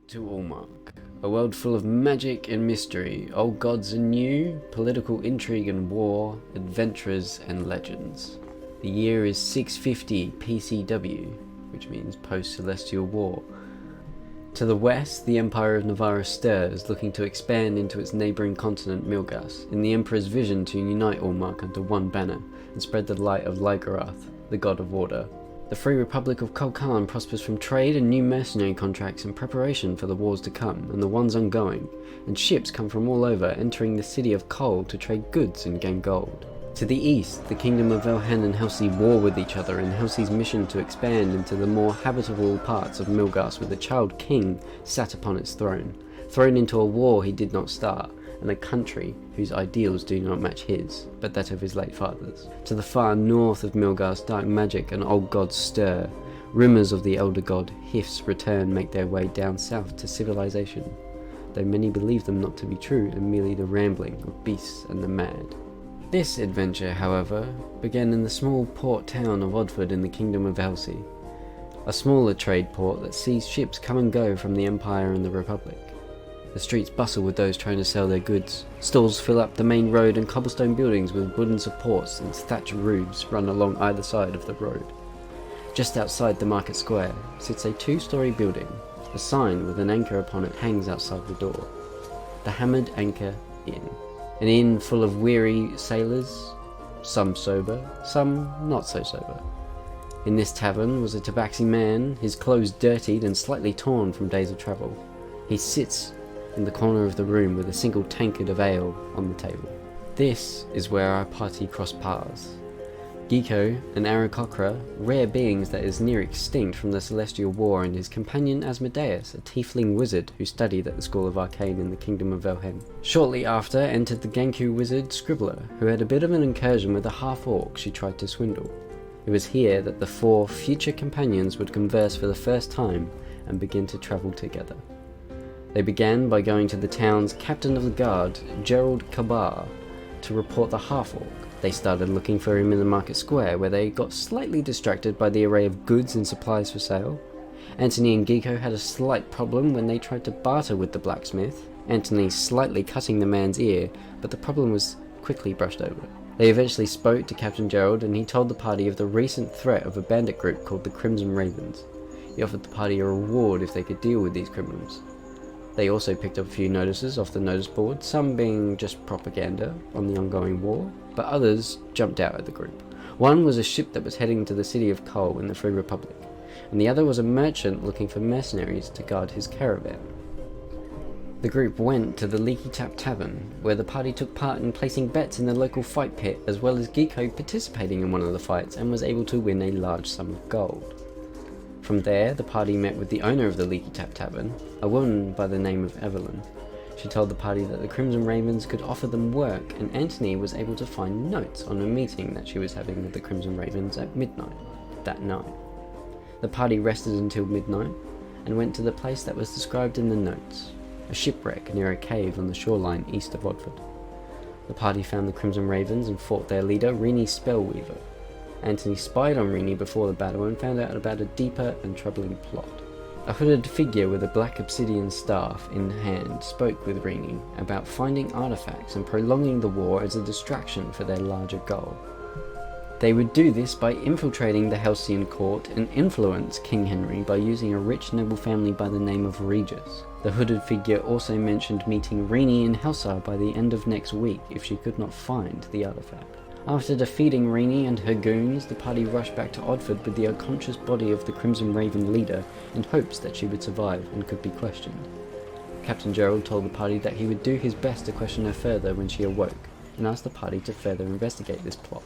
to Almark, a world full of magic and mystery, old gods and new, political intrigue and war, adventurers and legends. The year is 650 PCW, which means post-Celestial War. To the west, the Empire of Navarra stirs, looking to expand into its neighbouring continent Milgas, in the Emperor's vision to unite Almark under one banner, and spread the light of Ligarath, the god of order. The Free Republic of Kulkan prospers from trade and new mercenary contracts in preparation for the wars to come and the ones ongoing, and ships come from all over, entering the city of Kol to trade goods and gain gold. To the east, the kingdom of Elhen and Helsi war with each other in Helsi's mission to expand into the more habitable parts of Milgas with a child king sat upon its throne, thrown into a war he did not start, and a country whose ideals do not match his, but that of his late fathers. To the far north of Milgas, dark magic and old gods stir. Rumours of the elder god Hif's return make their way down south to civilization, though many believe them not to be true and merely the rambling of beasts and the mad. This adventure, however, began in the small port town of Odford in the kingdom of Helsi, a smaller trade port that sees ships come and go from the Empire and the Republic. The streets bustle with those trying to sell their goods. Stalls fill up the main road, and cobblestone buildings with wooden supports and thatched roofs run along either side of the road. Just outside the market square sits a two-storey building. A sign with an anchor upon it hangs outside the door. The Hammered Anchor Inn. An inn full of weary sailors, some sober, some not so sober. In this tavern was a tabaxi man, his clothes dirtied and slightly torn from days of travel. He sits in the corner of the room with a single tankard of ale on the table. This is where our party crossed paths. Giko and Aarakocra, rare beings that is near extinct from the Celestial War, and his companion Asmodeus, a tiefling wizard who studied at the School of Arcane in the Kingdom of Elhen. Shortly after entered the Ganku wizard Scribbler, who had a bit of an incursion with a half-orc she tried to swindle. It was here that the four future companions would converse for the first time and begin to travel together. They began by going to the town's captain of the guard, Gerald Kabar, to report the half-orc. They started looking for him in the market square, where they got slightly distracted by the array of goods and supplies for sale. Anthony and Giko had a slight problem when they tried to barter with the blacksmith, Anthony slightly cutting the man's ear, but the problem was quickly brushed over. They eventually spoke to Captain Gerald, and he told the party of the recent threat of a bandit group called the Crimson Ravens. He offered the party a reward if they could deal with these criminals. They also picked up a few notices off the notice board, some being just propaganda on the ongoing war, but others jumped out at the group. One was a ship that was heading to the city of Kol in the Free Republic, and the other was a merchant looking for mercenaries to guard his caravan. The group went to the Leaky Tap Tavern, where the party took part in placing bets in the local fight pit, as well as Giko participating in one of the fights and was able to win a large sum of gold. From there, the party met with the owner of the Leaky Tap Tavern, a woman by the name of Evelyn. She told the party that the Crimson Ravens could offer them work, and Anthony was able to find notes on a meeting that she was having with the Crimson Ravens at midnight that night. The party rested until midnight and went to the place that was described in the notes, a shipwreck near a cave on the shoreline east of Odford. The party found the Crimson Ravens and fought their leader, Rini Spellweaver. Anthony spied on Rini before the battle and found out about a deeper and troubling plot. A hooded figure with a black obsidian staff in hand spoke with Rini about finding artifacts and prolonging the war as a distraction for their larger goal. They would do this by infiltrating the Halcyon court and influence King Henry by using a rich noble family by the name of Regis. The hooded figure also mentioned meeting Rini in Helsar by the end of next week if she could not find the artifact. After defeating Rini and her goons, the party rushed back to Odford with the unconscious body of the Crimson Raven leader in hopes that she would survive and could be questioned. Captain Gerald told the party that he would do his best to question her further when she awoke, and asked the party to further investigate this plot.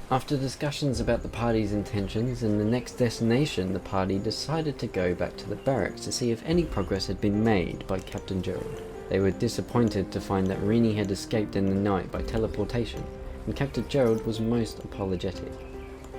After discussions about the party's intentions and the next destination, the party decided to go back to the barracks to see if any progress had been made by Captain Gerald. They were disappointed to find that Rini had escaped in the night by teleportation, and Captain Gerald was most apologetic.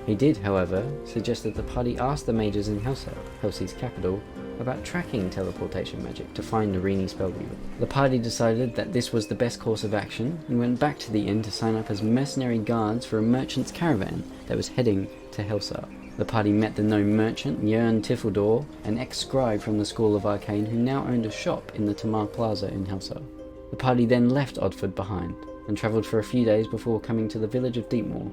He did, however, suggest that the party ask the mages in Helsar, Helsi's capital, about tracking teleportation magic to find Rini Spellweaver. The party decided that this was the best course of action and went back to the inn to sign up as mercenary guards for a merchant's caravan that was heading to Helsar. The party met the gnome merchant Jörn Tiffeldor, an ex-scribe from the School of Arcane who now owned a shop in the Tamar Plaza in Helsar. The party then left Odford behind, and travelled for a few days before coming to the village of Deepmoor,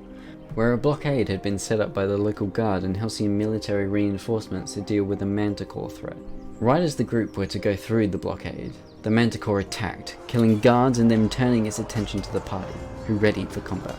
where a blockade had been set up by the local guard and Halcyon military reinforcements to deal with the Manticore threat. Right as the group were to go through the blockade, the Manticore attacked, killing guards and then turning its attention to the party, who readied for combat.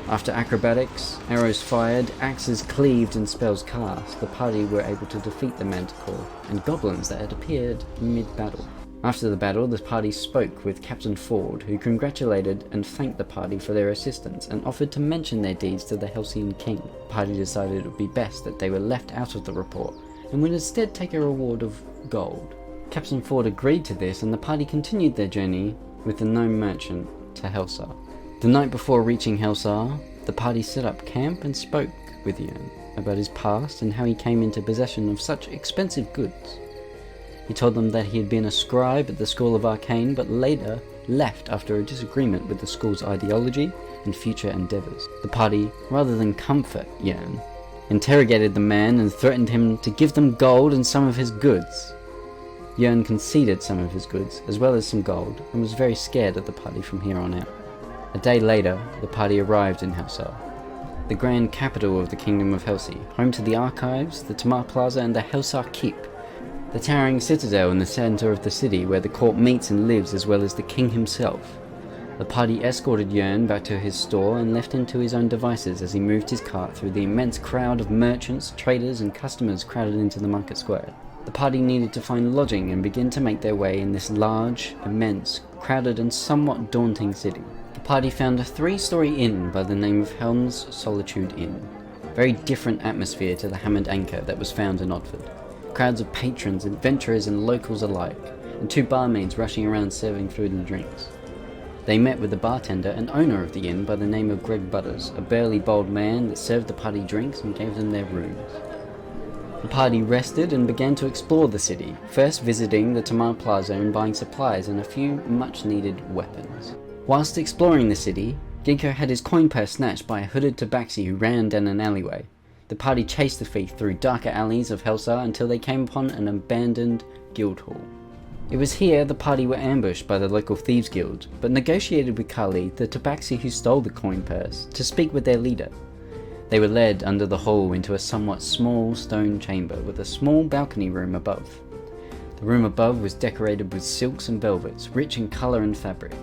After acrobatics, arrows fired, axes cleaved and spells cast, the party were able to defeat the Manticore and goblins that had appeared mid-battle. After the battle, the party spoke with Captain Ford, who congratulated and thanked the party for their assistance and offered to mention their deeds to the Halcyon king. The party decided it would be best that they were left out of the report and would instead take a reward of gold. Captain Ford agreed to this, and the party continued their journey with the gnome merchant to Helsar. The night before reaching Helsar, the party set up camp and spoke with Jörn about his past and how he came into possession of such expensive goods. He told them that he had been a scribe at the School of Arcane, but later left after a disagreement with the school's ideology and future endeavours. The party, rather than comfort Jörn, interrogated the man and threatened him to give them gold and some of his goods. Jörn conceded some of his goods, as well as some gold, and was very scared of the party from here on out. A day later, the party arrived in Helsar, the grand capital of the Kingdom of Helsi, home to the archives, the Tamar Plaza and the Helsar Keep, the towering citadel in the centre of the city where the court meets and lives, as well as the king himself. The party escorted Jörn back to his store and left him to his own devices as he moved his cart through the immense crowd of merchants, traders and customers crowded into the market square. The party needed to find lodging and begin to make their way in this large, immense, crowded and somewhat daunting city. The party found a 3-story inn by the name of Helm's Solitude Inn. Very different atmosphere to the Hammered Anchor that was found in Odford. Crowds of patrons, adventurers and locals alike, and 2 barmaids rushing around serving food and drinks. They met with the bartender and owner of the inn by the name of Greg Butters, a burly, bold man that served the party drinks and gave them their rooms. The party rested and began to explore the city, first visiting the Tamar Plaza and buying supplies and a few much-needed weapons. Whilst exploring the city, Ginko had his coin purse snatched by a hooded tabaxi who ran down an alleyway. The party chased the thief through darker alleys of Helsar until they came upon an abandoned guild hall. It was here the party were ambushed by the local thieves guild, but negotiated with Kali, the tabaxi who stole the coin purse, to speak with their leader. They were led under the hall into a somewhat small stone chamber with a small balcony room above. The room above was decorated with silks and velvets, rich in colour and fabric.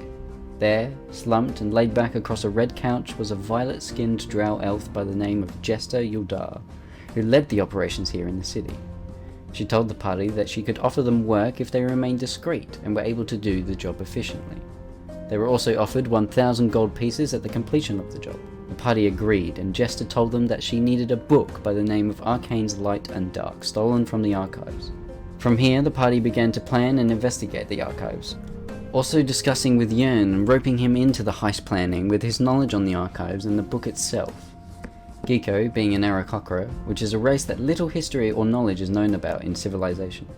There, slumped and laid back across a red couch, was a violet-skinned drow elf by the name of Jester Yuldar, who led the operations here in the city. She told the party that she could offer them work if they remained discreet and were able to do the job efficiently. They were also offered 1,000 gold pieces at the completion of the job. The party agreed, and Jester told them that she needed a book by the name of Arcane's Light and Dark, stolen from the archives. From here, the party began to plan and investigate the archives, also discussing with Jörn and roping him into the heist planning with his knowledge on the archives and the book itself. Geeko, being an Aarakocra, which is a race that little history or knowledge is known about in civilization,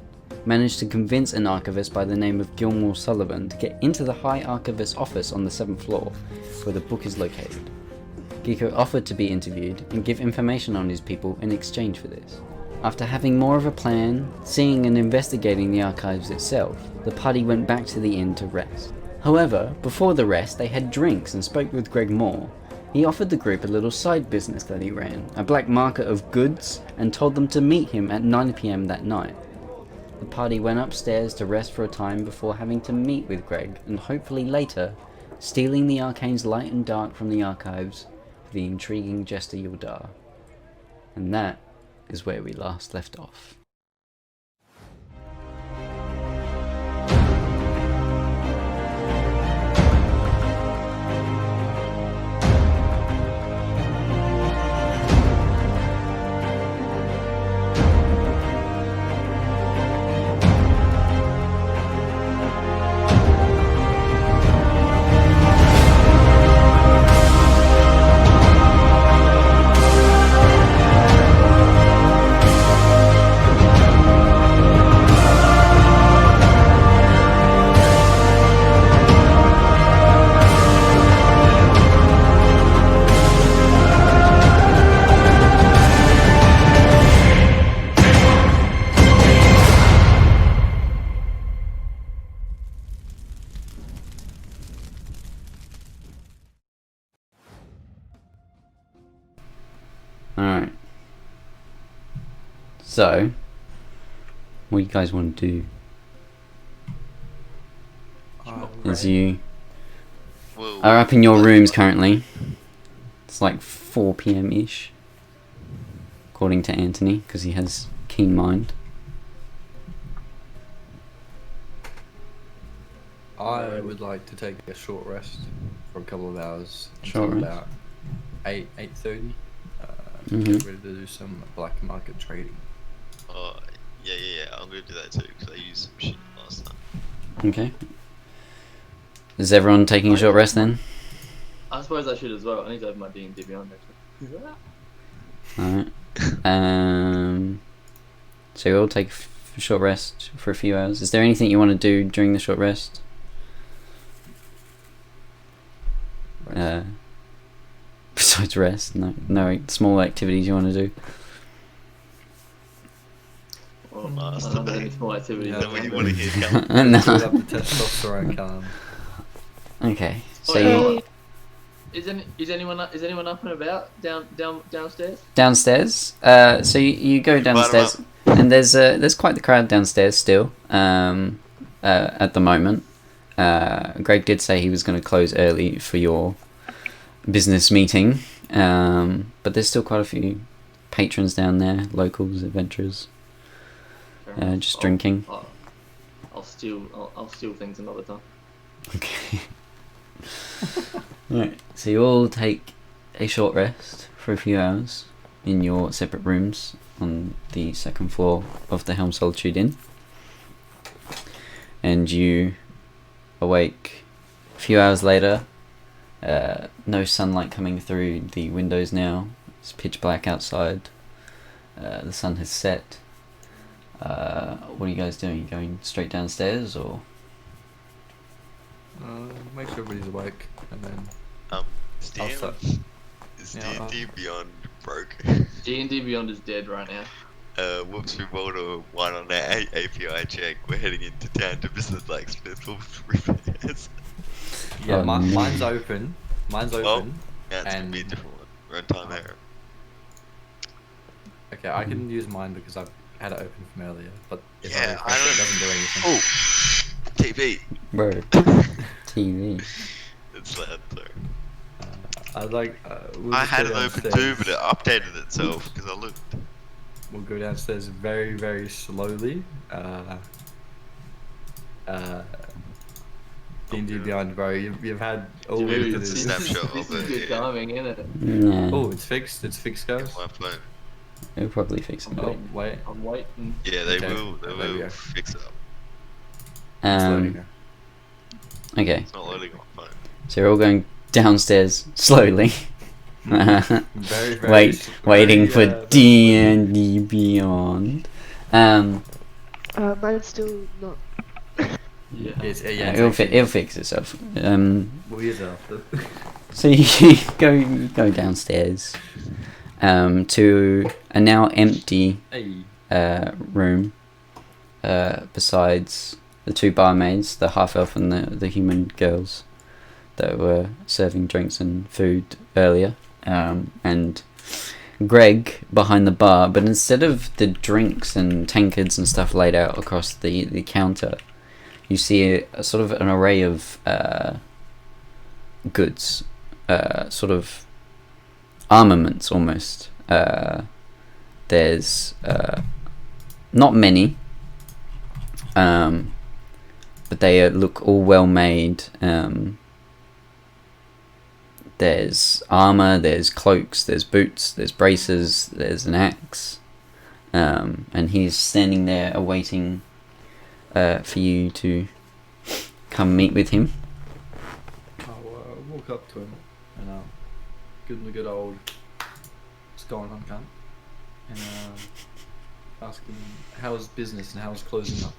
managed to convince an archivist by the name of Gilmore Sullivan to get into the High Archivist's office on the 7th floor, where the book is located. Geeko offered to be interviewed and give information on his people in exchange for this. After having more of a plan, seeing and investigating the archives itself, the party went back to the inn to rest. However, before the rest they had drinks and spoke with Greg Moore. He offered the group a little side business that he ran, a black market of goods, and told them to meet him at 9 PM that night. The party went upstairs to rest for a time before having to meet with Greg and hopefully later stealing the Arcane's Light and Dark from the archives for the intriguing Jester Yuldar. And that is where we last left off. So, what do you guys want to do? As you are up in your rooms currently. It's like 4 p.m. ish, according to Anthony, because he has keen mind. I would like to take a short rest for a couple of hours Short until rest. about 8:30. Mhm. Get ready to do some black market trading. Oh, yeah. I'm gonna do that too because I used some shit last time. Okay. Is everyone taking a short rest then? I suppose I should as well. I need to have my D&D Beyond actually. Alright. So we'll take a short rest for a few hours. Is there anything you want to do during the short rest? Besides rest? No small activities you want to do? Well, I don't have any small activities. Yeah, Is that what you want to hear, Cal? No. Build up the testosterone, Callum. Okay. So Oh, you, Is anyone up and about downstairs? downstairs. So you go downstairs, Bottom and there's quite the crowd downstairs still. At the moment, Greg did say he was going to close early for your business meeting. But there's still quite a few patrons down there, locals, adventurers, just drinking. I'll steal things another time. Okay. Right. So you all take a short rest for a few hours in your separate rooms on the second floor of the Helm Solitude Inn. And you awake a few hours later. No sunlight coming through the windows now. It's pitch black outside. The sun has set. What are you guys doing? You going straight downstairs or? Make sure everybody's awake, and then Is I'll D&D start. Beyond broke? D&D Beyond is dead right now. Whoops, we rolled a 1 on our API check. We're heading into town to visit like Smithville's repairs. Yeah, Oh, no. mine's open. Mine's Well, open. Yeah, it's gonna be a And- different one. We're on time error. Okay, I can use mine because I've had it open from earlier. But if Yeah, I refresh it, it doesn't do anything. Oh, TV. Bro. TV. It's loud, sorry. I'd like. We'll I just had go it open downstairs. too, but it updated itself because I looked. We'll go downstairs very, very slowly. D&D Beyond, bro. You've had all Dude, week to it's do a this. snapshot This of is it, good yeah. timing, isn't it? Yeah. Oh, it's fixed. It's fixed, guys. My phone. It'll probably fix it. Oh, wait. I'm waiting. Yeah, they Okay, will. They there we will go. fix it up. It's loading Um. now. Okay. It's not loading on my phone. So you're all going downstairs slowly. Very, very Waiting for very, D&D Beyond. Mine's still not. Yeah. It's, yeah, Yeah, it's it'll actually- fix itself. We'll use it after. So you go downstairs to a now empty Hey. room. Besides the two barmaids, the half elf and the human girls that were serving drinks and food earlier, and Greg behind the bar. But instead of the drinks and tankards and stuff laid out across the counter, you see a sort of an array of goods, sort of armaments almost. There's not many, but they look all well made. There's armor, there's cloaks, there's boots, there's braces, there's an axe, and he's standing there awaiting for you to come meet with him. I'll walk up to him and give him the good old "What's going on, cunt?" and ask him how's business and how's closing up.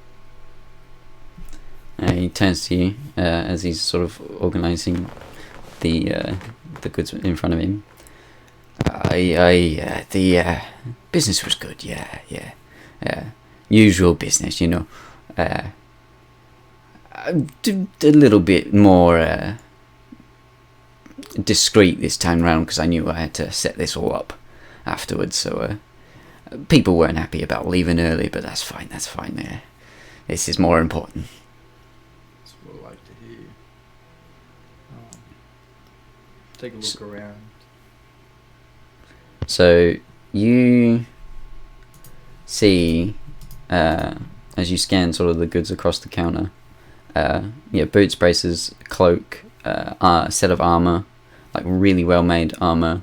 He turns to you as he's sort of organising the goods in front of him. The business was good, yeah. Usual business, you know. A little bit more discreet this time round because I knew I had to set this all up afterwards. So People weren't happy about leaving early, but that's fine. That's fine. This is more important. That's what I like to hear. Take a look around. So you see, as you scan sort of the goods across the counter, boots, braces, cloak, a set of armor, like really well made armor,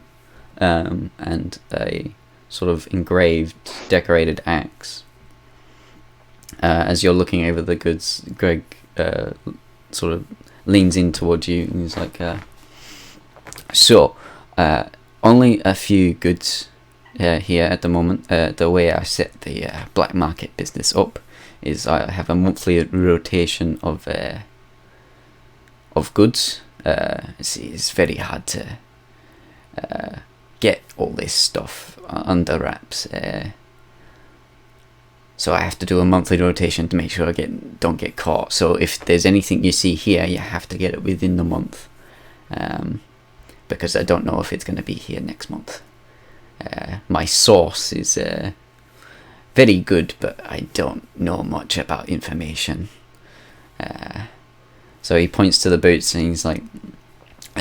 and a sort of engraved, decorated axe. As you're looking over the goods, Greg sort of leans in towards you and he's like, only a few goods here at the moment. The way I set the black market business up is I have a monthly rotation of goods. It's very hard to get all this stuff under wraps. So I have to do a monthly rotation to make sure I don't get caught. So if there's anything you see here, you have to get it within the month. Because I don't know if it's going to be here next month. My source is very good, but I don't know much about information. So he points to the boots and he's like,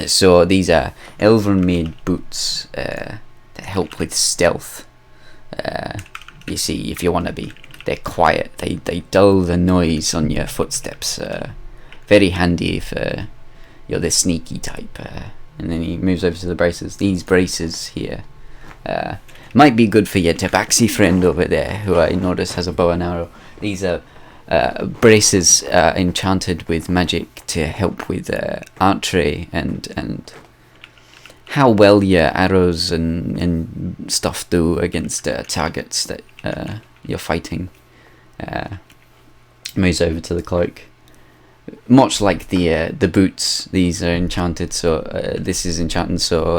so these are elven-made boots that help with stealth. You see, if you want to be, they're quiet. They dull the noise on your footsteps. Very handy if you're the sneaky type. And then he moves over to the braces. These braces here might be good for your tabaxi friend over there, who I notice has a bow and arrow. These are braces enchanted with magic to help with archery and how well your arrows and stuff do against targets that you're fighting. Moves over to the cloak. Much like the boots, these are enchanted. So this is enchanted, so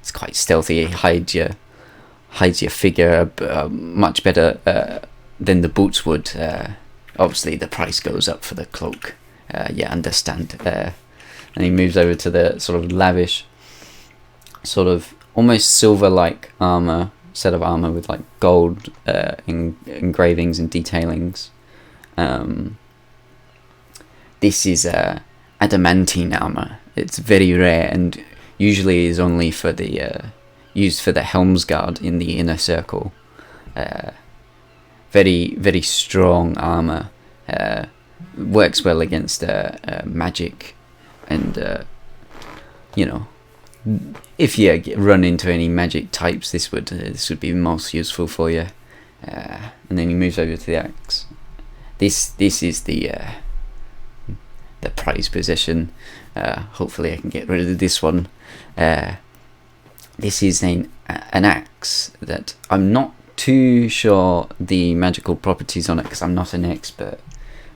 it's quite stealthy. It hides your figure much better than the boots would. Obviously, the price goes up for the cloak. You understand. And he moves over to the sort of lavish, sort of almost silver-like set of armor with like gold engravings and detailings. This is adamantine armor. It's very rare and usually is only for the used for the Helmsguard in the inner circle. Very, very strong armor. Works well against magic, and if you run into any magic types, this would be most useful for you. And then he moves over to the axe. This is the prize position. Hopefully I can get rid of this one. This is an axe that I'm not too sure the magical properties on it because I'm not an expert,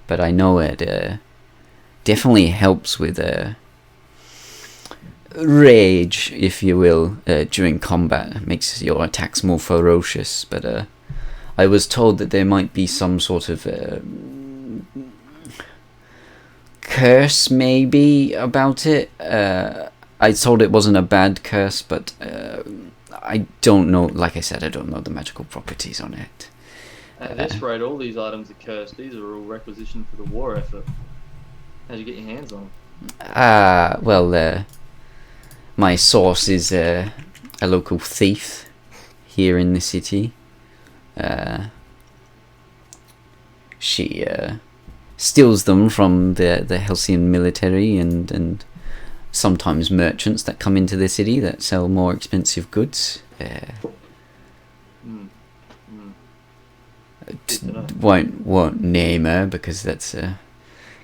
but I know it definitely helps with rage, if you will, during combat. It makes your attacks more ferocious, but I was told that there might be some sort of curse maybe about it. I told it wasn't a bad curse, but I don't know. Like I said, I don't know the magical properties on it. At this rate, all these items are cursed. These are all requisitioned for the war effort. How'd you get your hands on them? Well, my source is a local thief here in the city. She steals them from the Halcyon military and sometimes merchants that come into the city that sell more expensive goods. Won't name her because that's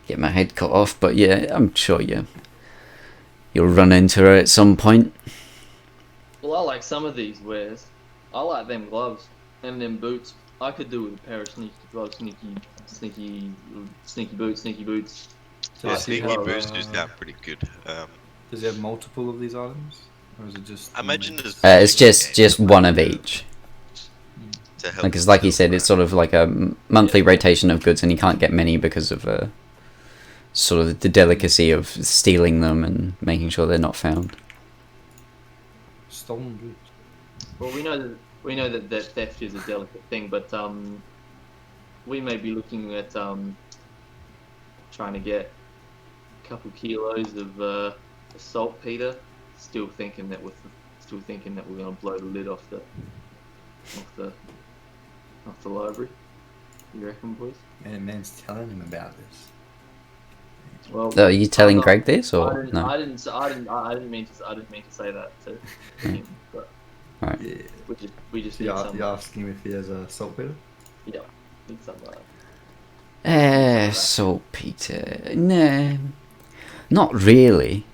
get my head cut off. But yeah, I'm sure you'll run into her at some point. Well, I like some of these wares. I like them gloves and them boots. I could do with a pair of sneaky gloves, sneaky boots. So Yeah, does he sneaky have, boots do sound pretty good. Does he have multiple of these items, or is it just? I imagine there's. It's just one of each. to help Because, like he said, silver. it's sort of like a monthly rotation of goods, and you can't get many because of sort of the delicacy of stealing them and making sure they're not found. Stolen boots. Well, we know we know that theft is a delicate thing, but we may be looking at trying to get a couple kilos of saltpeter. Still thinking that we're gonna blow the lid off the library. You reckon, boys? Man, man's telling him about this. Well, Are you telling I'm not- Greg this or I didn't, no? I didn't mean to say that to him, but Right. Yeah. we just You need ask, some. you ask him if he has a saltpeter? Yeah, need some. Like Saltpeter. No, not really.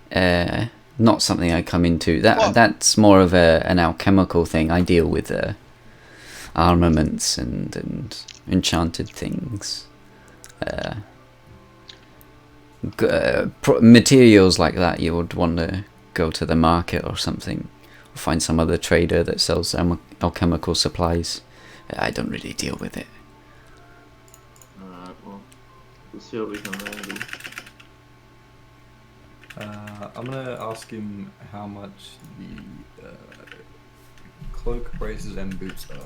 Not something I come into. What? That's more of an alchemical thing. I deal with armaments and enchanted things. Materials like that, you would want to go to the market or something, or find some other trader that sells alchemical supplies. I don't really deal with it. Alright, well, we'll see what we can arrange. I'm gonna ask him how much the cloak, braces, and boots are.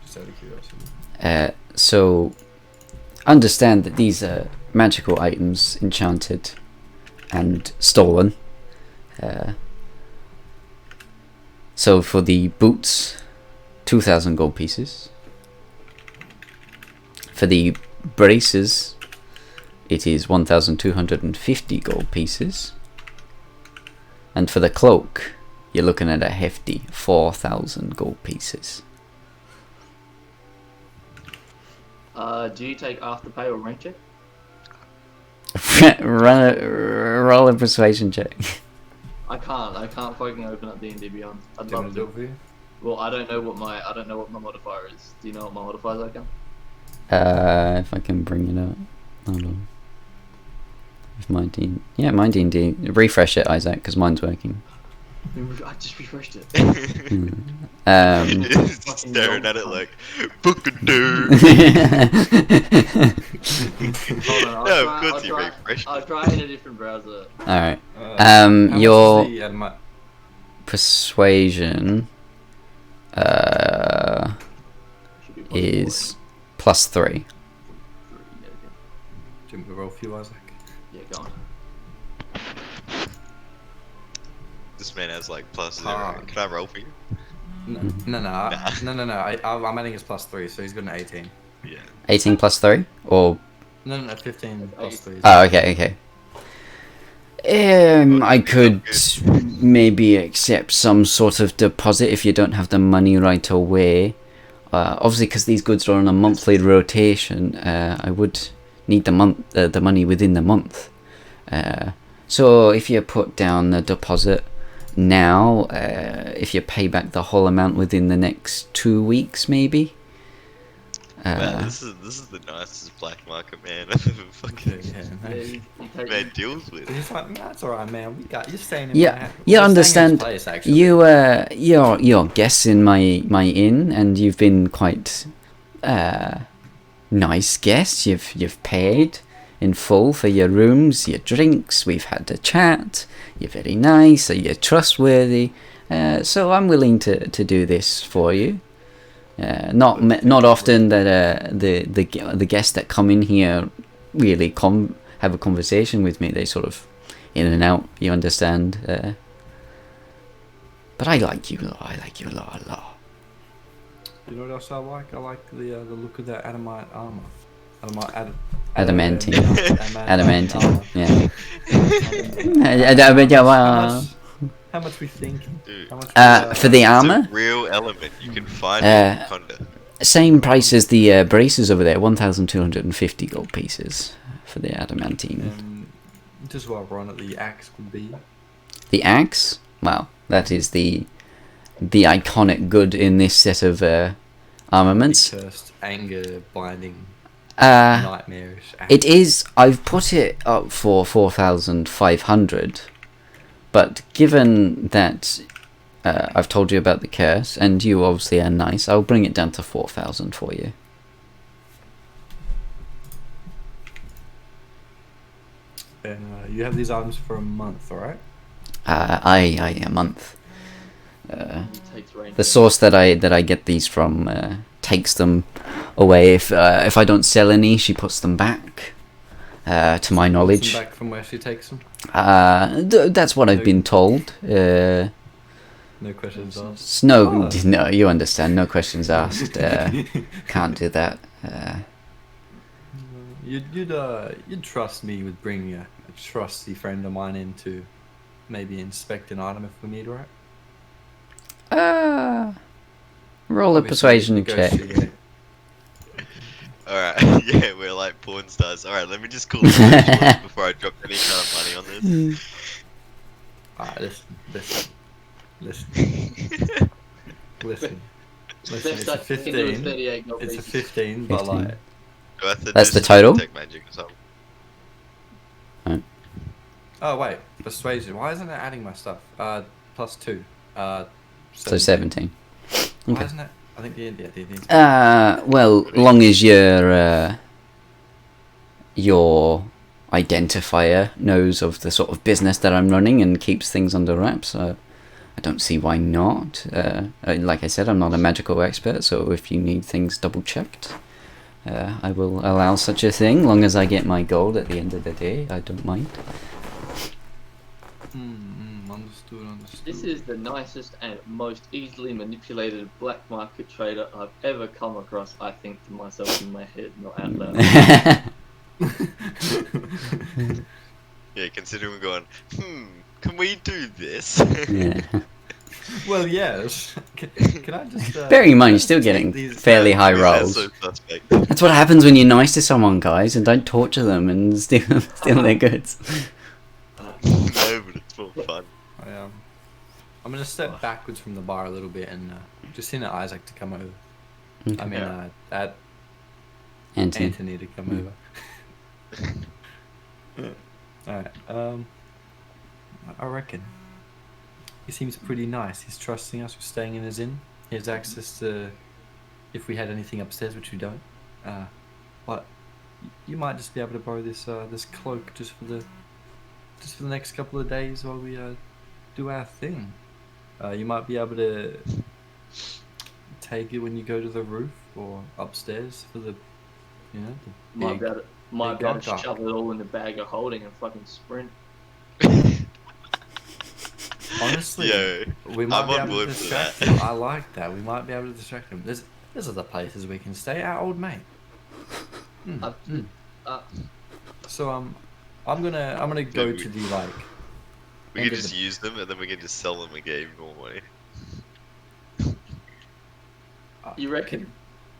Just out of curiosity. So understand that these are magical items, enchanted and stolen. So for the boots, 2,000 gold pieces. For the braces, it is 1,250 gold pieces. And for the cloak, you're looking at a hefty 4,000 gold pieces. Do you take afterpay or rank check? Roll a persuasion check. I can't fucking open up D&D Beyond. I'd Do you want love to do to. it for you? Well, I don't know what my modifier is. Do you know what my modifier is, I can? If I can bring it up. Hold on. If my D&D. Refresh it, Isaac, because mine's working. I just refreshed it. Just staring at it like, book-a-doo. Hold on, No, of course you refreshed I'll it. try in a different browser. Alright. How much Your is the persuasion Should be plus is +3. 4. Yeah, Do you want me to roll for you, Isaac? yeah, go on. This man has like +0. Ah. Can I roll for you? No. I'm adding his +3, so he's got an 18. Yeah. 18 +3? Or... No, 15 +3. Oh, okay. I could maybe accept some sort of deposit if you don't have the money right away. Obviously, because these goods are on a monthly rotation, I would need the money within the month. So if you put down the deposit now, if you pay back the whole amount within the next 2 weeks, maybe. Man, this is the nicest black market man I've ever fucking made deals with. He's like, no, it's alright, man. We got you staying in Yeah, my house. you We're understand. staying in his place, actually. You're guests in my inn, and you've been quite nice guests. You've paid in full for your rooms, your drinks. We've had a chat. You're very nice. You're trustworthy. So I'm willing to do this for you. Not often that the guests that come in here really have a conversation with me. They sort of in and out. You understand? But I like you a lot. I like you a lot. You know what else I like? I like the look of that adamite armor. Adamantine. Adamantine. Yeah. How much we thinking? Dude. How much For the It's armor, a real element you can find in Conda. same price as the braces over there. 1,250 gold pieces for the adamantine. Just while we're on it, the axe would be. The axe. Wow, that is the iconic good in this set of armaments. Cursed, anger, blinding, Uh, nightmarish. Axe. It is. I've put it up for 4,500, but given that I've told you about the curse, and you obviously are nice, I'll bring it down to 4,000 for you. And you have these items for a month, alright? A month. He takes range. The source that I get these from takes them away. If I don't sell any, she puts them back. To my knowledge. Back from where she takes them. That's what I've been told. No questions asked. No, you understand. No questions asked. Can't do that. You'd trust me with bringing a trusty friend of mine in to maybe inspect an item if we need, right? Roll a persuasion check. Alright, yeah, we're like porn stars. Alright, let me just call the before I drop any kind of money on this. Alright, listen. It's a 15. It's a 15, but like... That's the total? Magic or something. Oh wait, persuasion. Why isn't it adding my stuff? Plus 2. So 17. Why Okay. isn't it? I think the Well, long as your identifier knows of the sort of business that I'm running and keeps things under wraps, I don't see why not. Like I said, I'm not a magical expert, so if you need things double checked, I will allow such a thing. Long as I get my gold at the end of the day, I don't mind. Understood. This is the nicest and most easily manipulated black market trader I've ever come across. I think to myself in my head, not out loud. Yeah, considering we're going, can we do this? Yeah. Well, yes. Can I just... Bearing in mind, you're still getting fairly high rolls. So suspect. That's what happens when you're nice to someone, guys, and don't torture them and steal their goods. No, but it's more fun. I'm gonna step backwards from the bar a little bit and just send Isaac to come over. Okay. I mean, Anthony to come over. Alright, I reckon he seems pretty nice. He's trusting us. We're staying in his inn. He has access to if we had anything upstairs, which we don't. But you might just be able to borrow this this cloak just for the next couple of days while we do our thing. You might be able to take it when you go to the roof or upstairs for the, Might be able to shove it all in the bag of holding and fucking sprint. Honestly, we might be able to distract him. I like that. We might be able to distract him. There's other places we can stay. Our old mate. So I'm gonna go to the like. We can just use them and then we can just sell them and get even more money. You reckon?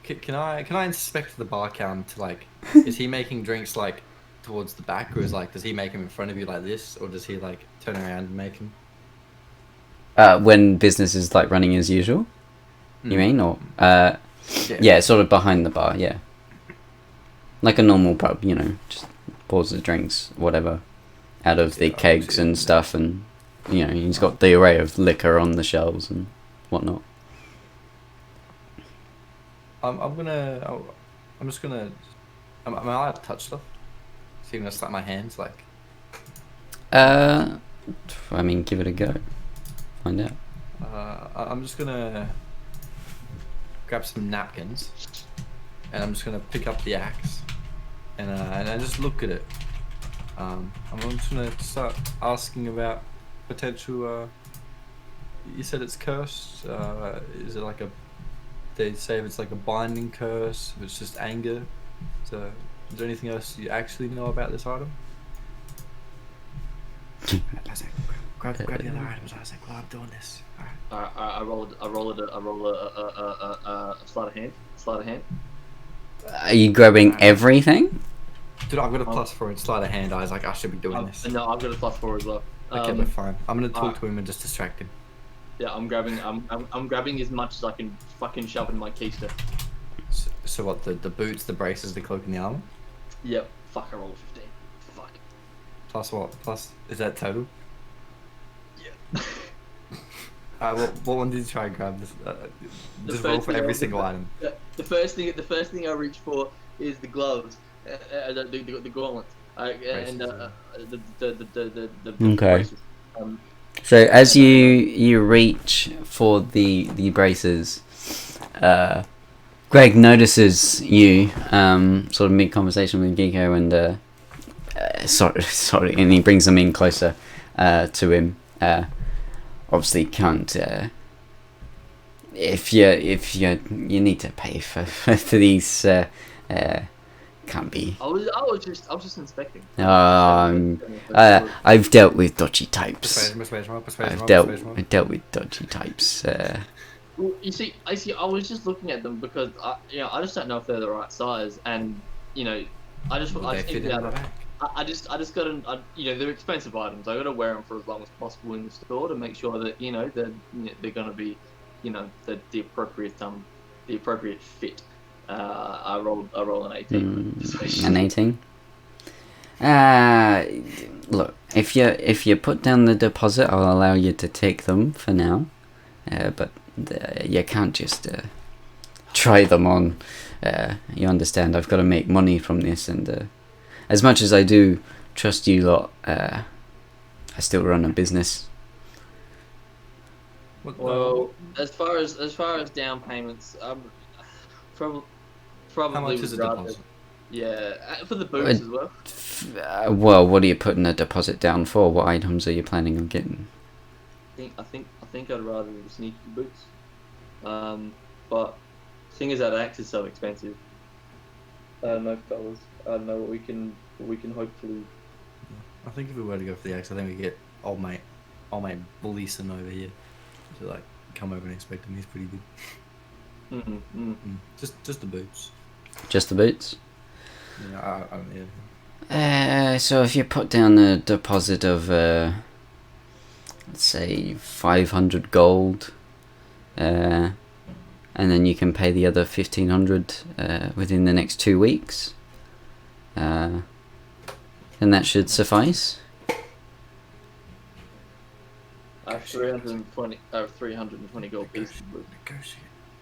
Can I inspect the bar cam to like? Is he making drinks like towards the back, or is like does he make them in front of you like this, or does he like turn around and make them? When business is like running as usual, you mean, or yeah, sort of behind the bar, yeah, like a normal pub, just pours the drinks, whatever, out of the kegs and stuff, and he's got the array of liquor on the shelves and whatnot. I'm just gonna. Am I allowed to touch stuff? So you're gonna slap my hands like? I mean, give it a go. Find out. I'm just gonna grab some napkins, and I'm just gonna pick up the axe, and I just look at it. I'm just gonna start asking about potential. You said it's cursed. Is it like a? They say if it's like a binding curse, if it's just anger. So, is there anything else you actually know about this item? Grab the other items. I was like, well, I'm doing this. Alright. I roll a sleight of hand. Sleight of hand. Are you grabbing everything? Dude, I've got a +4 in sleight of hand. I was like, I should be doing this. No, I've got a +4 as well. Okay, but fine. I'm gonna talk to him and just distract him. Yeah, I'm grabbing as much as I can fucking shove in my keister. So what? The boots, the braces, the cloak, and the armor. Yep. Fuck, I rolled 15. Fuck. Plus what? Plus is that total? Yeah. What one did you try and grab? This, just roll for every single item. The first thing I reach for is the gloves, the gauntlets, and the Okay. braces. So as you reach for the braces, Greg notices you, sort of mid conversation with Geeko, and sorry, and he brings them in closer to him. Obviously, can't. If you need to pay for these, can't be. I was just inspecting. I've dealt with dodgy types. Persuasion, I've dealt with dodgy types. Well, you see, I was just looking at them because I just don't know if they're the right size, and I just think that I just gotta, they're expensive items. I gotta wear them for as long as possible in the store to make sure that they're gonna be, the appropriate fit. I roll an 18. An 18. Look, if you put down the deposit, I'll allow you to take them for now. But you can't just try them on. You understand? I've got to make money from this, and as much as I do trust you lot, I still run a business. Well, as far as down payments, probably How much is a rather- deposit? Yeah, for the boots as well. Well, what are you putting a deposit down for? What items are you planning on getting? I think I'd rather the sneaky boots. But the thing is that axe is so expensive. I don't know, fellas. I don't know what we can hopefully. I think if we were to go for the axe, I think we get old mate Leeson over here to like come over and inspect him. He's pretty good. Just the boots. Just the boots? Yeah, yeah. So if you put down a deposit of, let's say 500 gold, and then you can pay the other 1500 within the next 2 weeks, then that should suffice. 320 gold pieces.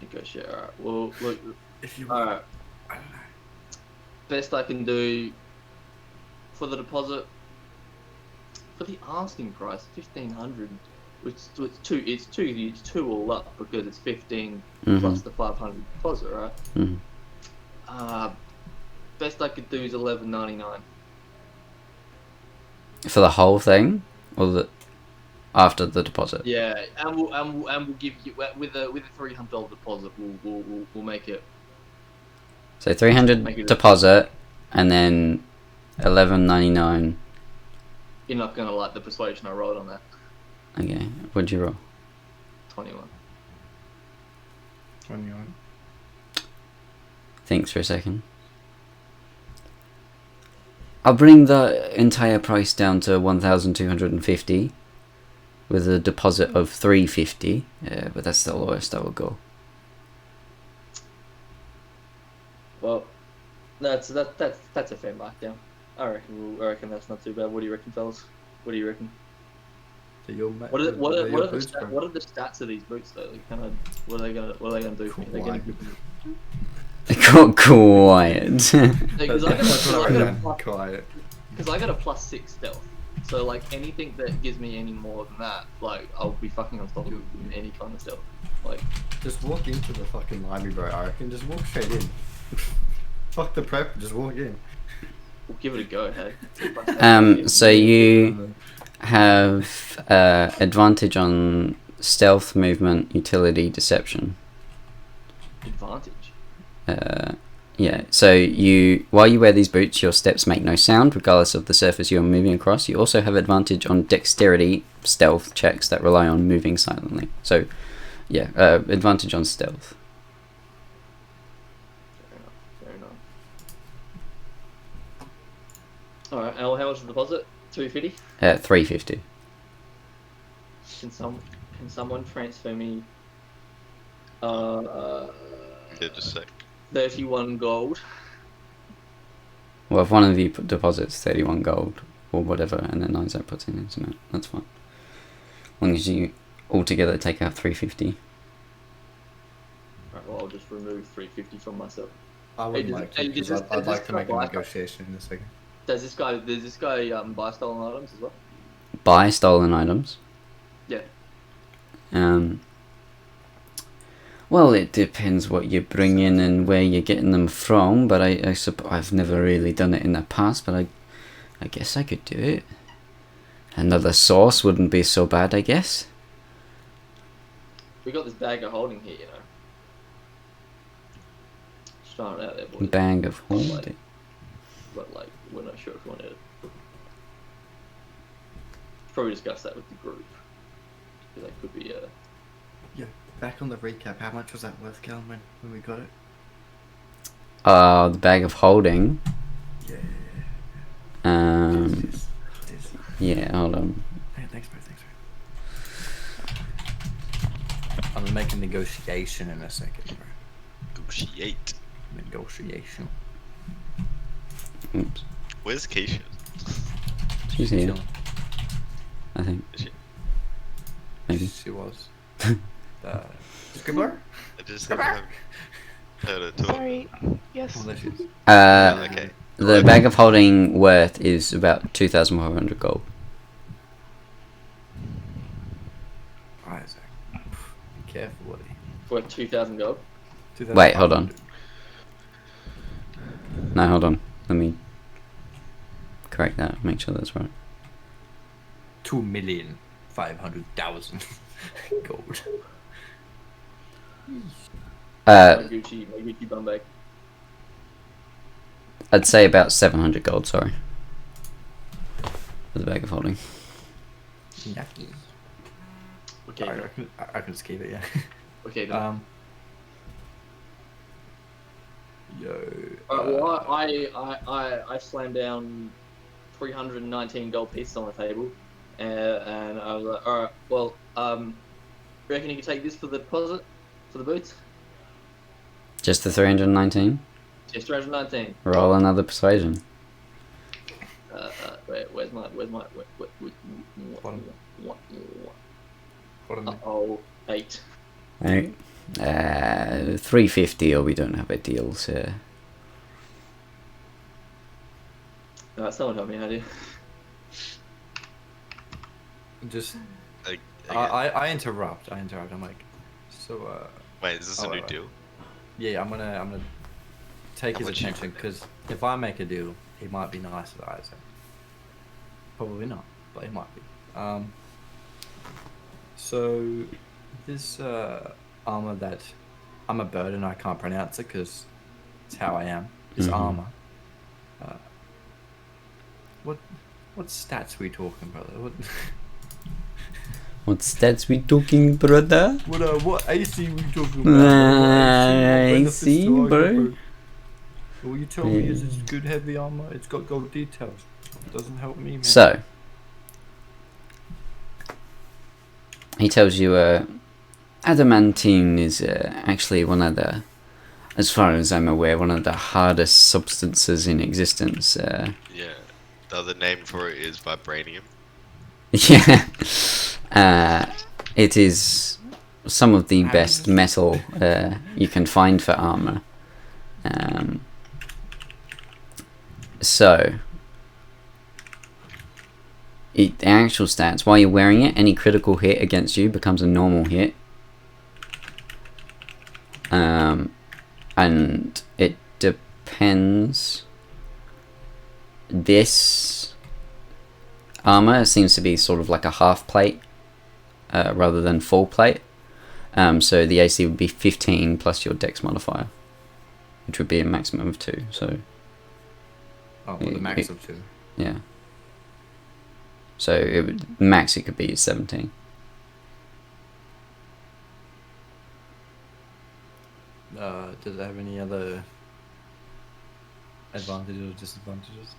Negotiate. All right. Well, look. If you All right. I don't know. Best I can do for the deposit, for the asking price, 1500. Which it's two all up because it's 15 plus the 500 deposit, right? Best I could do is 11.99. For the whole thing, or after the deposit? Yeah, and we'll give you with a $300 deposit. We'll make it. So 300 deposit, and then 11.99. You're not gonna like the persuasion I rolled on that. Okay, what'd you roll? 21. 21. Thinks for a second. I'll bring the entire price down to 1,250 with a deposit of 350, but that's the lowest I will go. Well, that's a fair markdown. I reckon that's not too bad. What do you reckon, fellas? What do you reckon? So your What are the stats of these boots though? Like, kind of, what are they gonna do for me? They're gonna give me... They got quiet. Because I got a +6 stealth. So like anything that gives me any more than that, like I'll be fucking unstoppable in any kind of stealth. Like just walk into the fucking library, bro. I reckon just walk straight in. Fuck the prep, just walk in. we'll give it a go, hey. So you have advantage on stealth, movement, utility, deception. Advantage. Yeah, so while you wear these boots, your steps make no sound, regardless of the surface you are moving across. You also have advantage on dexterity stealth checks that rely on moving silently. So, yeah, advantage on stealth. Fair enough. Alright, and how much is the deposit? 250? 350. Can someone transfer me Yeah, just a sec. 31 gold? Well, if one of you deposits 31 gold, or whatever, and then Isaac puts in his amount, that's fine. As long as you altogether take out 350. Right, well, I'll just remove 350 from myself. I would like to, because I'd like to make a negotiation in a second. Does this guy buy stolen items as well? Buy stolen items? Yeah. Well, it depends what you bring in and where you're getting them from, but I've never really done it in the past, but I guess I could do it. Another sauce wouldn't be so bad, I guess. We got this bag of holding here, you know. Just throwing it out there, boys. Bag of holding. But like, we're not sure if we want to. Probably discuss that with the group. Because that could be Yeah. Back on the recap, how much was that worth, Cal, when we got it? The bag of holding. Yeah. Um. Yes. Yeah. Hold on. Hey, thanks, bro. I'm gonna make a negotiation in a second, bro. Negotiate. Negotiation. Oops. Where's Keisha? She's here. Chilling. I think. Is she? Maybe. She was. Scribbler? I just haven't heard her talk. Sorry. Yes. Oh, there she is. Okay. The bag of holding worth is about 2,500 gold. Isaac. Be careful, buddy. for 2,000 gold. Wait, hold on. No, hold on. Let me correct that. Make sure that's right. 2,500,000 gold. My Gucci bum bag. I'd say about 700 gold. Sorry, for the bag of holding. Yucky. Okay. I can just keep it, yeah. Okay. Then. Yo. Well, I slammed down 319 gold pieces on the table, and I was like, all right, well, reckon you can take this for the deposit, for the boots? Just the 319. Just 319. Roll another persuasion. Where's my What oh, 8. Right. 350, or we don't have a deal, sir. Someone help me out here. Just I I interrupt. I'm like, so wait, is this a new deal? Yeah, I'm gonna take How his much you attention because if I make a deal, he might be nice to Isaac. Probably not, but he might be. So this armor that I'm a bird and I can't pronounce it because it's how I am. This armor. What stats we talking, brother? What stats we talking, brother? What AC we talking about? AC, bro. All you tell me is it's good heavy armor. It's got gold details. It doesn't help me, man. So he tells you, adamantine is actually one of the, as far as I'm aware, one of the hardest substances in existence. Yeah. The other name for it is vibranium. Yeah. It is some of the best metal you can find for armor. So, the actual stats, while you're wearing it, any critical hit against you becomes a normal hit. And it depends. This armor seems to be sort of like a half plate rather than full plate. So the AC would be 15 plus your dex modifier, which would be a maximum of 2. So the max of 2. Yeah. So it would max it could be 17. Does it have any other advantages or disadvantages?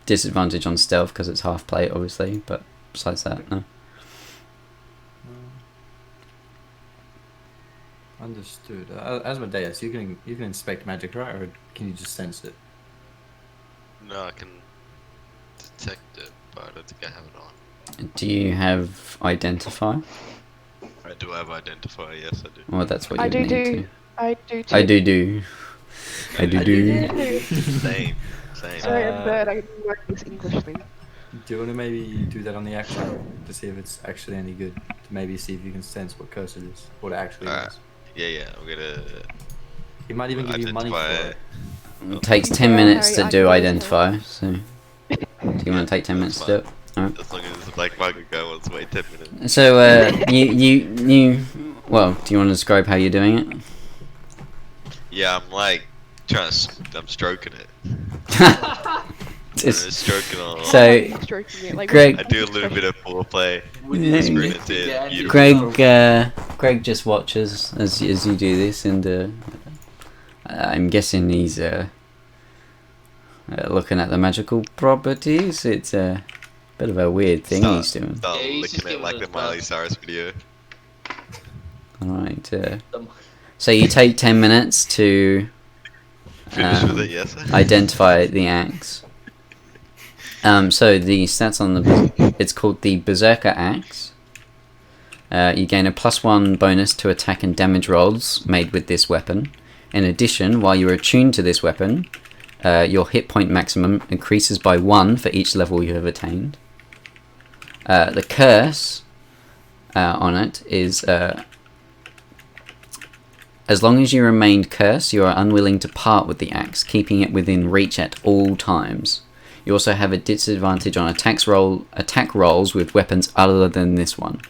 Disadvantage on stealth because it's half plate, obviously, but besides that, no. Understood. Asmodeus, you can inspect magic, right? Or can you just sense it? No, I can detect it, but I don't think I have it on. Do you have identify? I do have identifier, yes I do. Well, that's what you I need do. to. I do too. I do. Same. Sorry, I'm bad. I can work this English thing. Do you want to maybe do that on the actual to see if it's actually any good? To maybe see if you can sense what curse it is, what it actually Alright. is. Yeah, I'm gonna He might even give you money for identify. it. It takes 10 Yeah, minutes Harry, to I do can identify, so... Do you want to take 10 that's minutes to do it? Alright. As long as the black market guy wants to wait 10 minutes. So, you... Well, do you want to describe how you're doing it? Yeah, I'm like I'm stroking it. Just- I'm stroking on. So, Stroking it, like, Greg- I do a little bit of foreplay. Would Yeah, you Screen expect it to in, get Andy beautiful. Greg just watches as you do this, and I'm guessing he's looking at the magical properties. It's a bit of a weird thing he's doing. Start Yeah, he's just looking at giving like us the Miley that. Cyrus video. Alright, Um, so you take 10 minutes to Finish with it, yes. identify the axe. So the stats on it's called the Berserker Axe. You gain a +1 bonus to attack and damage rolls made with this weapon. In addition, while you are attuned to this weapon, your hit point maximum increases by 1 for each level you have attained. The curse on it is as long as you remained cursed, you are unwilling to part with the axe, keeping it within reach at all times. You also have a disadvantage on attack rolls with weapons other than this one.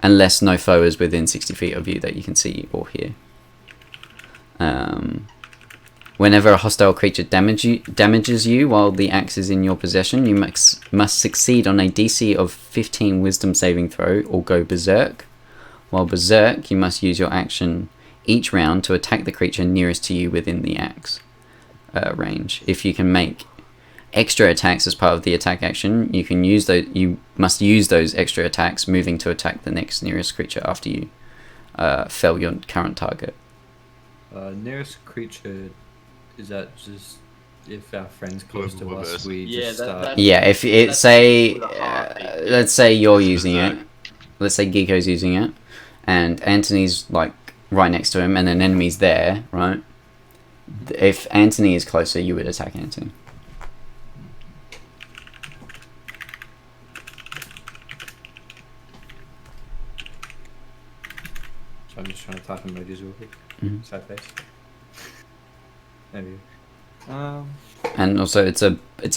Unless no foe is within 60 feet of you that you can see or hear. Whenever a hostile creature damages you while the axe is in your possession, you must succeed on a DC of 15 wisdom saving throw or go berserk. While berserk, you must use your action each round to attack the creature nearest to you within the axe range. If you can make extra attacks as part of the attack action, you must use those extra attacks, moving to attack the next nearest creature after you fell your current target. Nearest creature, is that just if our friends close to us, Reverse. we Yeah, just that- start... that- Yeah, if it That's say, with a heartbeat. let's say you're It's using it, berserk. let's say Geeko's using it, and Anthony's like right next to him, and an enemy's there, right? If Anthony is closer, you would attack Anthony. So I'm just trying to type emojis real quick. Mhm. Sad face. There we go. And also, it's a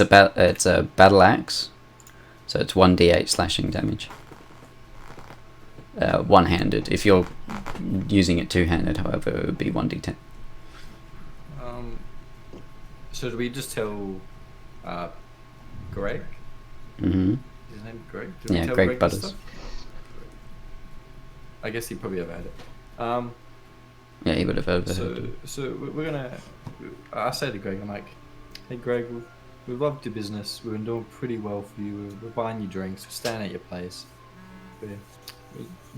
battle axe, so it's 1d8 slashing damage. One-handed. If you're using it two-handed, however, it would be 1d10. So do we just tell Greg? Mm-hmm. Is his name Greg? Do we Yeah, tell Greg this Butters. stuff? I guess he probably have had it. Yeah, he would have overheard. So we're gonna. I say to Greg, I'm like, hey Greg, we've loved your business. We've been doing pretty well for you. We're buying you drinks. We're staying at your place. We're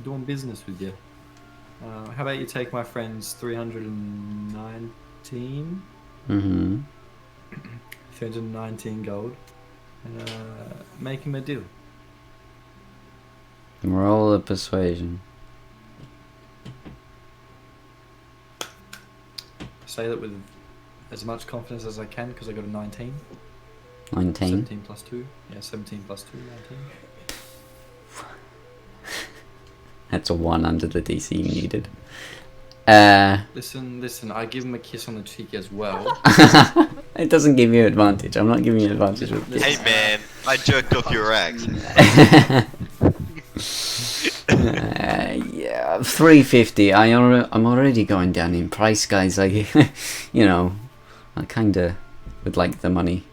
doing business with you. How about you take my friend's 319? Mm-hmm. 319 gold, and make him a deal. Roll a persuasion. Say that with as much confidence as I can because I got a 19. 19. 17 plus 2. Yeah, 17 plus 2, 19. That's a 1 under the DC you needed. Listen, I give him a kiss on the cheek as well. It doesn't give you advantage. I'm not giving you advantage with this. Hey man, I jerked off your axe. Yeah, 350. I'm already going down in price, guys. Like, you know, I kinda would like the money.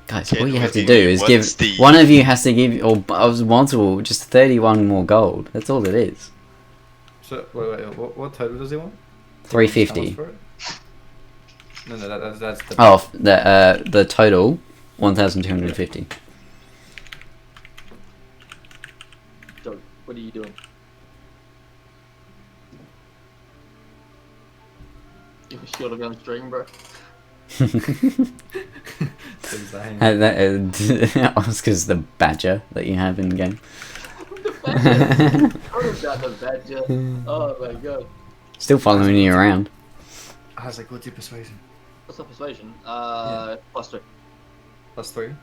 Guys, all you have to do is give... One of you has to give... Or multiple, just 31 more gold. That's all it is. So, wait, what total does he want? 350. How much for it? No, that's the... Oh, the total, 1,250. Doug, what are you doing? You short of gun string, bro. Oscar's the badger that you have in the game. The badger. What about the badger? Oh my god. Still following you around. I was like, what's your persuasion? What's up, persuasion? +3. +3.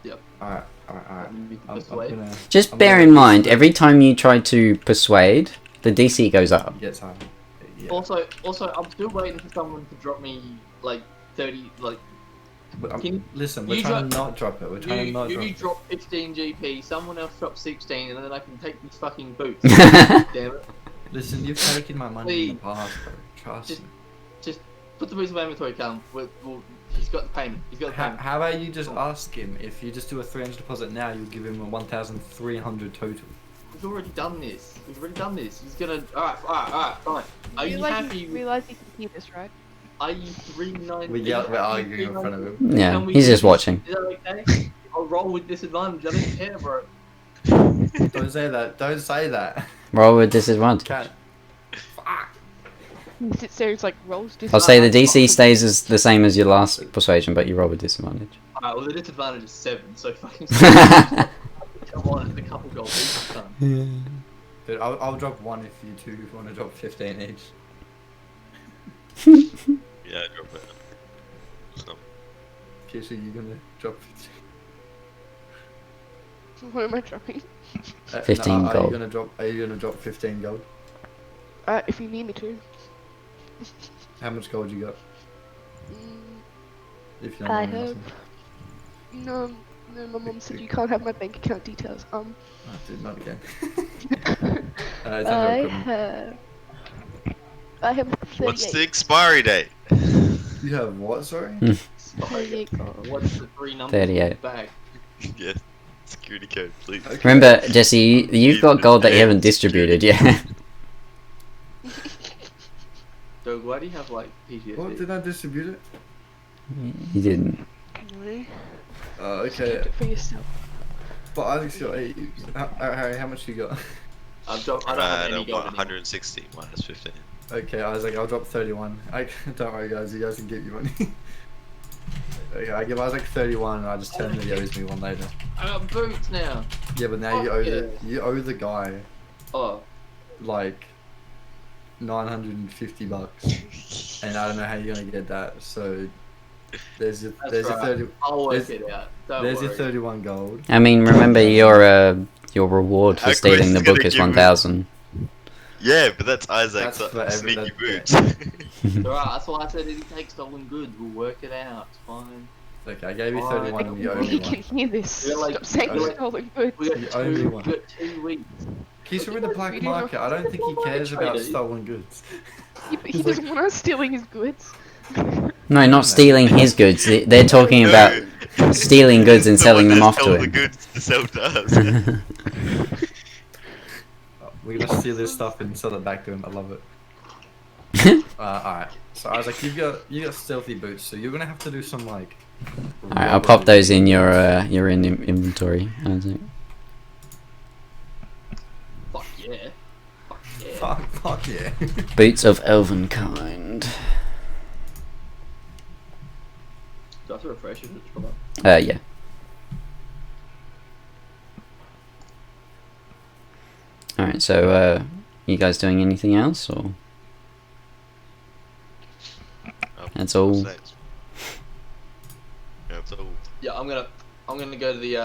Yep. Alright. You can I'm persuade. gonna. Just I'm bear gonna in mind, persuade- every time you try to persuade, the DC goes up. You get time. Yeah. Also, I'm still waiting for someone to drop me like 30. Like, But, can listen, we're you trying to not drop it. We're trying to not drop you it. drop 15 GP, someone else drops 16, and then I can take these fucking boots. Damn it! Listen, you've taken my money in the Please. past, bro. Trust Just- me. Just put the boots in my inventory, Callum. He's got the payment. He's got the payment. How about you just ask him if you just do a 300 deposit now, you'll give him a 1,300 total. We've already done this. He's gonna. Alright, fine. Are you happy? Realize you can see this, right? Are you 390? We're arguing in front of him. Yeah, Can we he's do just this? watching. Is that okay? I'll roll with disadvantage. I don't care, bro. Don't say that. Don't say that. Roll with disadvantage. Can't. He sits there, it's like rolls I'll say the DC stays as the same as your last persuasion, but you roll with disadvantage. Alright, well the disadvantage is 7, so fucking. Come on, it's a couple gold each time. Dude, I'll drop 1 if you two want to drop 15 each. Yeah, drop it. So, Kisha, you gonna drop 15? What am I dropping? 15 no, gold. Are you gonna drop 15 gold? If you need me to. How much gold you got? Mm, If you don't I mind me have. asking. No, my mom said you can't have my bank account details. Oh, dude, not again. It's I under equipment. have 38. what's the expiry date? You have what? Sorry. 38 gold. What's the 3 numbers 38. in the bag? Yes. Security code, please. Okay. Remember, Jesse, you've got gold that you haven't distributed yet. Doug, why do you have like PTSD? What, did I distribute it? You didn't. No, Okay. keep it for yourself. But Alex got 8. Harry, how much you got? I don't have any gold anymore. 160 minus 15. Okay, Isaac, I'll drop 31. Don't worry, guys, you guys can get your money. Okay, I give Isaac 31 and I just tell him that he owes me one later. I got boots now. Yeah, but now Oh, you owe the guy Oh, like 950 bucks, and I don't know how you're gonna get that. So there's your that's there's right. your 30 I'll work there's- it out. Don't there's worry. your 31 gold. I mean, remember your reward for Aqua's stealing the book gonna is give me- 1,000. Yeah, but that's Isaac's That's for every- sneaky that- boots. Alright, that's why I said if he takes stolen goods, we'll work it out. It's fine. Okay, I gave you Alright. 31 and you owe me You one. can hear this. We're like- Stop saying we're like- stolen goods. We got You owe me one. 2 weeks. He's in the You black don't know. market. I don't think he cares about stolen goods. Yeah, but he doesn't want us stealing his goods. No, not stealing his goods. They're talking about stealing goods and selling them off to the him. goods to sell to us. We're gonna steal this stuff and sell it back to him. I love it. Alright. So I was like, you got stealthy boots, so you're gonna have to do some like. Alright, I'll pop those in your inventory. I think. Fuck yeah. Fuck yeah. Fuck yeah. Boots of elven kind. Do I have to refresh it? Hold on. Yeah. Alright, so you guys doing anything else or That's all. Yeah, that's all. Yeah, I'm gonna go to the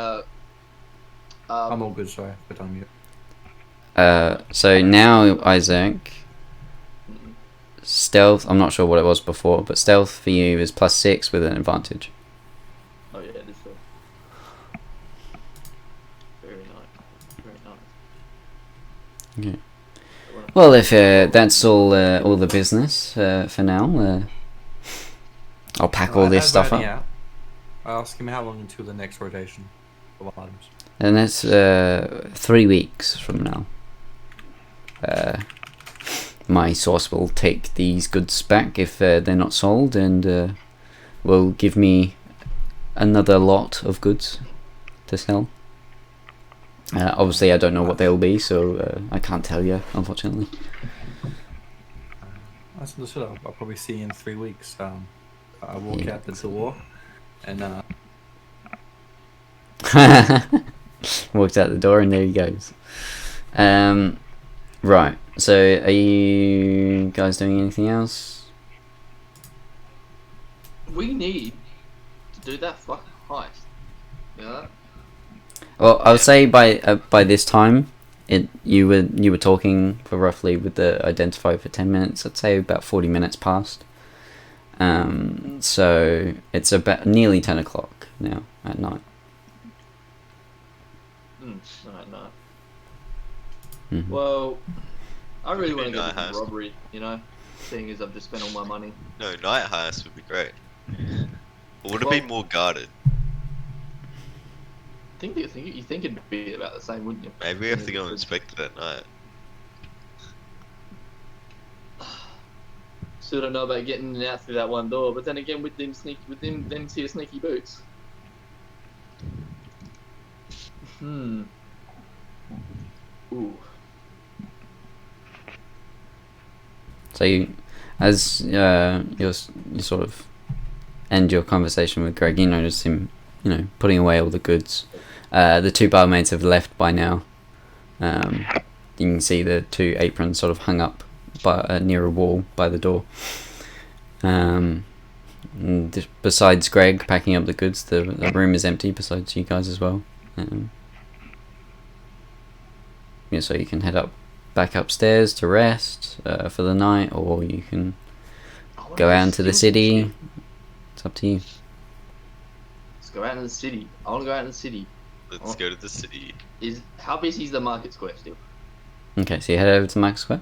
I'm all good. Sorry, but I'm mute. so now Isaac, stealth, I'm not sure what it was before, but stealth for you is +6 with an advantage. Oh yeah, this is very nice. Very nice. Okay. Well, if that's all the business for now, I'll pack all this stuff up. I ask him how long until the next rotation of items. And that's 3 weeks from now. My source will take these goods back if they're not sold, and will give me another lot of goods to sell. Obviously, I don't know what they'll be, so I can't tell you, unfortunately. That's understood. I'll probably see you in 3 weeks. I walk out the door, and Walked out the door, and there he goes. Right. So, are you guys doing anything else? We need to do that fucking heist. You know? Well, I would say by this time, you were talking for roughly with the identifier for 10 minutes. I'd say about 40 minutes passed. So it's about nearly 10 o'clock now at night. No. Mhm. Well, I really want to Night get into heist. robbery, you know? Seeing as I've just spent all my money. No, night heist would be great. Or would it Well- be more guarded? You think it'd be about the same, wouldn't you? Maybe we have to go inspect it at night. Still don't know about getting in and out through that one door, but then again, with them see sneaky boots. Ooh. So as you sort of end your conversation with Greg, you notice him, putting away all the goods. The two barmaids have left by now. You can see the two aprons sort of hung up near a wall by the door. Besides Greg packing up the goods, the room is empty. Besides you guys as well. So you can head back upstairs to rest for the night, or you can go out into the city. It's up to you. Let's go out into the city. I want to go out in the city. Let's go to the city. How busy is the market square still? Okay, so you head over to Max Square.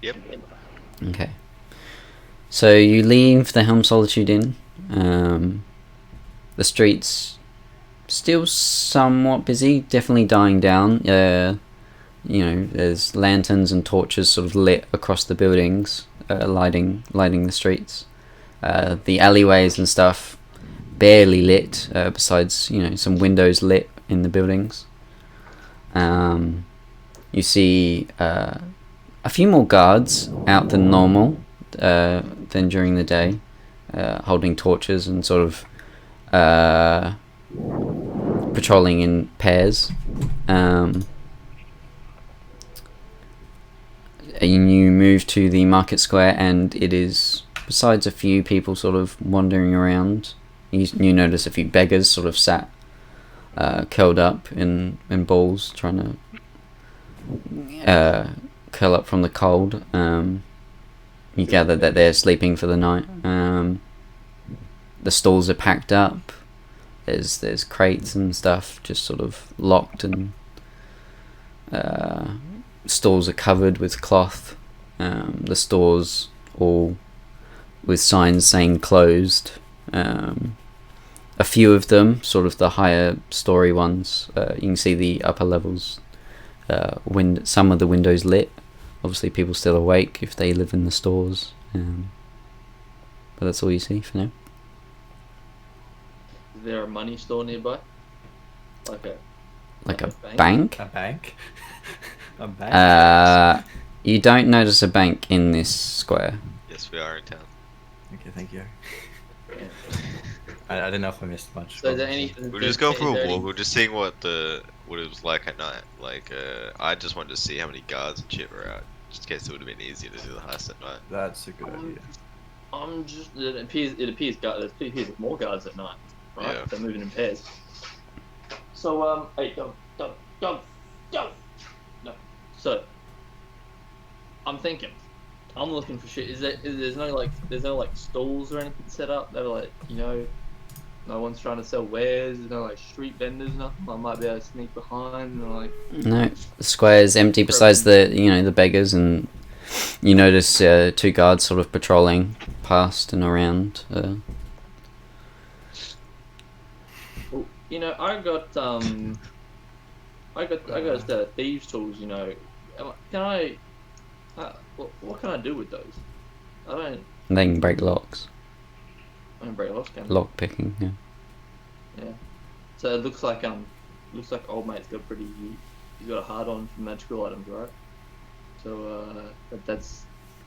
Yep. Okay. So you leave the Helm Solitude Inn. The streets still somewhat busy, definitely dying down. There's lanterns and torches sort of lit across the buildings, lighting the streets. The alleyways and stuff barely lit, besides some windows lit in the buildings. You see a few more guards out than normal, than during the day, holding torches and sort of patrolling in pairs. And you move to the market square, and it is, besides a few people sort of wandering around, you notice a few beggars sort of sat curled up in balls, trying to curl up from the cold. You gather that they're sleeping for the night. The stalls are packed up. There's crates and stuff just sort of locked, and stalls are covered with cloth. The stores all with signs saying closed. A few of them, sort of the higher story ones, you can see the upper levels, some of the windows lit. Obviously people still awake if they live in the stores, but that's all you see for now. Is there a money store nearby? Like a bank? A bank? A bank? You don't notice a bank in this square. Yes, we are in town. Okay, thank you. I don't know if I missed much. So is there anything? We'll just go for a walk. We're just seeing what it was like at night. I just wanted to see how many guards and shit were out, just in case it would have been easier to do the heist at night. That's a good idea. It appears there's more guards at night, right? Yeah. They're moving in pairs. So hey, go. No. So I'm looking for shit. There's no stalls or anything set up? They're no one's trying to sell wares. There's no street vendors, nothing. I might be able to sneak behind and No, the square is empty besides the beggars, and you notice two guards sort of patrolling past and around. I got thieves tools. Can I? What can I do with those? They can break locks. I don't break locks, can I? Lock picking, yeah. Yeah. So it looks like old mate's he's got a hard on for magical items, right? So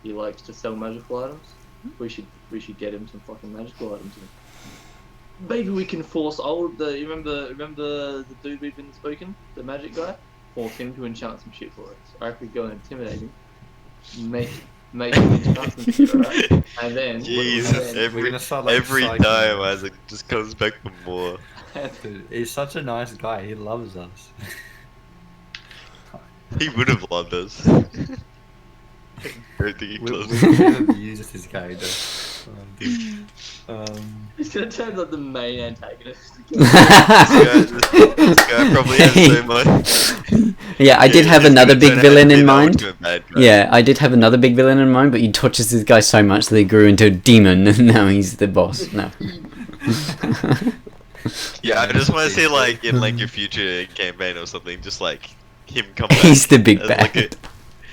he likes to sell magical items. We should get him some fucking magical items. Maybe we can force you remember the dude we've been speaking, the magic guy? Force him to enchant some shit for us. I could go and intimidate him. make some adjustments to it, right? And then, Jesus, and then, we're gonna start, like, every cycling. time Isaac just comes back for more. Dude, he's such a nice guy. He loves us. He would have loved us. I don't think he we closed. have abused his character. he's gonna turn like the main antagonist. This guy probably has so much. Yeah, I did have he's another gonna big turn out villain to be in the mind. ultimate bad guy. Yeah, I did have another big villain in mind, but he tortures this guy so much that he grew into a demon, and now he's the boss. No. Yeah, I just want to see like in like your future campaign or something, just like him come back. He's the big as, like, bad.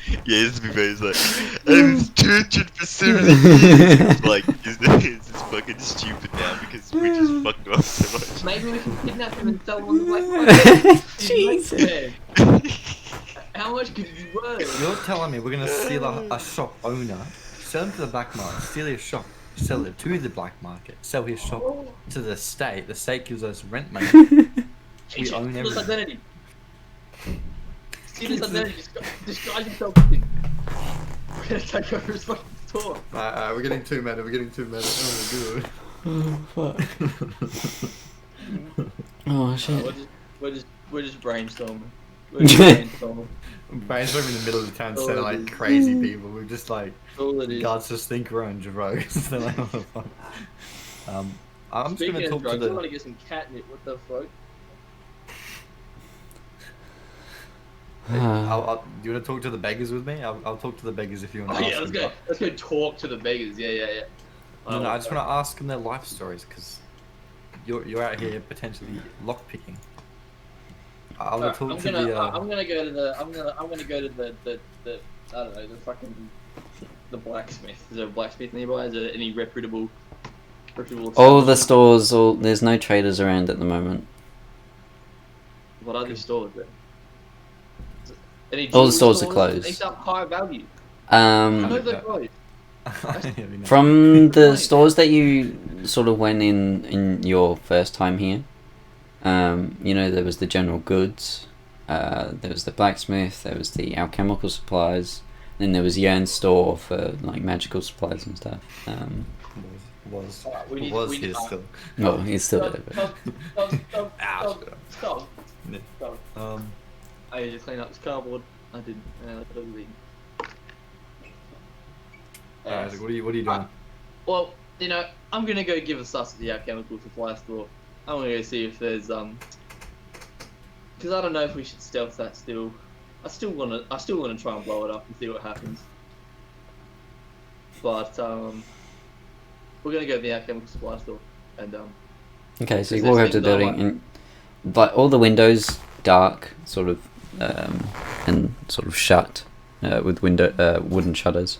yeah, he's the big bad. He's like, I was tortured for 70 years. Like, he's just fucking stupid now because we just fucked him up so much. Maybe we can kidnap him and sell him on the black market. Jesus. How much could you worth? You're telling me we're gonna steal a shop owner, sell him to the black market, steal his shop, sell it to the black market, sell his shop to the state. The state gives us rent money. We own Steal his everything. identity. Steal his identity. Disguise himself as him. We're gonna take over his fucking store. We're getting too meta. We're getting too meta. Oh my god. Oh shit. We're just brainstorming. We're just brainstorming. Brainstorming in the middle of the town, Oh, instead of it like is. crazy people. We're just like All it is. guards just think we're on drugs. They're like, what the fuck? I'm just Speaking gonna of talk drugs, to I want the. to get some catnip. What the fuck? Do you want to talk to the beggars with me? I'll talk to the beggars if you want Oh to. yeah, let's go. Let's go talk to the beggars. Yeah. No, I just want to ask them their life stories because you're out here potentially lockpicking. I will talk to the. I'm gonna go to the. I'm gonna go to the. I don't know, the fucking. The blacksmith. Is there a blacksmith nearby? Is there any reputable? All the stores, there's no traders around at the moment. What other stores there? Any All the jewelry stores are closed. They sell high value. I know Um, they're closed. from the stores that you sort of went in your first time here, you know, there was the general goods, there was the blacksmith, there was the alchemical supplies, then there was Yern's store for like magical supplies and stuff. Was We need- was we here need- still. Well, he's still there. But... Stop. Yeah. I need to clean up this cardboard. I didn't. Leave. Isaac, what are you doing? Well, you know, I'm gonna go give a sus at the alchemical supply store. I'm gonna go see if there's because I don't know if we should stealth that still. I still wanna try and blow it up and see what happens. But we're gonna go to the alchemical supply store and Okay, so you Because walk up to the there's building, things and like all the windows dark, sort of, and sort of shut, with wooden shutters.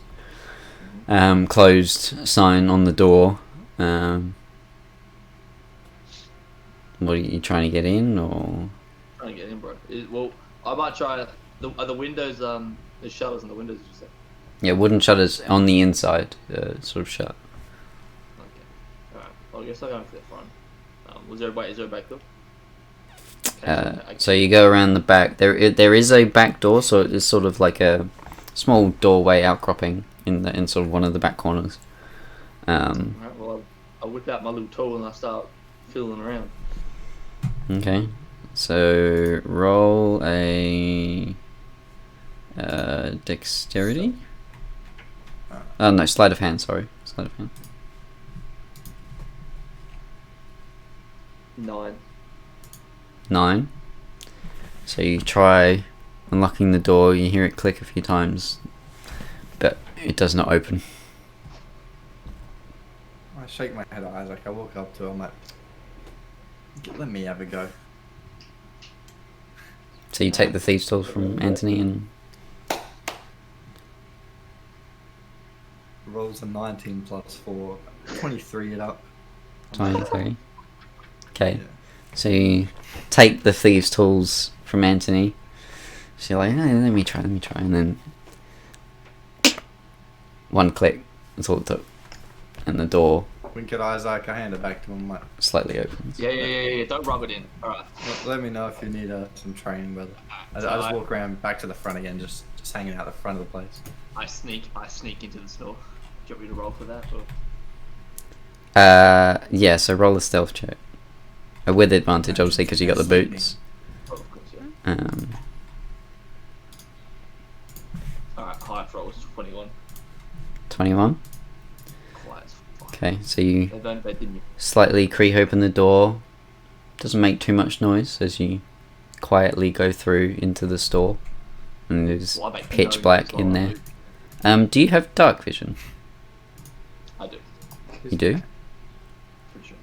Closed sign on the door. What are you trying to get in, or? trying to get in, bro. Well, I might try. Are the windows there's shutters on the windows? Did you say? Yeah, wooden shutters on the inside, sort of shut. Okay. Alright. Well, I guess I'll go into the front. Is there a back door? So you go around the back. There is a back door, so it's sort of like a small doorway outcropping in sort of one of the back corners. Alright, well, I'll whip out my little tool and I start fiddling around. Okay, so roll a dexterity. No, sleight of hand. Sorry, sleight of hand. 9. 9. So you try unlocking the door. You hear it click a few times, but it does not open. I shake my head at Isaac. I walk up to him. I'm like, let me have a go. So you take the thieves' tools from Anthony and Rolls a 19 plus 4, 23 it up. 23. Okay. Yeah. So you take the thieves' tools from Anthony. So you're like, hey, let me try, and then one click. That's all it took, and the door Wink at Isaac. I hand it back to him. Like, slightly opens. Yeah. Don't rub it in. Alright. let me know if you need some training, brother. I just walk around back to the front again, just Just hanging out the front of the place. I sneak into the store. Do you want me to roll for that? Or? Yeah, so roll a stealth check. With advantage, obviously, because you got the boots. Oh, of course, yeah. Alright, highest roll was 21. 21. Quiet as fuck. Okay, so you They didn't. slightly creak open the door. Doesn't make too much noise as you quietly go through into the store. And there's Well, I make pitch no black noise in while I there. do. Do you have dark vision? I do. You do? Pretty sure.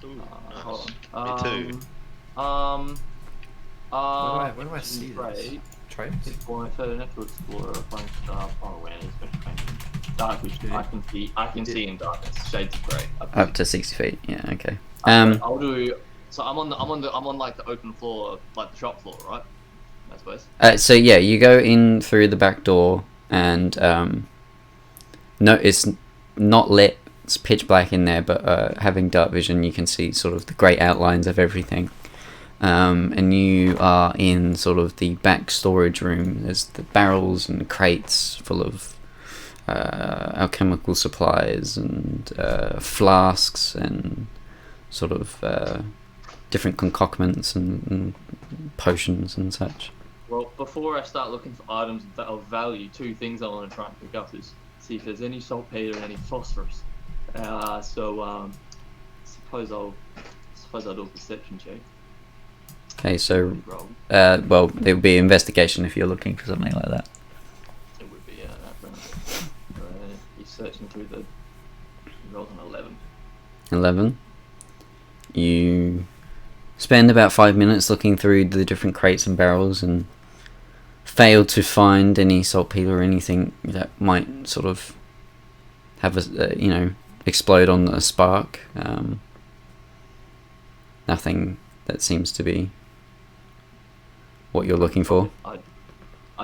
Ooh, Hold nice. on. Me too. Where do I see this? Right. Traits? For a further network explorer, find star, far awareness, special training. Dark vision. Yeah. I can see in darkness. Shades of grey. Up to 60 feet. Yeah. Okay. I'll do. So I'm on like the open floor, like the shop floor, right? I suppose. So yeah, you go in through the back door, and no, it's not lit. It's pitch black in there, but having dark vision, you can see sort of the grey outlines of everything. And you are in sort of the back storage room. There's the barrels and crates full of alchemical supplies and flasks and sort of different concoctions and potions and such. Well, before I start looking for items of value, two things I want to try and pick up is see if there's any saltpeter and any phosphorus. Suppose I'll do a perception check. Okay, so Roll. well, it would be investigation if you're looking for something like that. It would be he's searching through the. He rolled an 11. 11. You spend about 5 minutes looking through the different crates and barrels and fail to find any saltpeter or anything that might sort of have a explode on a spark. Nothing that seems to be what you're looking for. I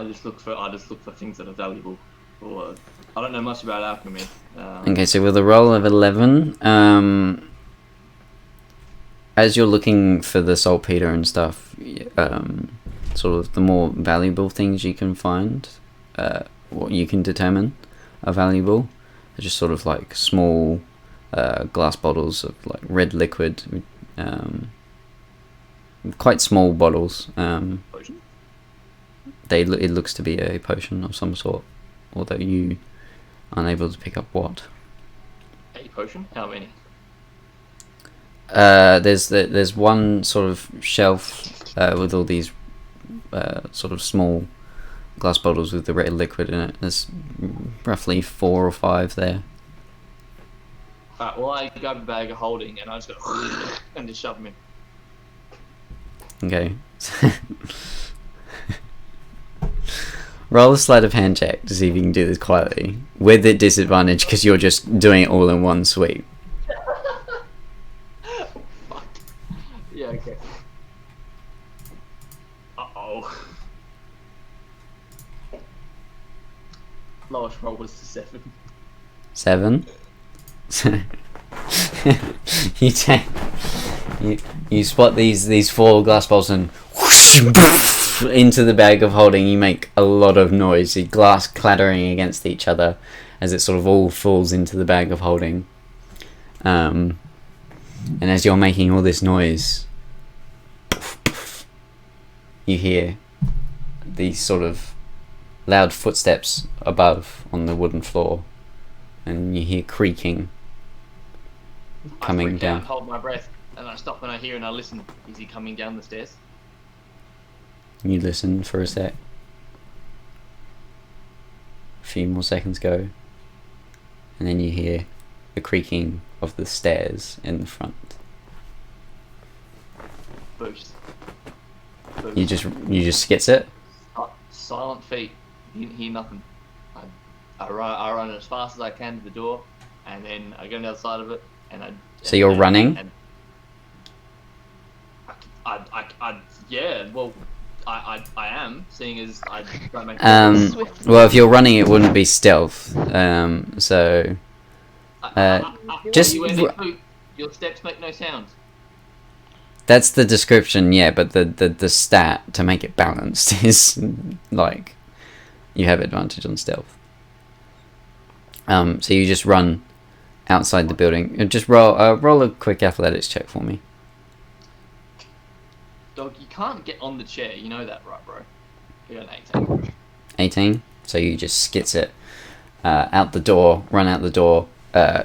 just look for things that are valuable. Or I don't know much about alchemy. Okay, so with a roll of 11, as you're looking for the saltpeter and stuff, sort of the more valuable things you can find, what you can determine are valuable, are just sort of like small glass bottles of like red liquid, quite small bottles. Potion? It looks to be a potion of some sort, although you aren't able to pick up what. A potion? How many? There's one sort of shelf with all these sort of small glass bottles with the red liquid in it. There's roughly 4 or 5 there. Alright, well I grab a bag of holding and I just go and just shove them in. Okay. Roll a sleight of hand check to see if you can do this quietly with the disadvantage because you're just doing it all in one sweep. Yeah, okay. Uh-oh. Lowest roll was 7. 7. You spot these 4 glass balls and whoosh, into the bag of holding. You make a lot of noise, the glass clattering against each other as it sort of all falls into the bag of holding. And as you're making all this noise, you hear these sort of loud footsteps above on the wooden floor, and you hear creaking coming I freak down. out, hold my breath, and I stop when I hear and I listen. Is he coming down the stairs? You listen for a sec. A few more seconds go, and then you hear the creaking of the stairs in the front. Boost. You just skits it. Silent feet. You hear nothing. I run as fast as I can to the door, and then I go on the other side of it, and I. So you're running? And yeah. Well, I am, seeing as I don't make. Well, if you're running, it wouldn't be stealth. So just your steps make no sound. that's the description, yeah. But the stat to make it balanced is like you have advantage on stealth. So you just run outside the building. Just roll a quick athletics check for me. Dog, you can't get on the chair. You know that, right, bro? You got an 18. 18. So you just skits it out the door, run out the door,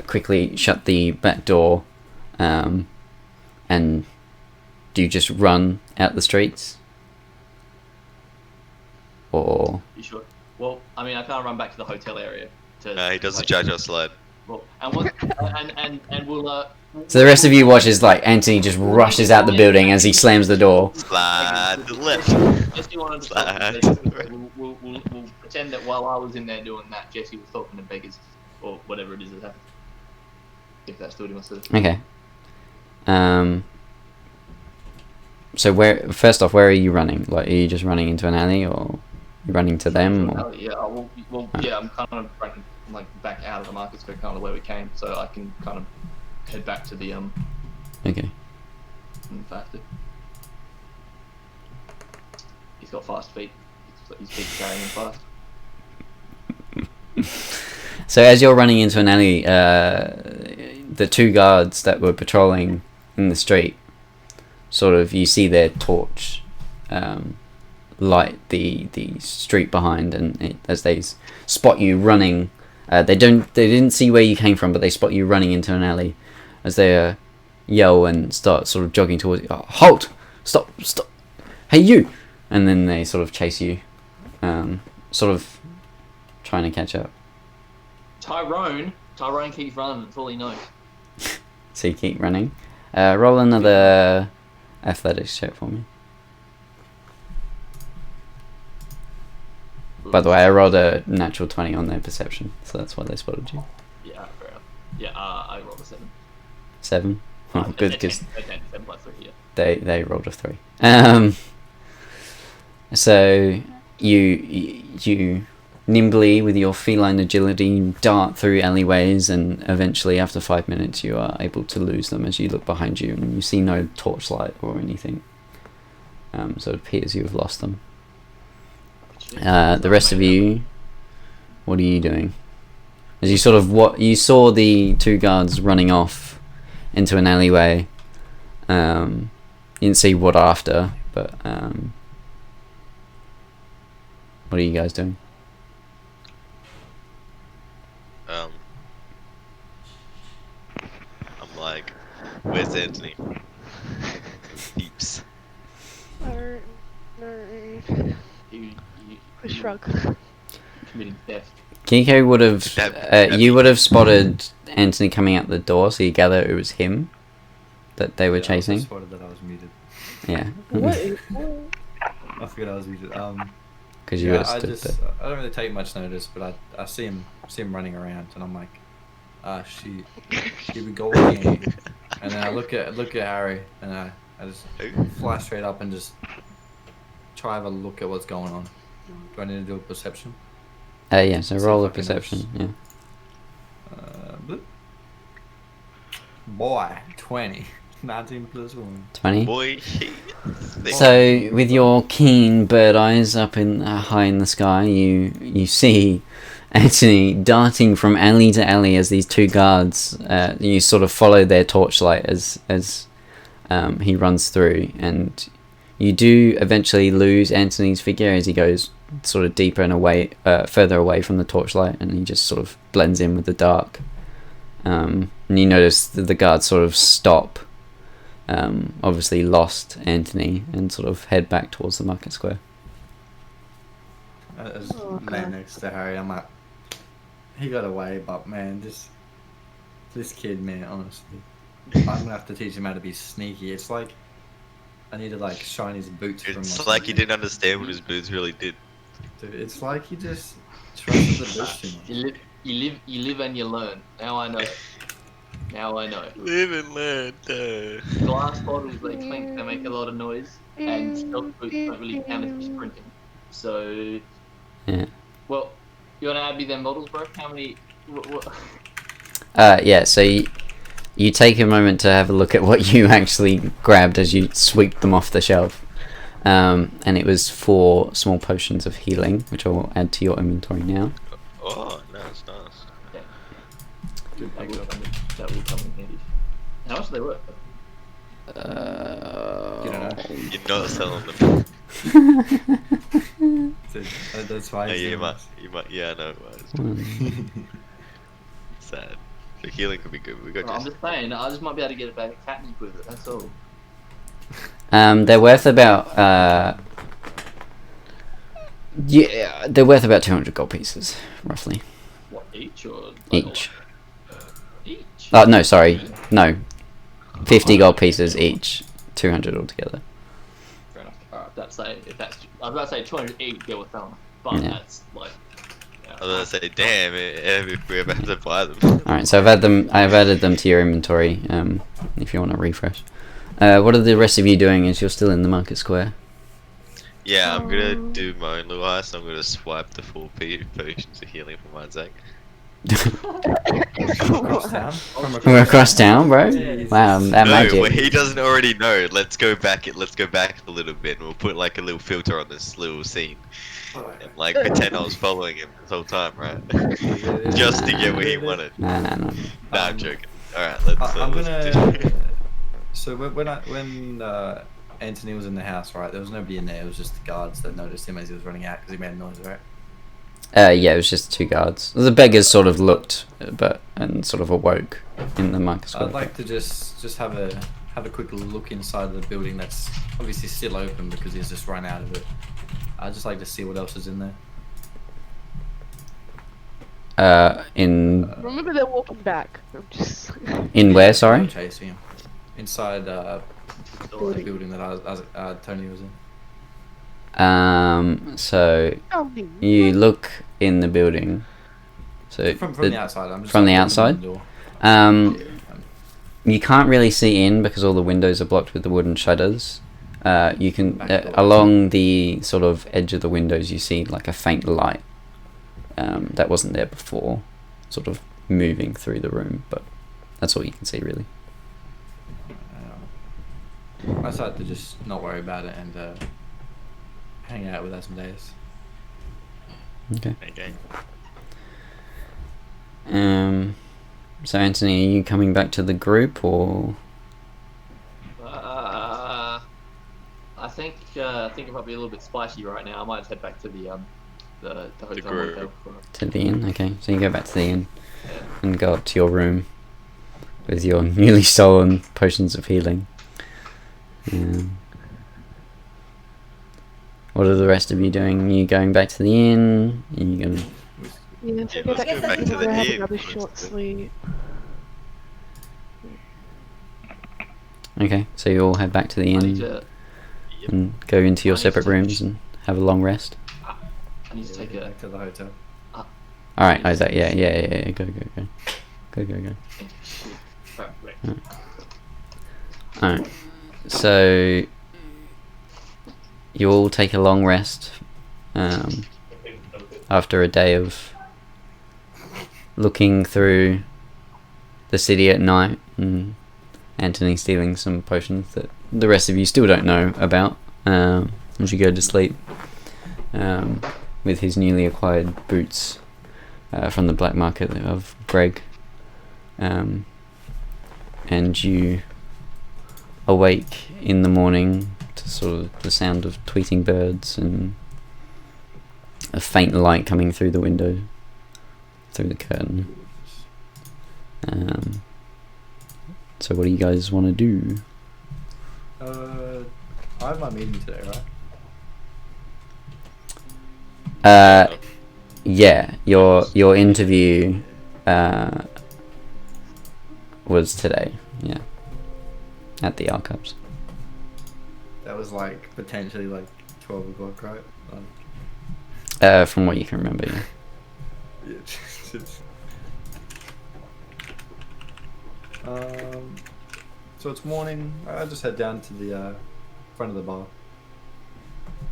quickly shut the back door, and do you just run out the streets? Or... You sure? Well, I mean, I can't run back to the hotel area. He does the JoJo slide. Well, and what? and we'll. So the rest of you watch as like Anthony just rushes out the building as he slams the door. Slide to the left. Jesse wanted to Slide. we'll pretend that while I was in there doing that, Jesse was talking to beggars or whatever it is that happened. If that's still doing sort of. Okay. So first off, where are you running? Like, are you just running into an alley, or you running to them? Or? Yeah, yeah, I'm kind of running like back out of the market square, kind of where we came, so I can kind of head back to the Okay. Faster. He's got fast feet. His feet carrying him fast. So as you're running into an alley, the two guards that were patrolling in the street, sort of, you see their torch light the street behind, and as they spot you running, they didn't see where you came from, but they spot you running into an alley, as they yell and start sort of jogging towards you. Oh, halt! Stop! Hey, you! And then they sort of chase you, sort of trying to catch up. Tyrone keeps running. That's all he knows. So you keep running. Roll another athletics check for me. By the way, I rolled a natural 20 on their perception, so that's why they spotted you. Yeah, fair enough. Yeah, I rolled a 7. 7? Oh, good, because 7 plus 3, yeah. they rolled a 3. So you nimbly, with your feline agility, dart through alleyways, and eventually, after 5 minutes, you are able to lose them as you look behind you, and you see no torchlight or anything. So it appears you have lost them. The rest of you, what are you doing? As you sort of you saw the two guards running off into an alleyway. You didn't see what after, but what are you guys doing? I'm like, where's Anthony? Heaps. No. You Shrug. committing theft. Kiko would have, That- you would have spotted Anthony coming out the door, so you gather it was him that they were Yeah, I also chasing. spotted that I was muted. Yeah, What is I forgot I was muted. because you Yeah, would have stood there. I don't really take much notice, but I see him running around, and I'm like, ah, shit, here we go again. And then I look at Harry, and I just fly straight up and just try to have a look at what's going on. Do I need to do a perception? Yeah, so See roll a if I can perception. Yeah. Bloop. Boy, 20. 19 plus 1. 20. Boy, So with your keen bird eyes up in high in the sky, you see Anthony darting from alley to alley as these two guards. You sort of follow their torchlight as he runs through, and you do eventually lose Anthony's figure as he goes sort of deeper and further away from the torchlight, and he just sort of blends in with the dark. And you notice that the guards sort of stop. Obviously lost Anthony, and sort of head back towards the market square. I just lay next to Harry. I'm like, he got away, but man, this kid, man, honestly, I'm gonna have to teach him how to be sneaky. It's like I need to like shine his boots from. it's like he didn't understand what his boots really did. Dude, it's like he just trusted the boots too much. You live and you learn. Now I know. Live and learn. Glass bottles, they clink, they make a lot of noise, and stealth boots don't really count as sprinting. So, Yeah. well, you want to add me them bottles, bro? How many? What? Yeah. So you take a moment to have a look at what you actually grabbed as you sweep them off the shelf. and it was 4 small potions of healing, which I will add to your inventory now. Oh, nice, nice. Good That pick will up. come in handy. How much do they worth? You don't know. You're not selling them. That's why. Yeah, he's you doing might, this. you might, yeah, I know. It was Hmm. sad. The healing could be good. We got Well, I'm just. just saying, I just might be able to get a bag of catnip with it. That's all. They're worth about yeah, they're worth about 200 gold pieces, roughly. What, each or Each. Each. Oh no, sorry, no, 50 gold pieces each, 200 altogether. Fair enough. Alright, that's say if that's I was about to say 200 each get with them, but Yeah. that's like. Yeah, I was gonna say, damn, if we ever have to buy them. All right, so I've added them to your inventory. If you want to refresh. What are the rest of you doing? As you're still in the market square? Yeah, I'm gonna do my own little heist. I'm gonna swipe the 4 potions of healing for mine sake. Across town. From across town, bro. Jesus. Wow, that No, magic. well, he doesn't already know. Let's go back. Let's go back a little bit, and we'll put like a little filter on this little scene, and like pretend I was following him this whole time, right? Just to get what he wanted. No. Nah, I'm joking. All right, let's. I'm let's gonna. So when Anthony was in the house, right? There was nobody in there. It was just the guards that noticed him as he was running out because he made a noise, right? Yeah, it was just 2 guards. The beggars sort of looked, and sort of awoke in the market square. I'd like to just have a quick look inside of the building that's obviously still open because he's just run out of it. I'd just like to see what else is in there. Remember they're walking back. I'm just. In where? Sorry. Chasing him inside the building that Tony was in. So Oh, you look in the building. So From the outside, I'm just from the like, outside? opening the door. Um, Yeah, you can't really see in because all the windows are blocked with the wooden shutters. You can Back door. along the sort of edge of the windows you see like a faint light that wasn't there before, sort of moving through the room, but that's all you can see really. I decided to just not worry about it and hang out with Asmodeus. Okay. Okay. So Anthony, are you coming back to the group or? I think it might be a little bit spicy right now. I might head back to the hotel group. motel for To the inn? Okay, so you go back to the inn and go up to your room with your newly stolen potions of healing. What are the rest of you doing? Are you going back to the inn? Are you gonna... Yeah, so Yeah, go let's back go back to the have inn. another short sleep. Okay, so you all head back to the I need inn to and go into your I need to separate take a rooms and have a long rest. take a Back to the hotel. Alright, Isaac, yeah, go. right. Alright, so you all take a long rest after a day of looking through the city at night and Anthony stealing some potions that the rest of you still don't know about as you go to sleep with his newly acquired boots from the black market of Greg, and you awake in the morning to sort of the sound of tweeting birds and a faint light coming through the window, through the curtain. So what do you guys want to do? I have my meeting today, right? Yeah, your interview was today, yeah, at the archives. That was like potentially like 12 o'clock, right? From what you can remember, yeah. Yeah. So it's morning. I just head down to the front of the bar.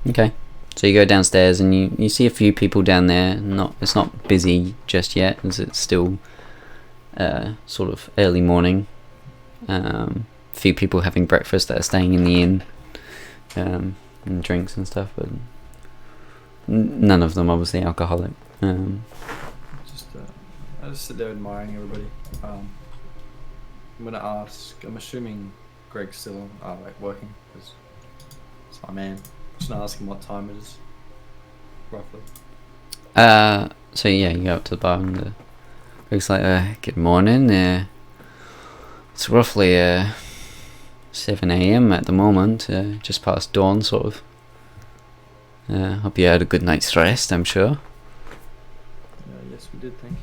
Okay, so you go downstairs and you see a few people down there. It's not busy just yet, as it's still sort of early morning. A few people having breakfast that are staying in the inn. and drinks and stuff, but none of them obviously alcoholic. Just I just sit there admiring everybody. I'm gonna ask. I'm assuming Greg's still like working because it's my man. Just gonna ask him what time it is, roughly. So yeah, you go up to the bar and Greg's like, good morning. It's roughly 7 a.m. at the moment, just past dawn, sort of. Hope you had a good night's rest, I'm sure. Yes, we did. Thank you.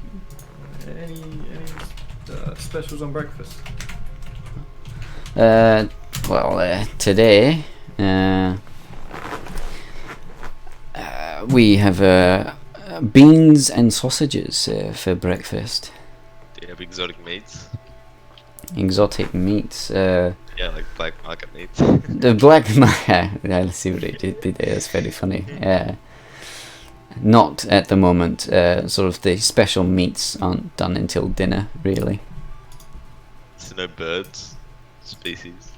Any specials on breakfast? Well, today we have beans and sausages for breakfast. Do you have exotic meats? Exotic meats. Yeah, like black market meats. The black market. Let's see what it did there. That's very funny. Not at the moment. Sort of the special meats aren't done until dinner, really. So no birds, species.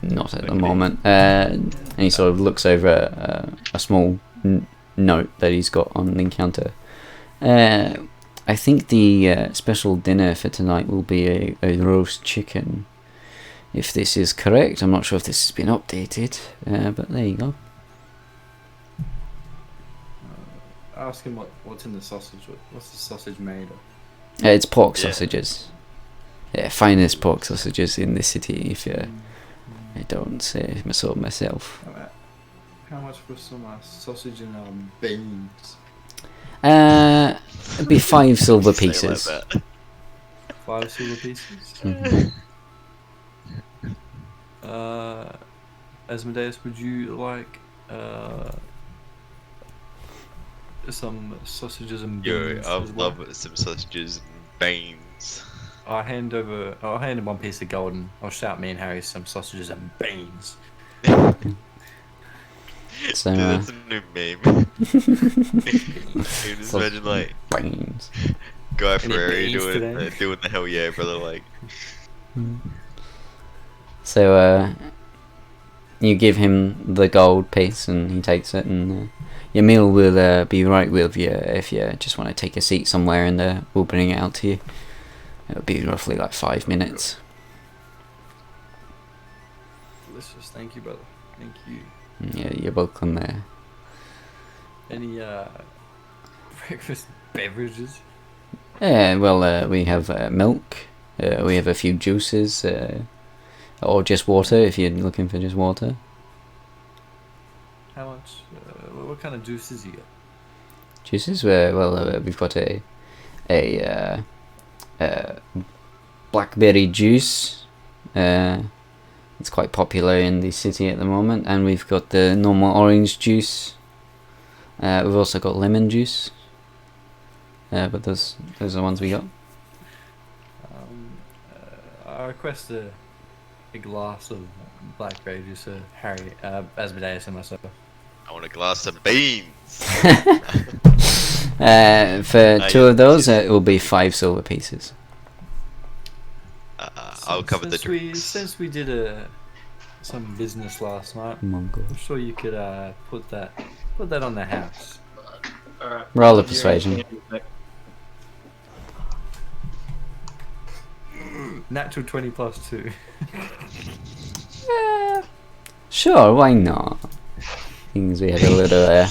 Not at the Okay. moment. And he sort of looks over a small note that he's got on the counter. I think the special dinner for tonight will be a roast chicken. If this is correct, I'm not sure if this has been updated, but there you go. Ask him what's in the sausage. What's the sausage made of? It's pork Yeah. sausages. Yeah, finest pork sausages in the city, if I don't say so myself. How much for some sausage and beans? It'd be 5 silver Say it pieces. like that. 5 silver pieces. Mhm. Asmodeus, would you like some sausages and Yo, beans I as well? love some sausages and beans. I'll hand him 1 piece of gold and I'll shout me and Harry some sausages and beans. So, Dude, that's a new meme. Dude, just imagine like beans. Guy Any Ferrari beans doing today? doing the hell yeah, brother. Like, So, you give him the gold piece and he takes it, and your meal will be right with you if you just want to take a seat somewhere, and we'll bring it out to you. It'll be roughly like 5 minutes. Delicious, thank you, brother. Thank you. Yeah, you're welcome there. Any breakfast beverages? Yeah, well, we have milk, we have a few juices, or just water if you're looking for just water. How much? What kind of juices you got? Juices, we've got a blackberry juice. It's quite popular in the city at the moment, and we've got the normal orange juice. We've also got lemon juice. But those are the ones we got. I request a glass of blackberry juice, Harry, Asmodeus, and myself. I want a glass of beans. For Ah, 2 yeah, of those, yes. it will be 5 silver pieces. I'll cover the Since we drinks. since we did some business last night, Mongol. I'm sure you could put that on the house. Alright. Roll a You're persuasion. in- Natural 20 plus 2. Sure, why not? Things we had a little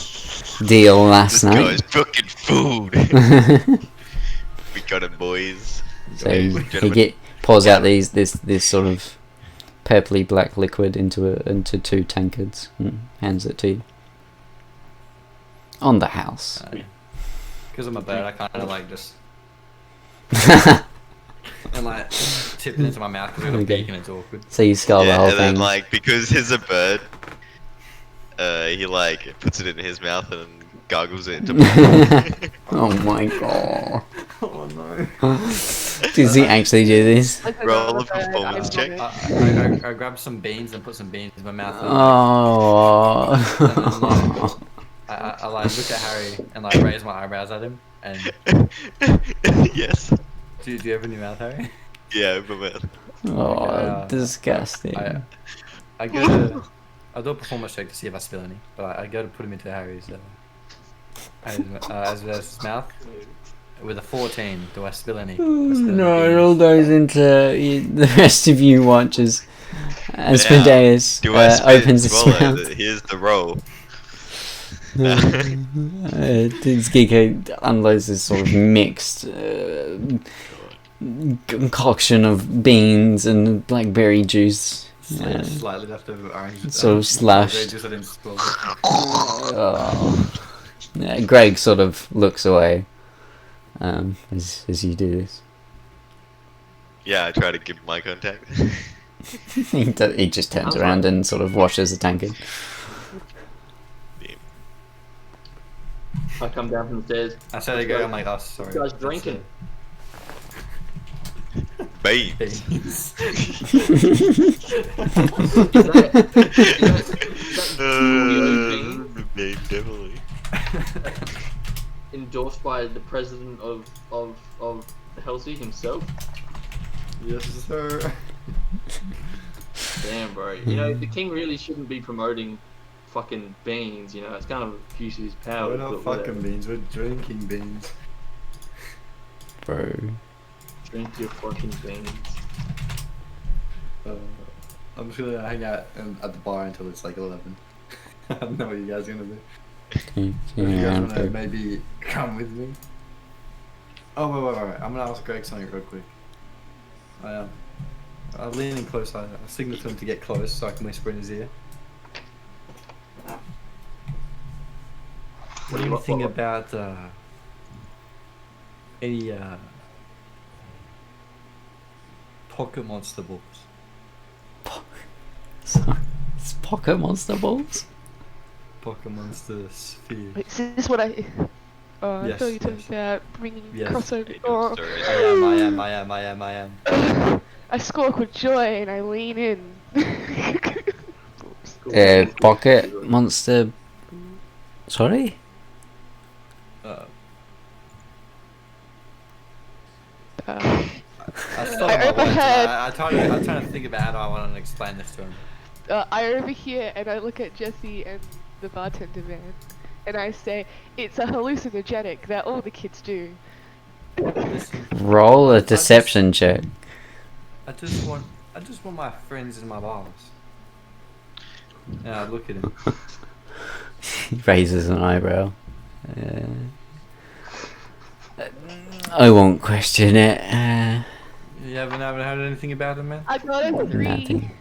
deal last This night. guy's cooking food. We got it, boys. So Ladies he and gentlemen. pours out this sort of purpley black liquid into 2 tankards and hands it to you. On the house. Because I'm a bird, I kind of like just and like tip it into my mouth because I got a Okay. beak and it's awkward. So you scull the Yeah, whole and then thing. like because he's a bird, he like puts it in his mouth and gargles it into. Oh my god. Oh no! Does he actually do this? Like I Roll go a to bed, performance I check. vomit. I grabbed some beans and put some beans in my mouth. And, Oh. I like look at Harry and like raise my eyebrows at him. And Yes. do you have any mouth, Harry? Yeah, but man. Oh, Okay, disgusting. I go to I'll do a performance check to see if I spill any. But I go to put him into Harry's his mouth with a 14. Do I spill any? No, it all goes into the rest of you watch as Asmodeus Do I spit opens his swallow? mouth. Here's the roll. Geeko unloads this sort of mixed concoction of beans and blackberry juice. Slightly left over orange. Sort of slashed. Just let him spill. Greg sort of looks away as you do this. Yeah, I try to give my contact. He just turns around and sort of washes the tankard. I come down from the stairs. I said to go. I'm like, oh, sorry. You guys drinking? Beans. Beans. Beans, definitely. Endorsed by the president of Halsey himself. Yes, sir. Damn, bro. You know, the king really shouldn't be promoting fucking beans. You know, it's kind of abuse of his power. We're not but fucking whatever. beans. We're drinking beans. Bro. Drink your fucking beans. I'm just gonna hang out at the bar until it's like 11. I don't know what you guys are gonna do. If you guys wanna maybe come with me. Oh wait. I'm gonna ask Greg something real quick. I'll lean in close. I signal to him to get close so I can whisper in his ear. What do you think about any pocket monster balls? Sorry, it's pocket monster balls. Pocket monster sphere. Wait, is this what I? Oh, I Yes, thought you were yes. talking about bringing Yes. crossover. Angel Oh, stories. I am. I squawk with joy and I lean in. Pocket monster. Sorry? I stole I my words. overheard. I'm trying to think about how do I want to explain this to him. I overhear and I look at Jesse and the bartender man, and I say, "It's a hallucinogenic that all the kids do." Listen, Roll a deception check. I just want my friends in my bars. And I look at him. He raises an eyebrow. I won't question it. You haven't heard anything about him, man? I got a 3. Nothing.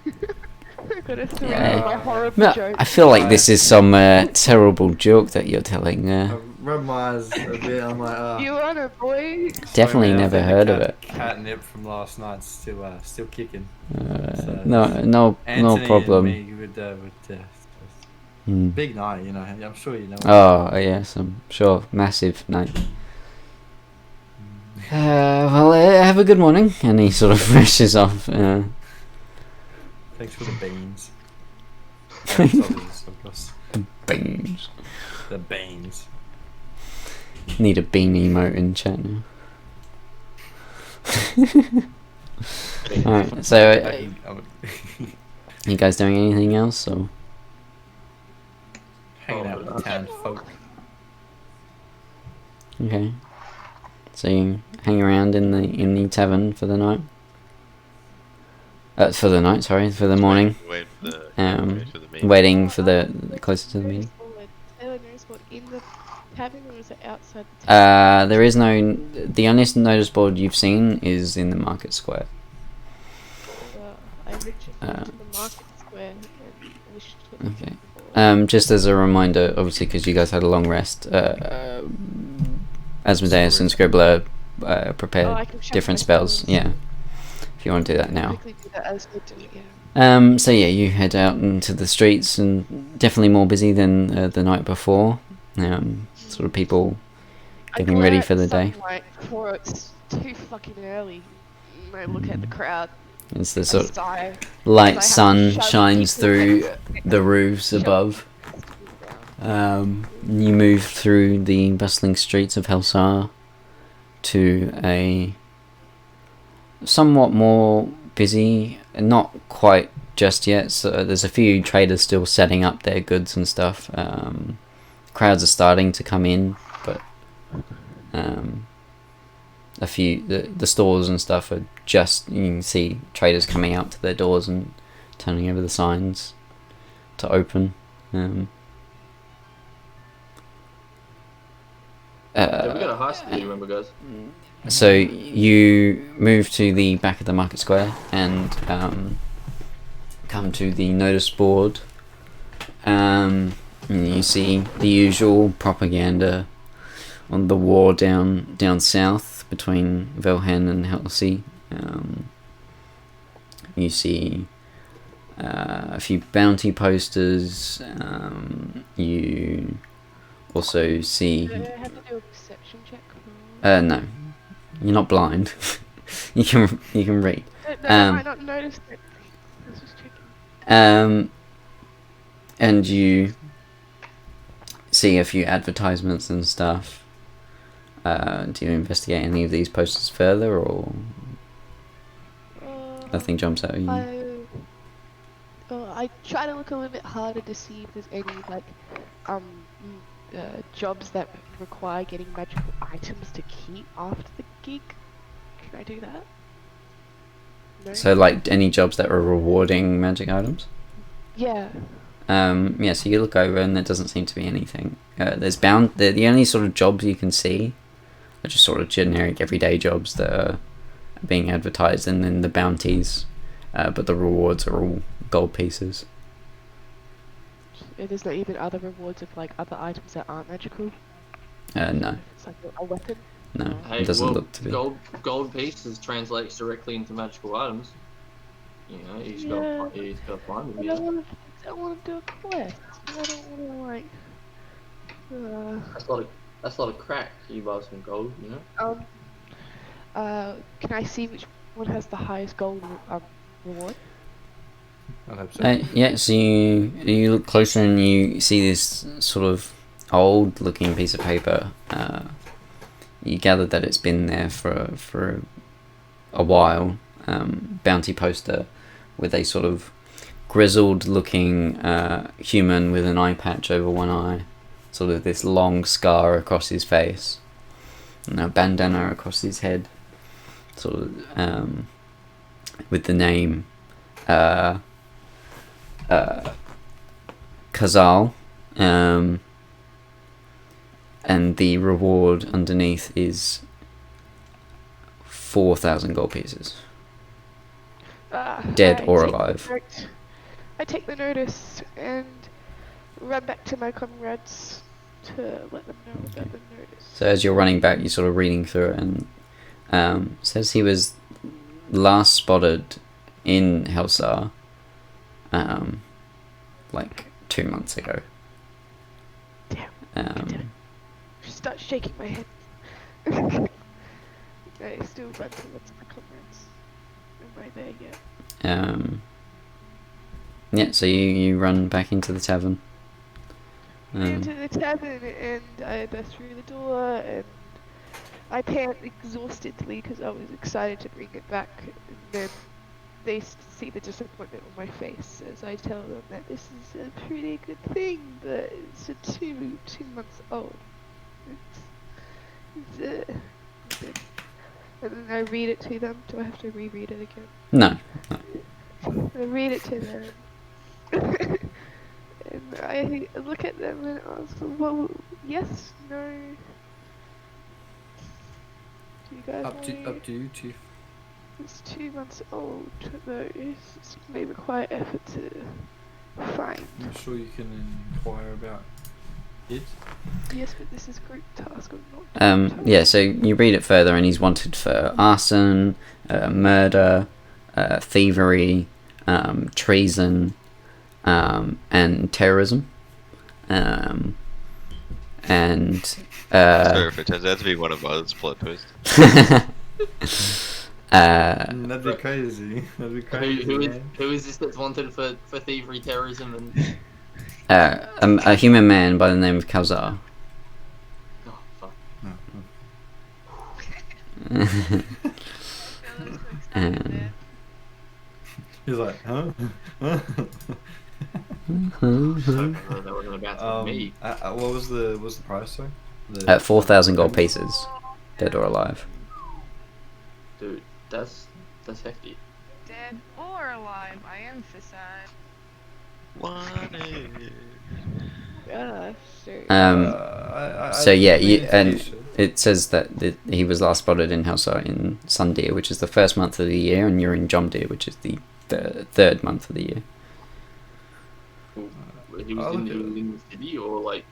I got a 3 Yeah. on my horrible No, joke. I feel like this is some terrible joke that you're telling. I rub my eyes a bit. I'm like, You on a boy? Definitely never heard of it. Catnip from last night's still kicking. So, No Anthony problem. And me would Hmm. big night, you know. I'm sure you know. Oh, yes, I'm sure. Massive night. Well, have a good morning. And he sort of rushes off. Thanks for the beans. Of course. Beans. The beans. Need a bean emote in chat now. Alright, so you guys doing anything else? Or? Hanging out with the town folk. Okay. So you hang around in the tavern for the night? For the morning. Wait for the, Um, wait for the meeting. Waiting for the closer to the meeting. In the tavern or is it outside the tavern? There is no. The only notice board you've seen is in the market square. I reached into the market square and wished to Okay. Just as a reminder, obviously, because you guys had a long rest, Asmodeus and Scribbler prepared I can check different my spells. Yeah, if you want to do that now. quickly do that as we do it, yeah. So yeah, you head out into the streets, and definitely more busy than the night before. Sort of people getting ready for the day. Before it's too fucking early. And I look at the crowd. It's the I sort of sigh. light I have sun to shove shines people through back. the roofs above. You move through the bustling streets of Helsar to a somewhat more busy, not quite just yet. So there's a few traders still setting up their goods and stuff. Crowds are starting to come in, but a few the stores and stuff are just, you can see traders coming out to their doors and turning over the signs to open. Yeah, we got a heist to do, remember, guys? So you move to the back of the market square and come to the notice board. And you see the usual propaganda on the war down south between Velhen and Halsey. You see a few bounty posters. You also see. Do I have to do a perception check? No, you're not blind. you can read. No, I might not notice it. I was just checking. And you see a few advertisements and stuff. Do you investigate any of these posters further, or nothing jumps out at you? I try to look a little bit harder to see if there's any like jobs that require getting magical items to keep after the gig. Can I do that? No? So, like, any jobs that are rewarding magic items? Yeah. Yeah, so you look over and there doesn't seem to be anything. The only sort of jobs you can see are just sort of generic everyday jobs that are being advertised, and then the bounties, but the rewards are all gold pieces. There's not even other rewards of like other items that aren't magical. No, It's like a weapon. no, Hey, it doesn't well, look to be. gold pieces translates directly into magical items. You know, you just gotta find them. I Yeah. don't want to do a quest. I don't want to like. That's a lot of crack. You buy some gold, you know. Can I see which one has the highest gold reward? I'd hope so. Yeah, so you look closer and you see this sort of old-looking piece of paper. You gather that it's been there for a while. Bounty poster with a sort of grizzled-looking human with an eye patch over one eye, sort of this long scar across his face, and a bandana across his head, sort of with the name Kazal, and the reward underneath is 4,000 gold pieces. Dead I or take the alive. note- I take the notice and run back to my comrades to let them know about the notice. So as you're running back, you're sort of reading through it, and says he was last spotted in Helsar, like 2 months ago. Damn. Start shaking my head. I still run towards my comrades. Am I there yet? Yeah, so you run back into the tavern. Into the tavern and I burst through the door and I pant exhaustedly because I was excited to bring it back. And then they see the disappointment on my face as I tell them that this is a pretty good thing, but it's a two months old. And then I read it to them. Do I have to reread it again? No. I read it to them. And I look at them and ask them, well, yes, no. Do you guys Up to you, Chief. It's 2 months old, though. It may require effort to find. I'm sure you can inquire about it. Yes, but this is group task, not task. Yeah, so you read it further, and he's wanted for arson, murder, thievery, treason, and terrorism. And Sorry if it turns out to be one of ours plot twists. That'd be crazy. That'd be crazy. Who is this that's wanted for thievery, terrorism, and a human man by the name of Kalzar. oh fuck. He's like, huh? Huh? That wasn't about me. What was the price, sorry? At 4,000 gold pieces, dead or alive. Dude, that's hefty. Dead or alive, I emphasize. Wanted. Gosh, sure. So yeah, lean into and Keisha. it says that he was last spotted in Helsar in Sundeer, which is the first month of the year, and you're in Jomdeer, which is the third month of the year. He was in the city, or like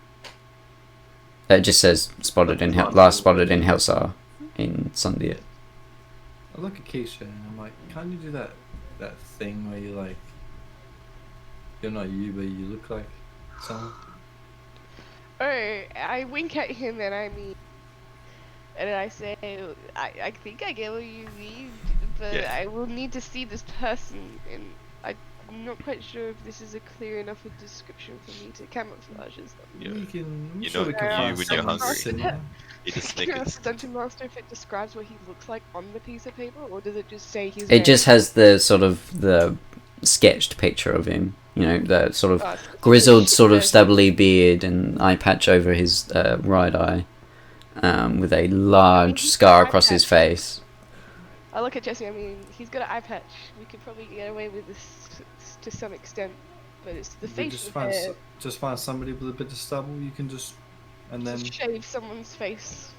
It just says spotted in last spotted in Helsar in Sundeer. I look at Keisha and I'm like, can't you do that thing where you like, you're not you, but you look like someone? Oh, I wink at him and I mean, and I say, I think I get what you mean, but Yeah. I will need to see this person, and I'm not quite sure if this is a clear enough a description for me to camouflage as them. Yeah. We can, You sure know we can you find when you're someone hungry. similar. Eat a Can I ask Snickers. the Dungeon Master if it describes what he looks like on the piece of paper, or does it just say his It name? just has the sort of the sketched picture of him. You know, the sort of Oh, it's grizzled, sort of version. stubbly beard and eye patch over his right eye, with a large he's scar got eye across his patch. face. I look at Jesse, I mean, he's got an eye patch. We could probably get away with this to some extent, but it's the We just facial hair. just find somebody with a bit of stubble. You can just, and then Just shave someone's face.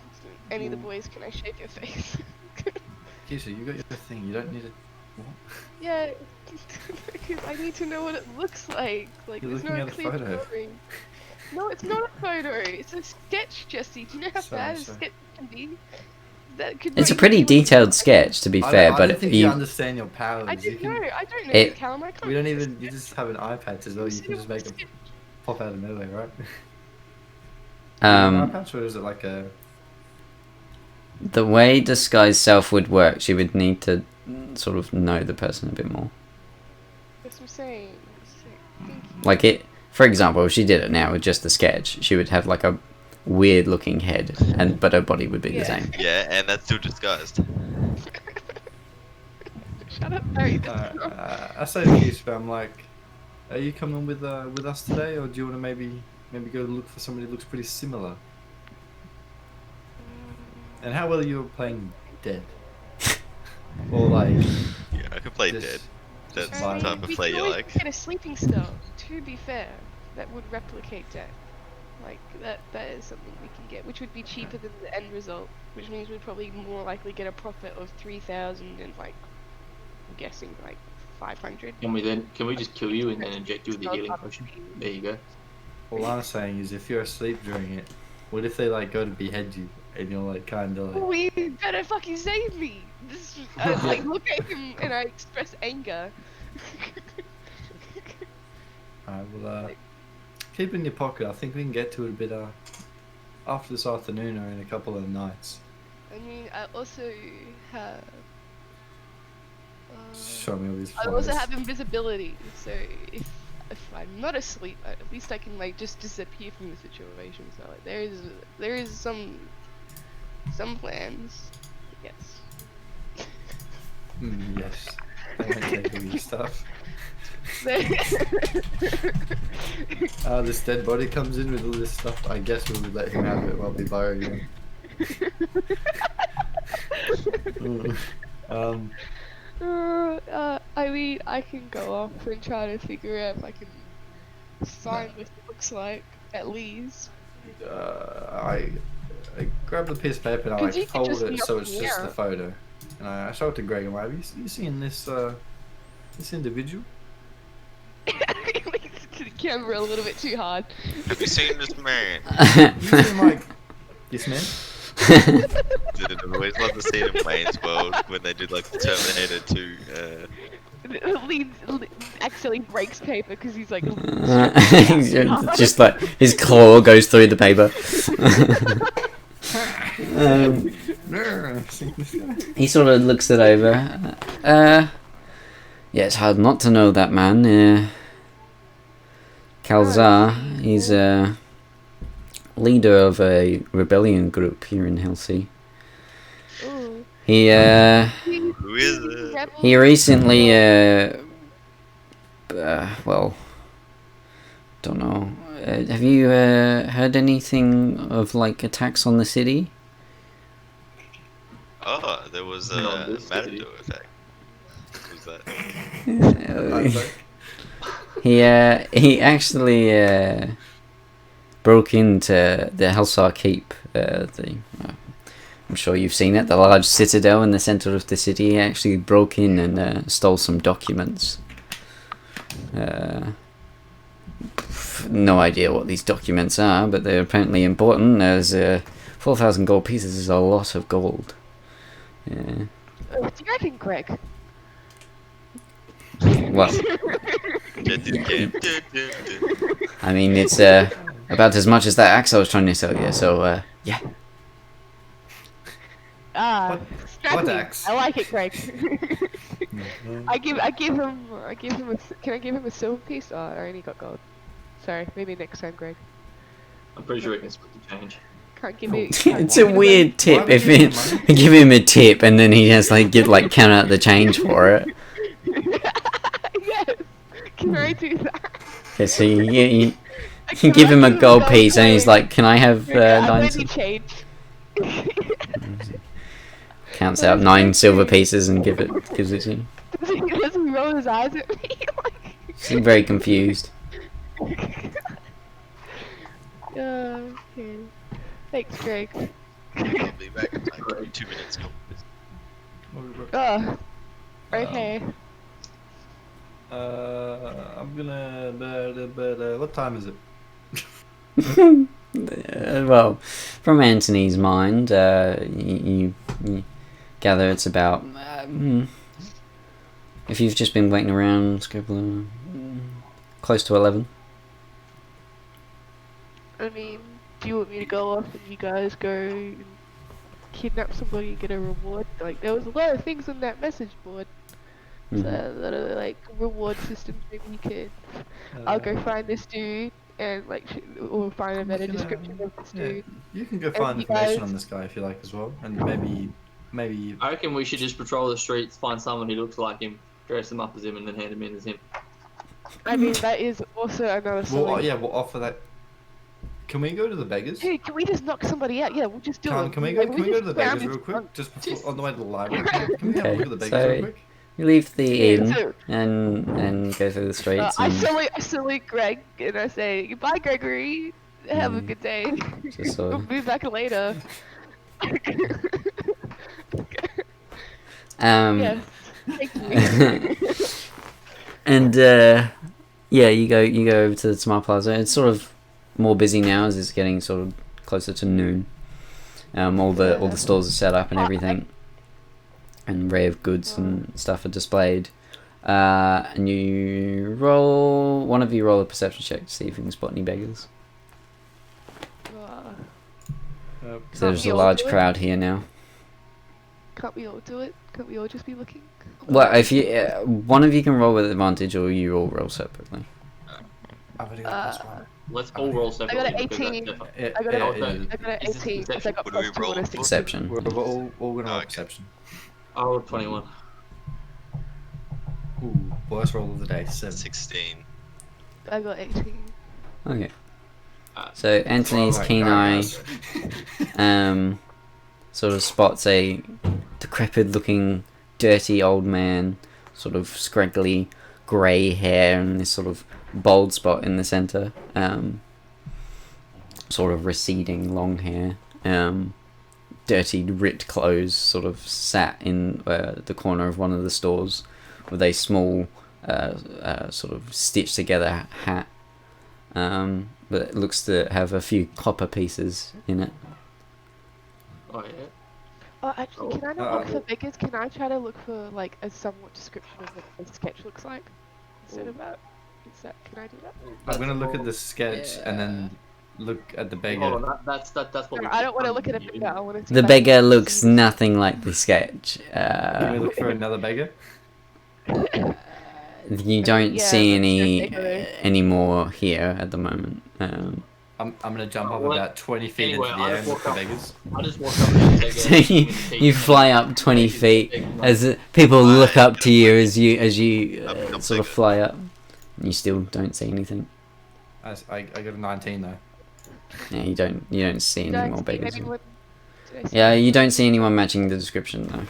Any of the boys, can I shave your face? Keisha, you got your thing. You don't need it. What? Yeah, because I need to know what it looks like. Like, You're there's looking no at a clear photo. drawing. No, it's not a photo. It's a sketch, Jesse. Do you know how Sorry, bad a sorry. sketch can be? That could It's a not pretty even be what- detailed sketch, to be fair, I but don't think you you, understand your powers. I You didn't can, know. I don't know, It- Callum. I can't. we don't even. You just have an eye patch as well. You See can just what make it sketch- pop out of nowhere, right? An eye um, patch, or is it like a? the way disguise self would work, she would need to sort of know the person a bit more. That's what I'm saying. Thank you. Like it, for example, if she did it now with just the sketch, she would have like a weird looking head, but her body would be the Yeah. same. Yeah, and that's still disguised. Shut up, Harry. This is not- I say to Keisha, I'm like, are you coming with us today, or do you want to maybe go look for somebody who looks pretty similar? And how well are you playing dead? Or like, Yeah, I could play Just- dead. just That's violent. the type of we play can you always like. get a sleeping spell. To be fair, that would replicate death. Like that is something we can get, which would be cheaper than the end result, which means we'd probably more likely get a profit of 3,000 and like, I'm guessing like 500. Can we just kill you and then inject you with the healing potion? There you go. all I'm saying is, if you're asleep during it, what if they like go to behead you, and you're like kind of like, We better fucking save me. This like look at him and I express anger. alright, well, keep it in your pocket. I think we can get to it a bit after this afternoon or in a couple of nights. I mean, I also have. Show me all these I also flies. have invisibility, so if I'm not asleep, at least I can like just disappear from the situation. So like, there is some plans. Yes. Yes. They won't take all your stuff. This dead body comes in with all this stuff. I guess we would let him have it while we borrow you. I mean, I can go off and try to figure out if I can find what it looks like, at least. I grab the piece of paper and I 'Cause you like could fold just it so knock it's me just the out. photo. And I show it to Greg and I'm like, have you seen this this individual? To the camera a little bit too hard. Have you seen this man? You seem like this man? Did I always love to see it in Wayne's World when they did like the Terminator 2. Leeds accidentally breaks paper because he's like. Just like his claw goes through the paper. See this guy? He sort of looks it over. Yeah, it's hard not to know that man. Kalzar, he's a leader of a rebellion group here in Helsey. Ooh. He Who is it? he recently well, don't know. Have you heard anything of like attacks on the city? Oh, there was a Not this city. Matador attack. What was that? He actually broke into the Helsar Keep. I'm sure you've seen it, the large citadel in the center of the city. He actually broke in and stole some documents. No idea what these documents are, but they're apparently important. There's 4,000 gold pieces is a lot of gold. Yeah. What do you reckon, Greg? Well, I mean, it's about as much as that axe I was trying to sell you, so yeah. Ah, What striking. axe? I like it, Greg. I give him can I give him a silver piece? Oh, I only got gold. Sorry, maybe next time, Greg. I'm pretty sure we can split the change. Can't give you. It's a weird tip if it, give him a tip and then he has like count out the change for it. Yes. Can I do that? Okay, so you give him a gold piece and he's like, "Can I have I'm 9 only change. Counts out 9 silver pieces and gives it to you. He doesn't roll his eyes at me. Seem very confused. Okay. Thanks, Greg. I'll be back in like 2 minutes. Oh. Okay. I'm gonna. What time is it? Well, from Anthony's mind, you gather it's about. If you've just been waiting around, Scribbler, close to 11. I mean, do you want me to go off and you guys go and kidnap somebody and get a reward? Like, there was a lot of things on that message board. So, a lot of, like, reward systems maybe you could. I'll go find this dude and, like, or find a better description of this dude. You can go And find you information guys- on this guy if you like as well, and maybe. I reckon we should just patrol the streets, find someone who looks like him, dress him up as him, and then hand him in as him. I mean, that is also another solution. We'll offer that. Can we go to the beggars? Hey, can we just knock somebody out? Yeah, we'll just do it. Can we Like, go to just the grab beggars his real quick? trunk. Just before, on the way to the library. Can we have a Okay, look at the beggars so- real quick? You leave the Yeah, inn so- and go through the streets. I and salute Greg and I say, goodbye, Gregory. Have a good day. just We'll be back later. Yes. Thank you. And yeah, you go over to the Smart Plaza. It's sort of more busy now as it's getting sort of closer to noon. All the stores are set up and everything, and array of goods and stuff are displayed. And one of you roll a perception check to see if you can spot any beggars. Because there's a large crowd here now. Can't we all do it? Can't we all just be looking? Well, if you one of you can roll with advantage, or you all roll separately. I've already got this one. Let's all roll I separately. got an because that's 18. different. I got Yeah, an Is this 18 because I got What do we plus 2 roll on a for? 16. Perception. We're all gonna roll Okay. perception. I rolled 21. Ooh, worst roll of the day, 7. 16. I got 18. Okay. So Anthony's Alright, keen eye guys. sort of spots a decrepit-looking, dirty old man, sort of scraggly grey hair and this sort of bald spot in the centre. Sort of receding long hair. Dirty, ripped clothes, sort of sat in the corner of one of the stores with a small, sort of stitched together hat. But it looks to have a few copper pieces in it. Oh yeah. Oh, actually, can I not look for beggars? Can I try to look for, like, a somewhat description of what the sketch looks like? Instead of that? Can I do that? I'm gonna look at the sketch and then look at the beggar. Hold on, that's what No, we I don't want to did. look at a beggar. I want to see The if I beggar can looks see- nothing like the sketch. Can we look for another beggar? You don't Yeah, see let's go take a look. any more here at the moment. I'm gonna jump up Well, about 20 feet anyway, into the I air and look walk for up. beggars. I just walk up and take So you fly up 20 feet as people look up to you as you sort of fly up. You still don't see anything. I got a 19 though. Yeah, you don't see any Did I more see beggars. anyone? Did I see Yeah, you don't see anyone matching the description though.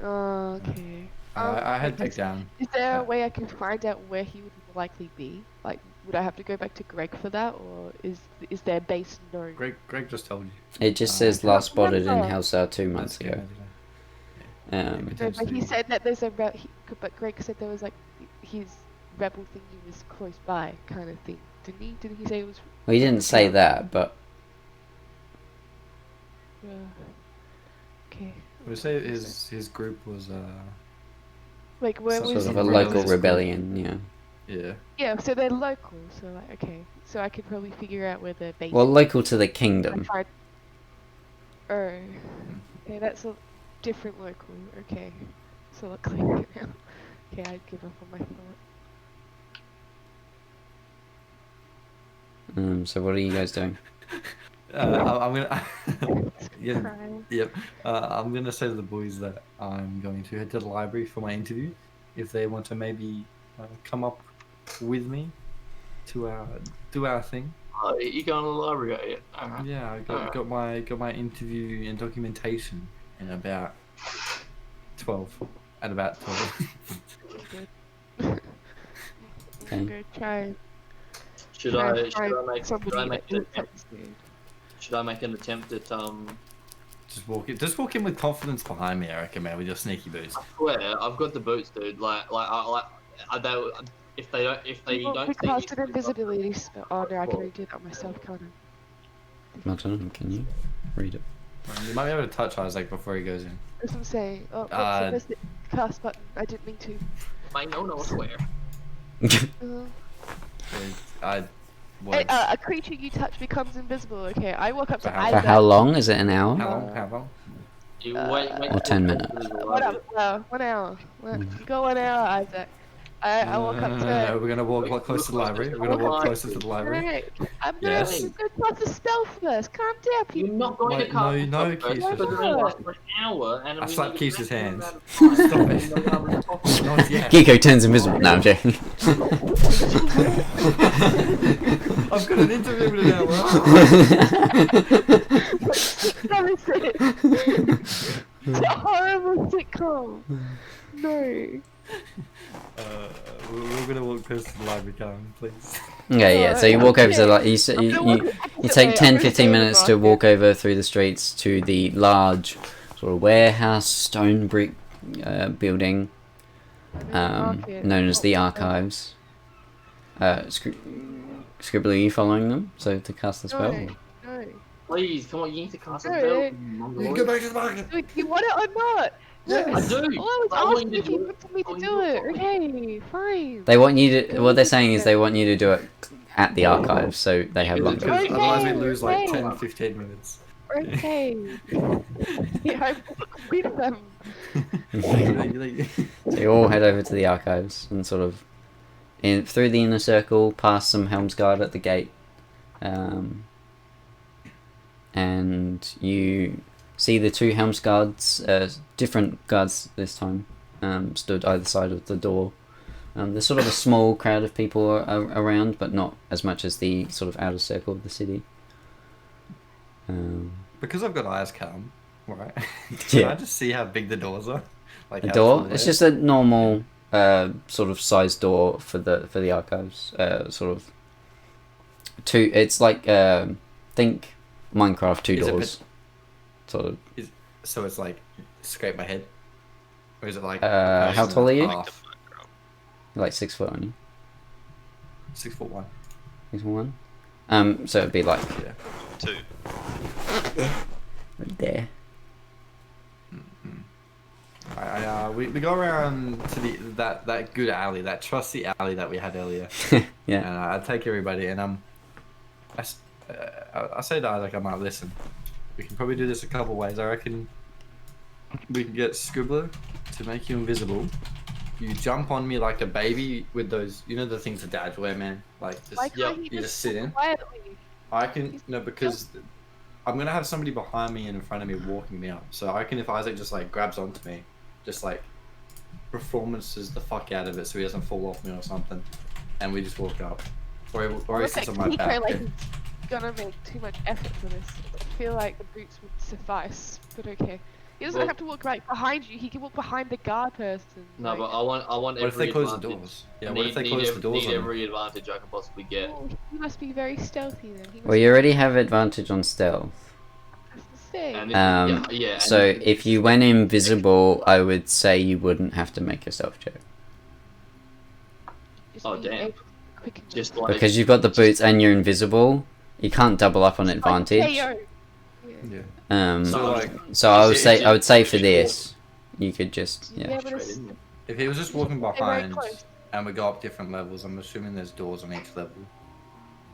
Oh, okay. I head back guess- down. Is there a way I can find out where he would likely be? Like, would I have to go back to Greg for that, or is their base known? Greg just told you. It just says last spotted in Hellstar 2 months That's ago. good. Um, No, but he said that there's a but Greg said there was like his rebel thingy was close by, kind of thing. Didn't he? Didn't he say it was? well, he didn't say that, but Okay. We say his group was Like where Some was sort of it? a rebellious local group. rebellion. Yeah. yeah. Yeah, so they're local. So like, okay, so I could probably figure out where their base. Well, is. local to the I kingdom. tried. Oh, okay, that's a different local. Okay, so look like it now. Okay, I'd give up on my thought. So what are you guys doing? I'm gonna. Yeah, Crying. yep. I'm gonna say to the boys that I'm going to head to the library for my interview. If they want to maybe come up with me to do our thing. Oh, you going to the library, are you? Alright. Yeah, I got my interview and documentation in about 12. At about 12. Good. Okay. I'm gonna try. Should try I and find make somebody an that attempt? looks good. Should I make an attempt at Just walk in with confidence behind me, I reckon, man, with your sneaky boots. I swear, I've got the boots, dude. If they don't We see casted me, invisibility spell. Oh no, I can redo that myself, can't I? Martin, can you read it? You might be able to touch Isaac before he goes in. That's what I'm saying. Oh, where's the cast button? I didn't mean to. I no, I swear. Hey, a creature you touch becomes invisible. Okay, I walk up For to how- For Isaac. how long? Is it an hour? How long? How long? You wait Or 10 minutes. What up? 1 hour. You go 1 hour, Isaac. I walk up to. No, we're gonna walk close to the library. We're gonna walk closer to the library. Alright, I'm Yes. going to go to stealth first. Calm down, You're people. not going Wait, to cast no, the Keith, because just- it only lasts for an hour, and I we slapped need Keith's a hands. maximum amount of time. Stop it. Not yet. Geeko turns invisible. No, I'm joking. I've got an interview in an hour. That is it. It's a horrible sitcom. No. We're gonna walk close to the library, Karen, please. Okay, yeah. So you walk over to the you take 10-15 minutes to walk over through the streets to the large sort of warehouse stone brick building known as the Archives. Scribbler, are you following them? So to cast the spell? No. Please, come on, you need to cast a No. spell. Go back to the market. Do you want it or not? Yes. I do. All I I was want asking you if to you do it. wanted me I to want do you it. to do Okay, fine. They want you to. What they're saying is they want you to do it at the Archives, so they have Because longer. Okay, otherwise we lose like okay. 10-15 minutes. Okay. Yeah, I walk with them. So you all head over to the Archives and sort of through the inner circle, past some Helmsguard at the gate, and you see the two Helmsguards, different guards this time, stood either side of the door. There's sort of a small crowd of people around, but not as much as the sort of outer circle of the city. Because I've got eyes, Callum, right? Can Yeah. I just see how big the doors are? Like A how door? tall It's they are? just a normal sort of size door for the Archives. Sort of two. It's like think Minecraft 2 Is it doors. Sort of. So it's like scrape my head, or is it like? How tall are you? Half, Like 6 foot on you. 6'1". 6'1". So it'd be like Yeah. 2. right there. We go around to that good alley, that trusty alley that we had earlier, Yeah. and I take everybody, and I say to Isaac, I'm like, listen, we can probably do this a couple ways. I reckon we can get Scribbler to make you invisible. You jump on me like a baby with those, you know, the things the dads wear, man. Like Why just can't he you just sit in. quietly? I can no because I'm gonna have somebody behind me and in front of me walking me up. So I reckon if Isaac just like grabs onto me, just like performances the fuck out of it so he doesn't fall off me or something. and we just walk up, or he Looks sits like on my Kiko, back. like, he's gonna make too much effort for this. I feel like the boots would suffice, but okay. He doesn't Well- have to walk right behind you. He can walk behind the guard person. No, like, but I want What if every they close the advantage. doors? Yeah, I what if they need close ev- the doors need on them? every advantage I can possibly get. oh, he must be very stealthy then. He must Well, you already have advantage on stealth. That's the thing. And yeah. So if you went invisible, I would say you wouldn't have to make a stealth check. Just Oh, be damn. able to quicken Just them. like Because you've got the boots and you're invisible, you can't double up on Like advantage. KO. Yeah. So, So like, so I would It's say just- I would say for this, you could just Yeah, yeah. but it's, isn't it? if he was just walking They're very behind, close. and we go up different levels, I'm assuming there's doors on each level.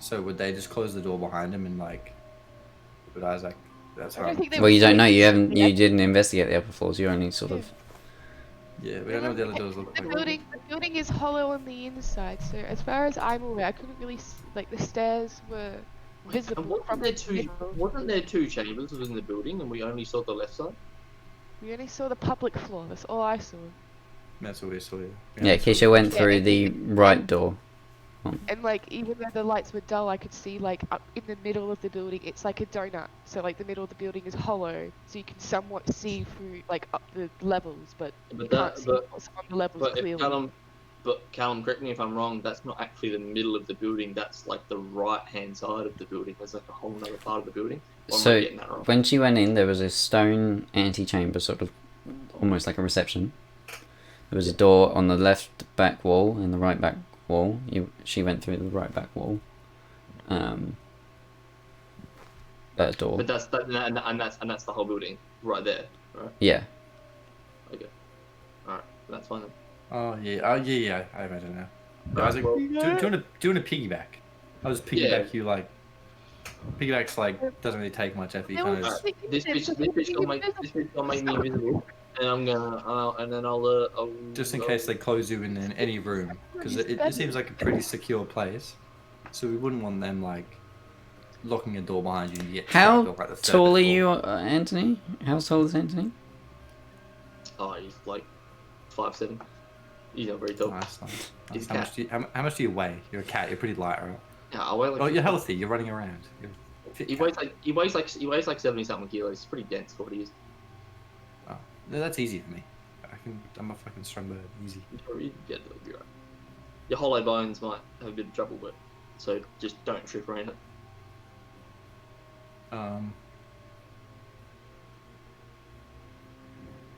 So would they just close the door behind him and like? Would Isaac? That's I how. don't think they Well, you would don't know. You wait. haven't. You didn't investigate the upper floors. You only sort of. Yeah, we don't know what the other doors look The like. building is hollow on the inside, so as far as I'm aware, I couldn't really like the stairs were visible And from wasn't there two chambers within the building, and we only saw the left side? We only saw the public floor. That's all I saw. That's what we saw. Yeah, Keisha went Yeah, through and- the right door. And like even though the lights were dull, I could see like up in the middle of the building. It's like a donut, so like the middle of the building is hollow, so you can somewhat see through like up the levels, but you But can't that, see but, what's on the levels but if clearly. Callum, correct me if I'm wrong. That's not actually the middle of the building. That's like the right hand side of the building. There's like a whole other part of the building. Or am I So getting that wrong? when she went in, there was a stone antechamber, sort of almost like a reception. There was a door on the left back wall and the right back wall. She went through the right back wall. That door. But that's that's the whole building right there, right? Yeah. Okay. All right, that's fine then. Oh yeah, I imagine now. Alright, Isaac, well, doing a piggyback. I was piggyback you like. Piggyback's like doesn't really take much effort. You They kind were of just just, thinking This that bitch, the this bitch building gonna is make me invisible, and I'm gonna, and then I'll just in case they close you in any room, because it seems like a pretty secure place. So we wouldn't want them like locking a door behind you and you get How trapped off, like, the tall are third you, floor. Anthony? How tall is Anthony? Oh, he's like 5'7". He's not very tall. Nice. He's How much, how much do you weigh? You're a cat. You're pretty light, right? Yeah, I weigh like. Oh, you're healthy. You're running around. You're a fit He cat. weighs like 70 something kilos. He's pretty dense for what he is. Oh, no, that's easy for me. I'm a fucking strong bird. Easy. Yeah, it'll be right. Your hollow bones might have a bit of trouble, but so just don't trip around it.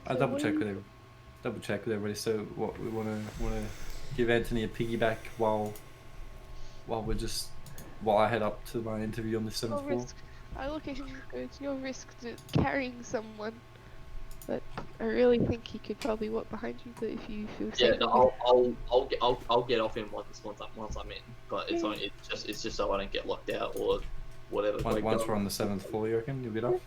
I So double what check do with everybody. So what we wanna give Anthony a piggyback while I head up to my interview on the your 7th floor. risk. I look at him and go, it's your risk to carrying someone. But I really think he could probably walk behind you. But if you feel Yeah, safe, no, I'll get off him once I'm in. But it's just so I don't get locked out or whatever. Once we're on the 7th floor, you reckon you'll get off?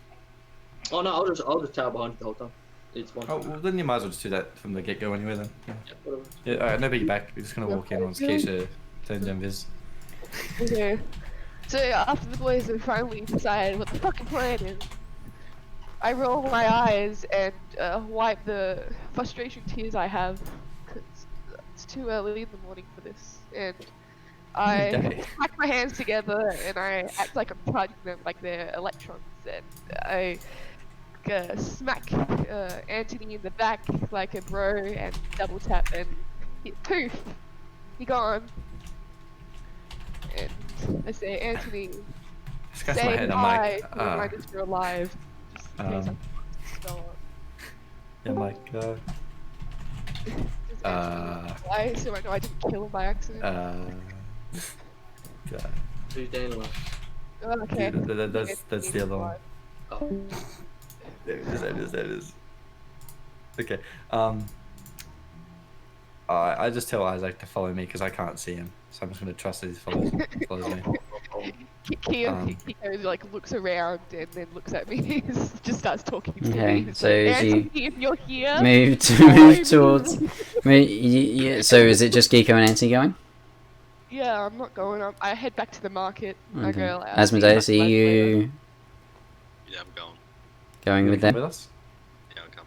Oh no, I'll just tower behind you the whole time. It's one. Oh, well, then you might as well just do that from the get-go anyway then. Yeah, Yeah, whatever. yeah alright, no piggyback. We're just gonna walk in once Keisha turns in viz. Okay. So after the boys have finally decided what the fucking plan is, I roll my eyes and wipe the frustration tears I have, because it's too early in the morning for this, and I Okay. pack my hands together and I act like I'm charging them like they're electrons, and I smack Anthony in the back like a bro and double tap and hit poof, he gone. And I say, Anthony, Scratch my say head. I'm hi like, to remind us you're alive. Just in case um, I spell it. yeah, I'm like, Does Anthony lie so I know I didn't kill him by accident? God. Who's Daniel? Oh, okay. Dude, that's Anthony's the other one. alive. Oh, There it is. Okay. I just tell Isaac to follow me because I can't see him, so I'm just gonna trust that he follows me. Kiko like looks around and then looks at me, just starts talking to Okay, me. He's so like, as you Anthony, if you're here, move towards. Yeah. So is it just Geeko and Anthony going? yeah, I'm not going. I head back to the market. I Okay. go. I'll see Asmodeus, are you guys later. you Yeah, I'm going. going You with wanna them? come with us? Yeah, I'll come.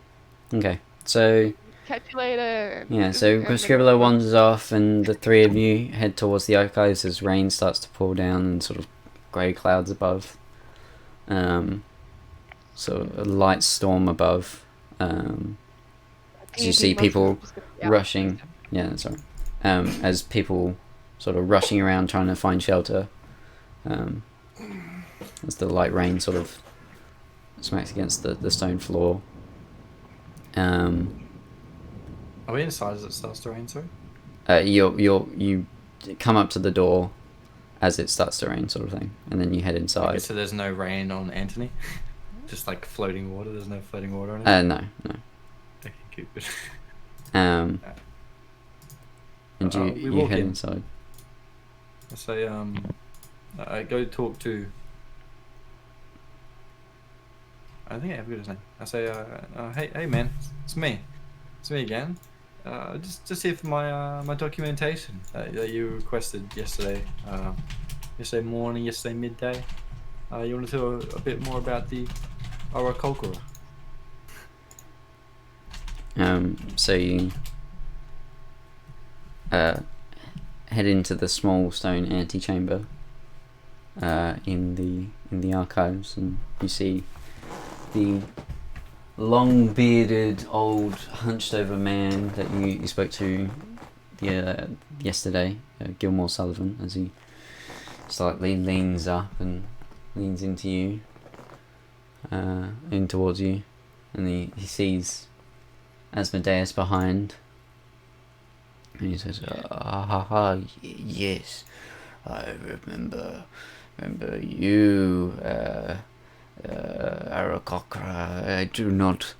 Okay. So catch you later. And, Yeah, so and Scribbler wanders off, and the three of you head towards the archives as rain starts to pour down and sort of grey clouds above. So a light storm above. As you see people rushing. Yeah, sorry. As people sort of rushing around trying to find shelter. As the light rain sort of smacks against the stone floor. Are we inside as it starts to rain, sorry? You come up to the door as it starts to rain, sort of thing, and then you head inside. Okay, so there's no rain on Anthony? Just like floating water? There's no floating water on it? No. Okay, good. And you head in. inside. I say, I go talk to... I think I forgot his name. I say, hey man, it's me. It's me again. Just here for my documentation that you requested yesterday. Yesterday morning, yesterday midday. You want to tell a bit more about the Arakokora? So you head into the small stone antechamber in the archives, and you see the long-bearded, old, hunched-over man that you spoke to yesterday, Gilmore Sullivan, as he slightly leans up and leans into you, in towards you, and he sees Asmodeus behind, and he says, yes, I remember you, Arakokra. I do not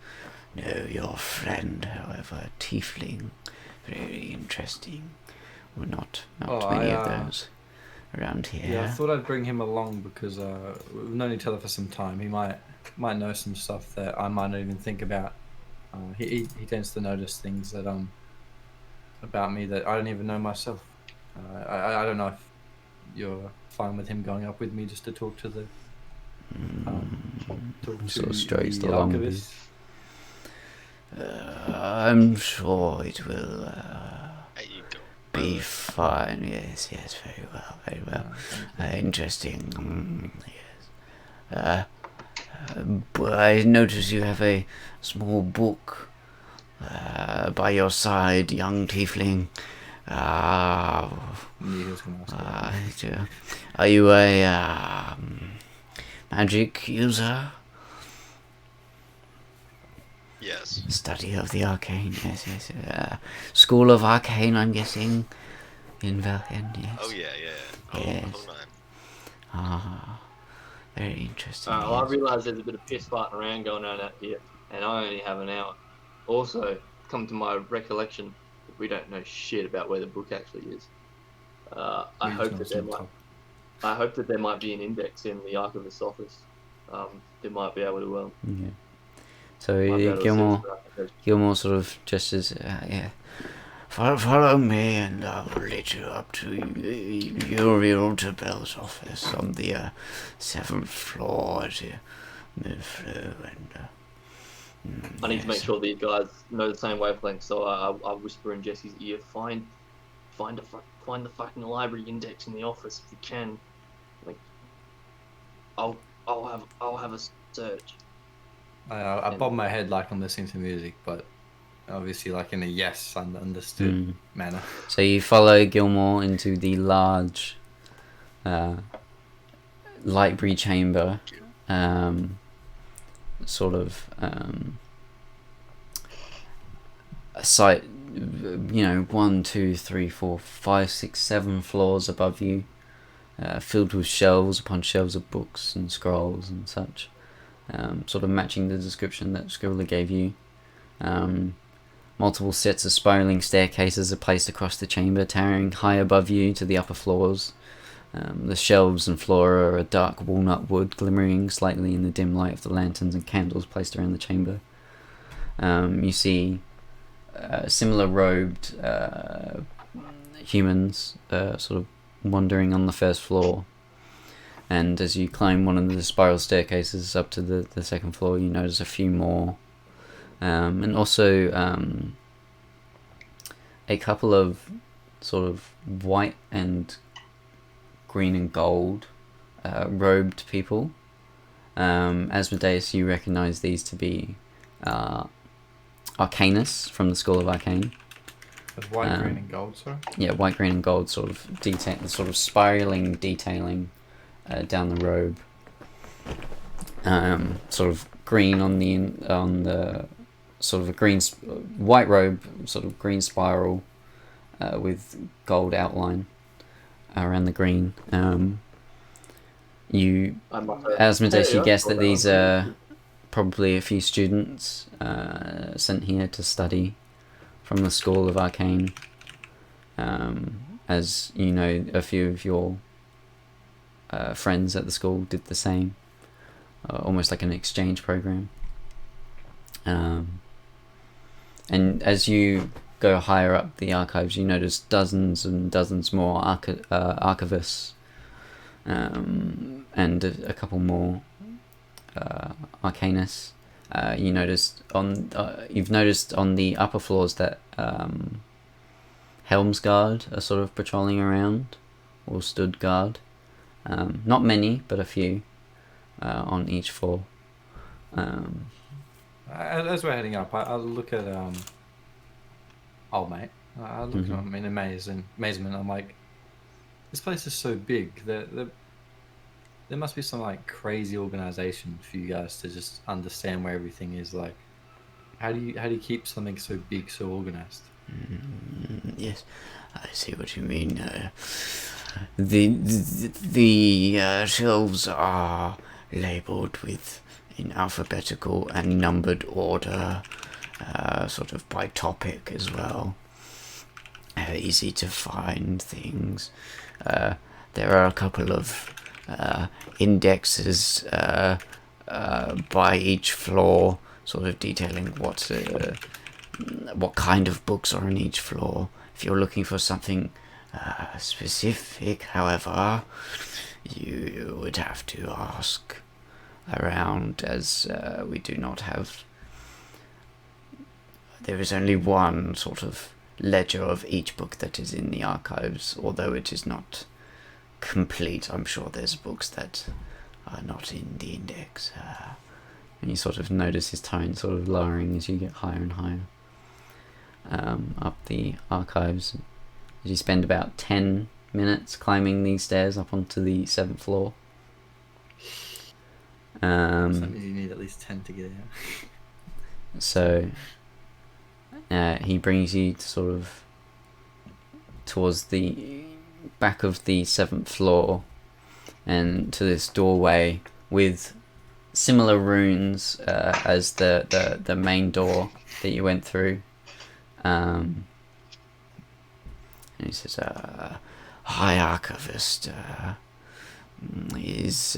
know your friend, however, tiefling, very interesting. We're not many of those around here. Yeah, I thought I'd bring him along because we've known each other for some time. He might know some stuff that I might not even think about. He tends to notice things that about me that I don't even know myself. I don't know if you're fine with him going up with me just to talk to the sort of strokes the long beard. I'm sure it will be fine. Yes, very well. Interesting. Yes. I notice you have a small book by your side, young tiefling. Are you a magic user? Yes. Study of the arcane, yes. School of Arcane, I'm guessing, in Valken, yes. Oh, yeah. Yes. Hold Very interesting. Well, I realise there's a bit of piss farting around going on out here, and I only have an hour. Also, come to my recollection, we don't know shit about where the book actually is. I hope that there might be an index in the archivist's office. They might be able to. Yeah. So Gilmore sort of gestures. Follow me, and I'll lead you up to Uriel Bell's office on the 7th floor as you move through. And I need to make sure these guys know the same wavelength. So I whisper in Jesse's ear, find the fucking library index in the office if you can. Like, I'll have a search. I bob my head like I'm listening to music, but obviously like in a understood manner. So you follow Gilmore into the large library chamber, sort of a site, 1, 2, 3, 4, 5, 6, 7 floors above you, filled with shelves upon shelves of books and scrolls and such. Sort of matching the description that Scribbler gave you. Multiple sets of spiraling staircases are placed across the chamber, towering high above you to the upper floors. The shelves and floor are a dark walnut wood, glimmering slightly in the dim light of the lanterns and candles placed around the chamber. You see similar robed humans sort of wandering on the first floor. And as you climb one of the spiral staircases up to the second floor, you notice a few more. And also a couple of sort of white and green and gold robed people. Asmodeus, you recognize these to be Arcanus from the School of Arcane. With white, green, and gold, sorry? Yeah, white, green, and gold sort of spiraling detailing down the robe. Sort of green on the sort of a green white robe, sort of green spiral with gold outline around the green. Asmodeus, you guess that these are probably a few students sent here to study from the School of Arcane. As you know, a few of your friends at the school did the same, almost like an exchange program. And as you go higher up the archives, you notice dozens and dozens more archivists, and a couple more arcanists. You've noticed on the upper floors that Helmsguard are sort of patrolling around, or stood guard. Not many, but a few on each floor. As we're heading up, I look at old mate. I look at him in amazement. I'm like, this place is so big. There must be some like crazy organization for you guys to just understand where everything is. Like, how do you keep something so big so organized? Yes, I see what you mean. The shelves are labeled in alphabetical and numbered order, sort of by topic as well. Easy to find things. There are a couple of indexes by each floor, sort of detailing what kind of books are on each floor. If you're looking for something specific, however, you would have to ask around, as we do not have... There is only one sort of ledger of each book that is in the archives, although it is not complete. I'm sure there's books that are not in the index. And you sort of notice his tone sort of lowering as you get higher and higher up the archives. You spend about 10 minutes climbing these stairs up onto the 7th floor. So that means you need at least 10 to get out. So he brings you to sort of towards the back of the 7th floor and to this doorway with similar runes as the main door that you went through. And he says, "Hi, Archivist. Is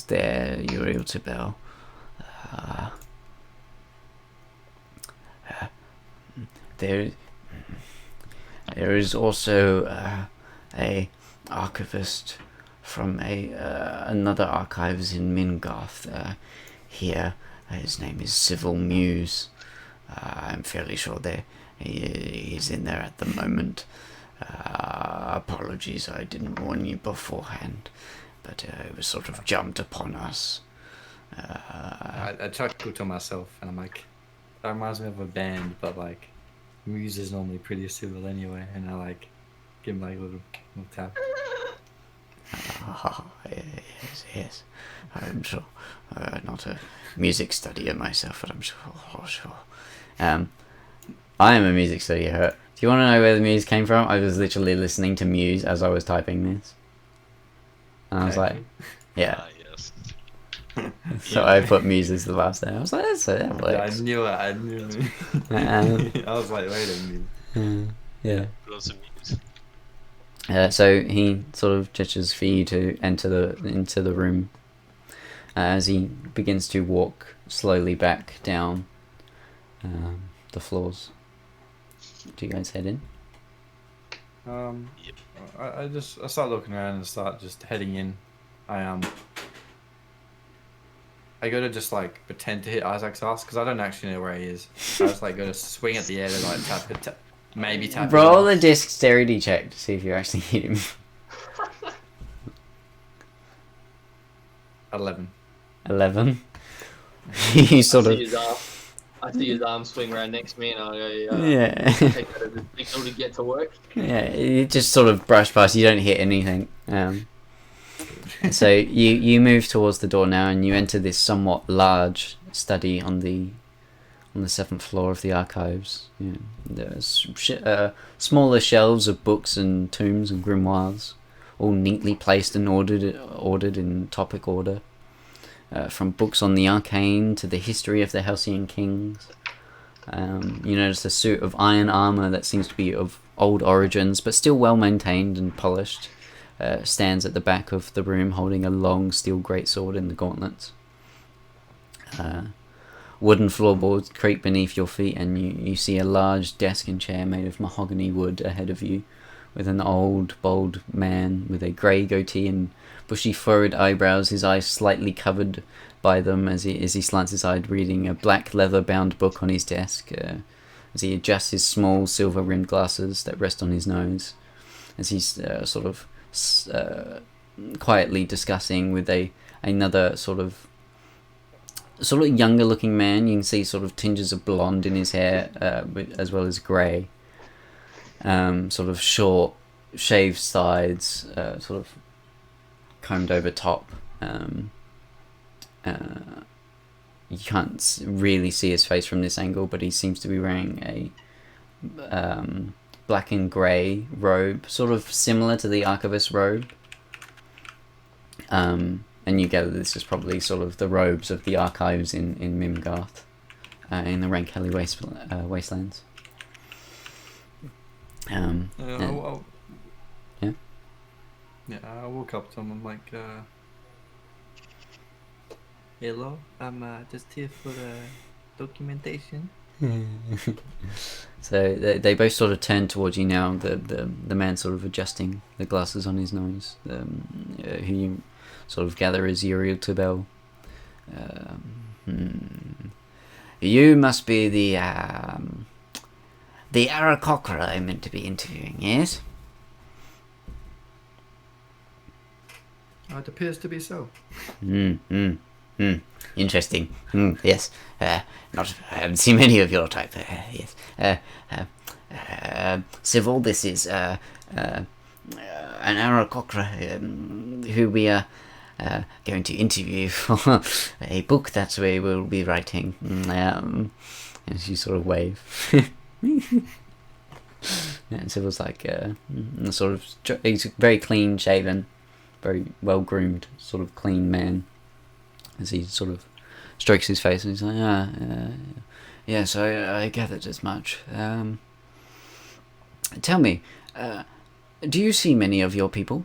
there Uriel? There is also a archivist from another archives in Mingarth here. His name is Civil Muse. I'm fairly sure he's in there at the moment. Apologies, I didn't warn you beforehand, but it was sort of jumped upon us." I chuckle to myself, and I'm like, that reminds me of a band, but like, Muse is normally pretty civil anyway, and I like give him like a little tap. Yes, I'm sure. Not a music studier myself, but I'm sure. I am a music studier. Do you want to know where the Muse came from? I was literally listening to Muse as I was typing this. And I was like, yeah. Yes. So I put Muse as the last name. I was like, that works. Yeah, I knew it. I was like, wait a minute. Yeah. Put on some music. So he sort of gestures for you to enter into the room as he begins to walk slowly back down the floors. Do you guys head in? Yep. I start looking around and start just heading in. I I go to just like pretend to hit Isaac's ass because I don't actually know where he is. I just like go to swing at the air to like maybe tap. Roll a his ass. dexterity check to see if you actually hit him. 11. 11. You sort of. I see his arm swing right next to me, and I go, Yeah. take that as a signal to get to work. Yeah, you just sort of brush past. You don't hit anything. So you move towards the door now, and you enter this somewhat large study on the 7th floor of the archives. Yeah, there's smaller shelves of books and tomes and grimoires, all neatly placed and ordered in topic order. From books on the arcane to the history of the Halcyon kings. You notice a suit of iron armor that seems to be of old origins, but still well maintained and polished, stands at the back of the room holding a long steel greatsword in the gauntlets. Wooden floorboards creak beneath your feet, and you see a large desk and chair made of mahogany wood ahead of you, with an old, bald man with a grey goatee and bushy furrowed eyebrows, his eyes slightly covered by them as he slants his eye, reading a black leather-bound book on his desk, as he adjusts his small silver-rimmed glasses that rest on his nose, as he's quietly discussing with another sort of younger-looking man. You can see sort of tinges of blonde in his hair, as well as grey. Sort of short, shaved sides, sort of combed over top. You can't really see his face from this angle, but he seems to be wearing a black and grey robe, sort of similar to the archivist robe. And you gather this is probably sort of the robes of the archives in Mimgarth, in the Rankhelly wastelands. I walk up to him. I'm like, hello, I'm just here for documentation. So they both sort of turn towards you now. The man sort of adjusting the glasses on his nose, who you sort of gather is Uriel Tibel. You must be the Aarakocra I meant to be interviewing, yes? It appears to be so. Interesting. Yes. I haven't seen many of your type. Yes. Civil, this is an Aarakocra who we are going to interview for a book that we will be writing. And she sort of wave. And Civil's like sort of, he's very clean shaven, very well groomed, sort of clean man. As he sort of strokes his face and he's like, yes, I gathered as much. Tell me, do you see many of your people?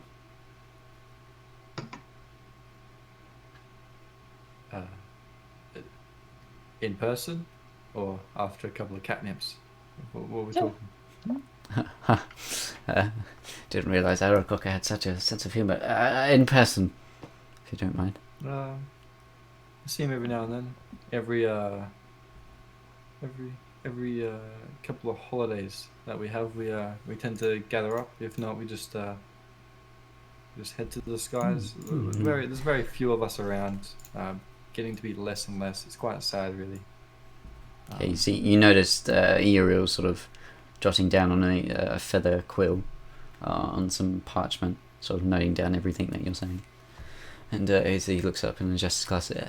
In person, or after a couple of catnips? What were we talking? Didn't realise Aarakocra had such a sense of humour. In person, if you don't mind. I see him every now and then. Every couple of holidays that we have, we tend to gather up. If not, we just head to the skies. There's very few of us around. Getting to be less and less. It's quite sad, really. Yeah, you noticed Uriel sort of jotting down on a feather quill on some parchment, sort of noting down everything that you're saying. And as he looks up and adjusts his glasses,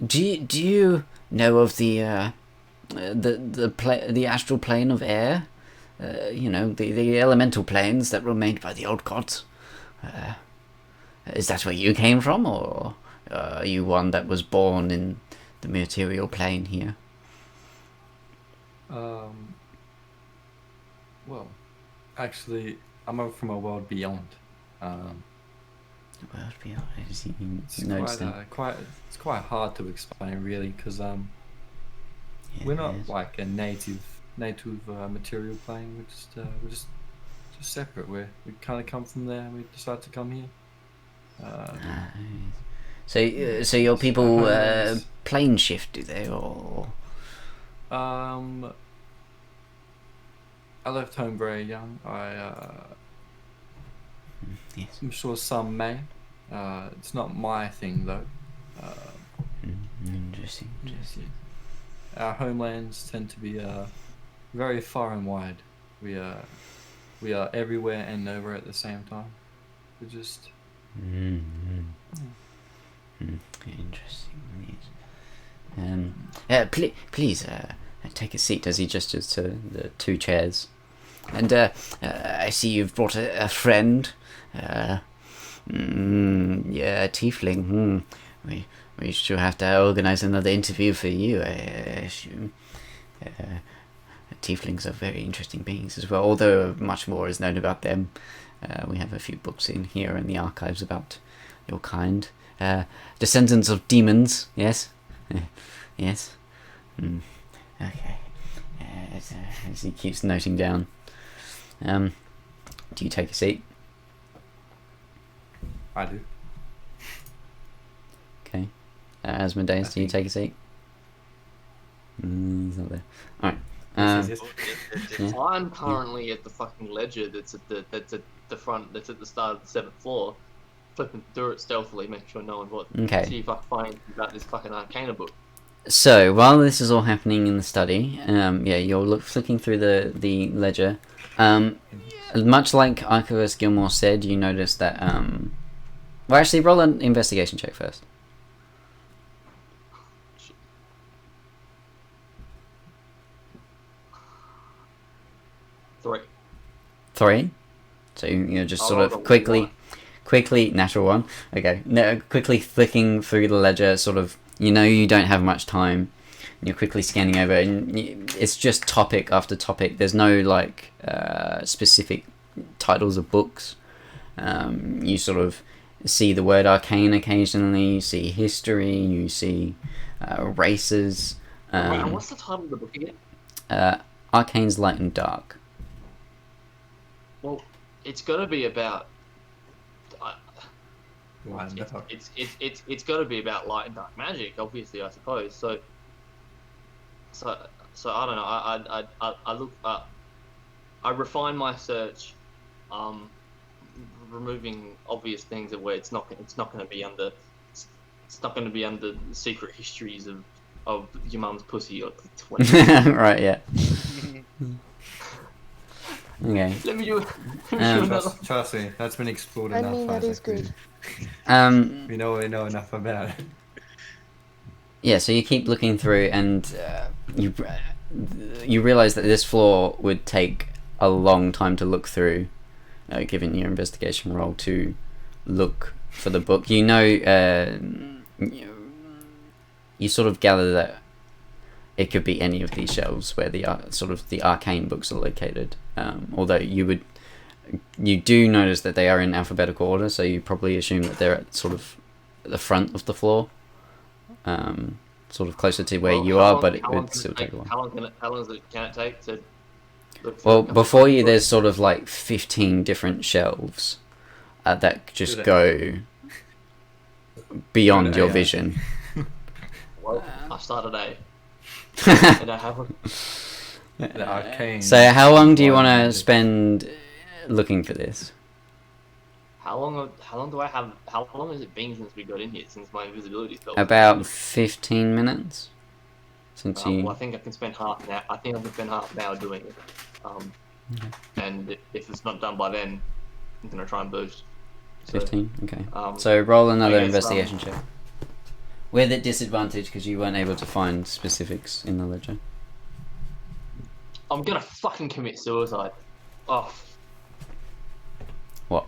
do you know of the astral plane of air? The elemental planes that were made by the old gods. Is that where you came from, or are you one that was born in the material plane here? Well, actually, I'm from a world beyond. World beyond. It's quite hard to explain, really, because we're not like a native material plane. We're just separate. We kind of come from there. And we decided to come here. So your people homeless. plane shift, do they, or? I left home very young. Yes. I'm sure some may. It's not my thing though. Interesting. Our homelands tend to be very far and wide. We are everywhere and nowhere at the same time. We're just Interesting. Please take a seat as he gestures to the two chairs. And I see you've brought a friend. Yeah, a tiefling. We should have to organize another interview for you, I assume. Tieflings are very interesting beings as well, although much more is known about them. We have a few books in here in the archives about your kind. Descendants of demons, yes? Yes? Okay. As he keeps noting down. Do you take a seat? I do. Okay. Asmodeus, do you take a seat? He's not there. Alright. Yes. Yeah. I'm currently at the fucking ledger that's at the front, that's at the start of the 7th floor, flipping through it stealthily, making sure no one's watching. Okay. See if I can find about this fucking Arcana book. So, while this is all happening in the study, you're flicking through the ledger. Much like Archivist Gilmore said, you notice that, well, actually, roll an investigation check first. Three. So you're just sort of quickly, natural one. Okay, quickly flicking through the ledger, sort of, you don't have much time. You're quickly scanning over, and it's just topic after topic. There's no like specific titles of books. You sort of see the word arcane occasionally. You see history. You see races. And what's the title of the book again? Arcane's Light and Dark. Well, it's got to be about. Wonderful. It's got to be about light and dark magic, obviously, I suppose. So I don't know. I look. I refine my search, removing obvious things where it's not going to be under. It's not going to be under the secret histories of your mum's pussy or 20. Right. Yeah. Okay. Let me do. Trust me, that's been explored I enough. mean, that is Isaac. good. We know enough about it. Yeah, so you keep looking through, and you realize that this floor would take a long time to look through, given your investigation roll, to look for the book. You sort of gather that it could be any of these shelves where the arcane books are located. Although you do notice that they are in alphabetical order, so you probably assume that they're at sort of the front of the floor, sort of closer to where you are, but it would still take a while. How long can it take to look Well, through before you, there's sort of like 15 different shelves that just go beyond your vision. Well, I started A. And I haven't. The arcane. So how long do you want to spend looking for this? How long do I have? How long has it been since we got in here? Since my invisibility spell? About 15 minutes. Since you. Well, I think I can spend half an hour. I think I can spend half an hour doing it. And if it's not done by then, I'm gonna try and boost. 15. Okay. So roll another investigation check. With a disadvantage because you weren't able to find specifics in the ledger. I'm gonna fucking commit suicide. Oh. What?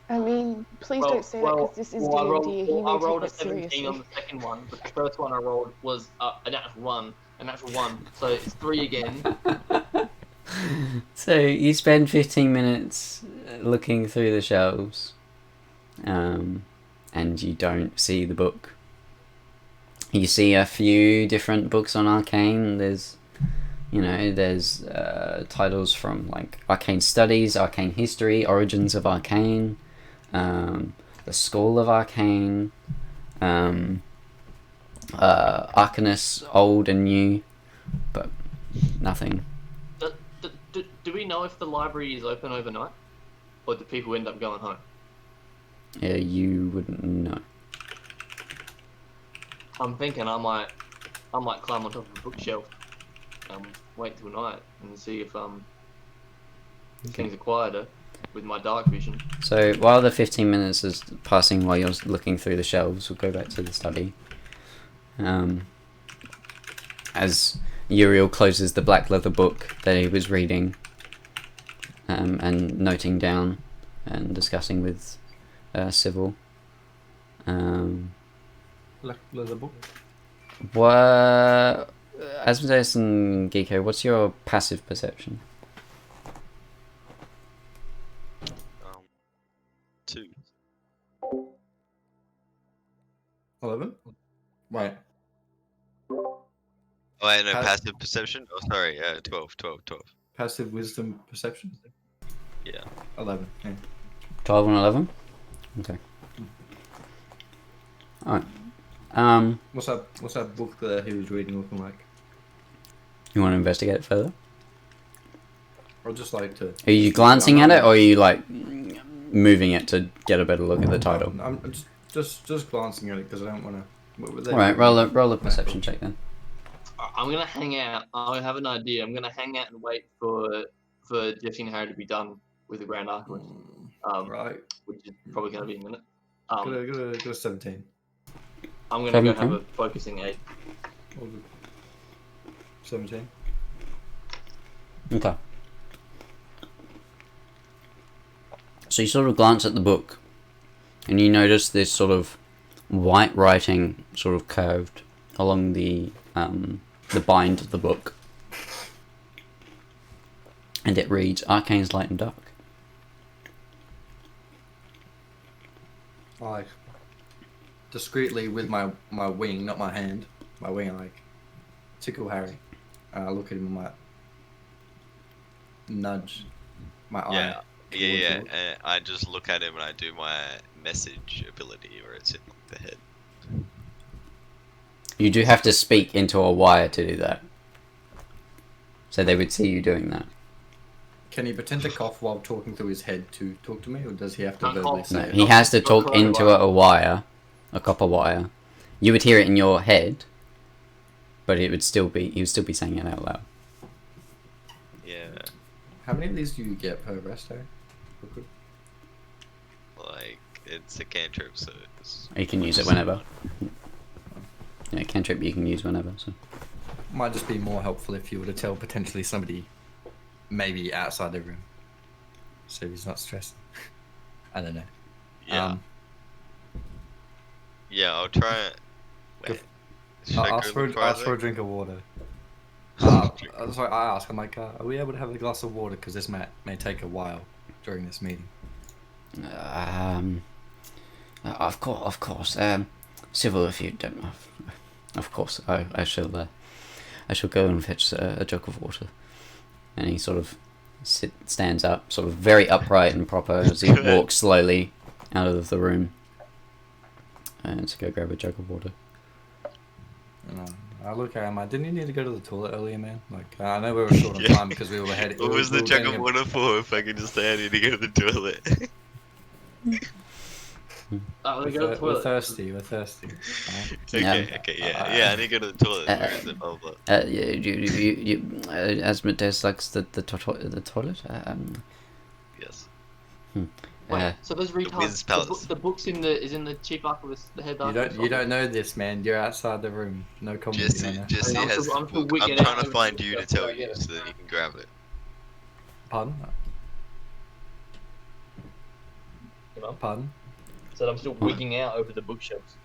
I mean, please don't say that because this is D&D. I rolled a take it 17 seriously. on the second one, but the first one I rolled was a natural one, so it's 3 again. So you spend 15 minutes looking through the shelves, and you don't see the book. You see a few different books on Arcane. There's titles from like Arcane Studies, Arcane History, Origins of Arcane, the School of Arcane, Arcanus Old and New, but nothing. Do we know if the library is open overnight, or do people end up going home? Yeah, you wouldn't know. I'm thinking I might climb on top of a bookshelf, wait till night and see if things are quieter with my dark vision. So while the 15 minutes is passing while you're looking through the shelves, we'll go back to the study. As Uriel closes the black leather book that he was reading, and noting down and discussing with Civil. Black leather book. What, Asmodeus and Geeko, what's your passive perception? 2. 11. Right. Oh, I know, Pass- passive perception? Oh, sorry, 12. Passive wisdom perception. Yeah. 11. Yeah. 12 and 11? Okay. Alright. What's that book that he was reading looking like? You want to investigate it further? I'd just like to. Are you glancing at it, or are you like moving it to get a better look at the title? I'm just glancing at it because I don't want to. Alright, roll a perception check then. I'm gonna hang out. I have an idea. I'm gonna hang out and wait for Jesse and Harry to be done with the Grand Archway. Right. Which is probably gonna be a minute. Got a 17. I'm gonna go have a focusing 8. 17. Okay. So you sort of glance at the book, and you notice this sort of white writing sort of curved along the bind of the book. And it reads, Arcane's Light and Dark. Like, discreetly with my wing, not my hand, my wing, like, tickle Harry. And I look at him and like, nudge my eye. Yeah. I just look at him and I do my message ability where it's in the head. You do have to speak into a wire to do that. So they would see you doing that. Can he pretend to cough while talking through his head to talk to me, or does he have to verbally No, say it? he has to talk into a wire, a copper wire. You would hear it in your head, but he would still be saying it out loud. Yeah. How many of these do you get per rest, Harry? Like, it's a cantrip, so it's... You can use it whenever. Yeah, cantrip you can use whenever, so... Might just be more helpful if you were to tell potentially somebody maybe outside the room, so he's not stressed. I don't know. Yeah. Yeah, I'll try it. Wait. I'll ask for a drink of water. Sorry, I ask. I'm like, are we able to have a glass of water? Because this may take a while during this meeting. Of course. Civil, if you don't. Of course, I shall go and fetch a jug of water. And he sort of stands up, sort of very upright and proper as he walks slowly out of the room. And to go grab a jug of water. I look at him. Didn't you need to go to the toilet earlier, man? Like, I know we were short on time because we were heading. What was the jug of water for? If I could just say I need to go to the toilet. We're thirsty. We're thirsty. Okay, yeah. I need to go to the toilet. Where is it? Blah, blah. You Asmodeus likes the toilet. Yes. Wait, so those retards. The book's in the chief archivist, the head archivist. You don't know this, man. You're outside the room. No comment. Jesse has the book. I'm trying to find you to tell you so that you can grab it. Pardon? Pardon? So I'm still wigging out over the bookshelves.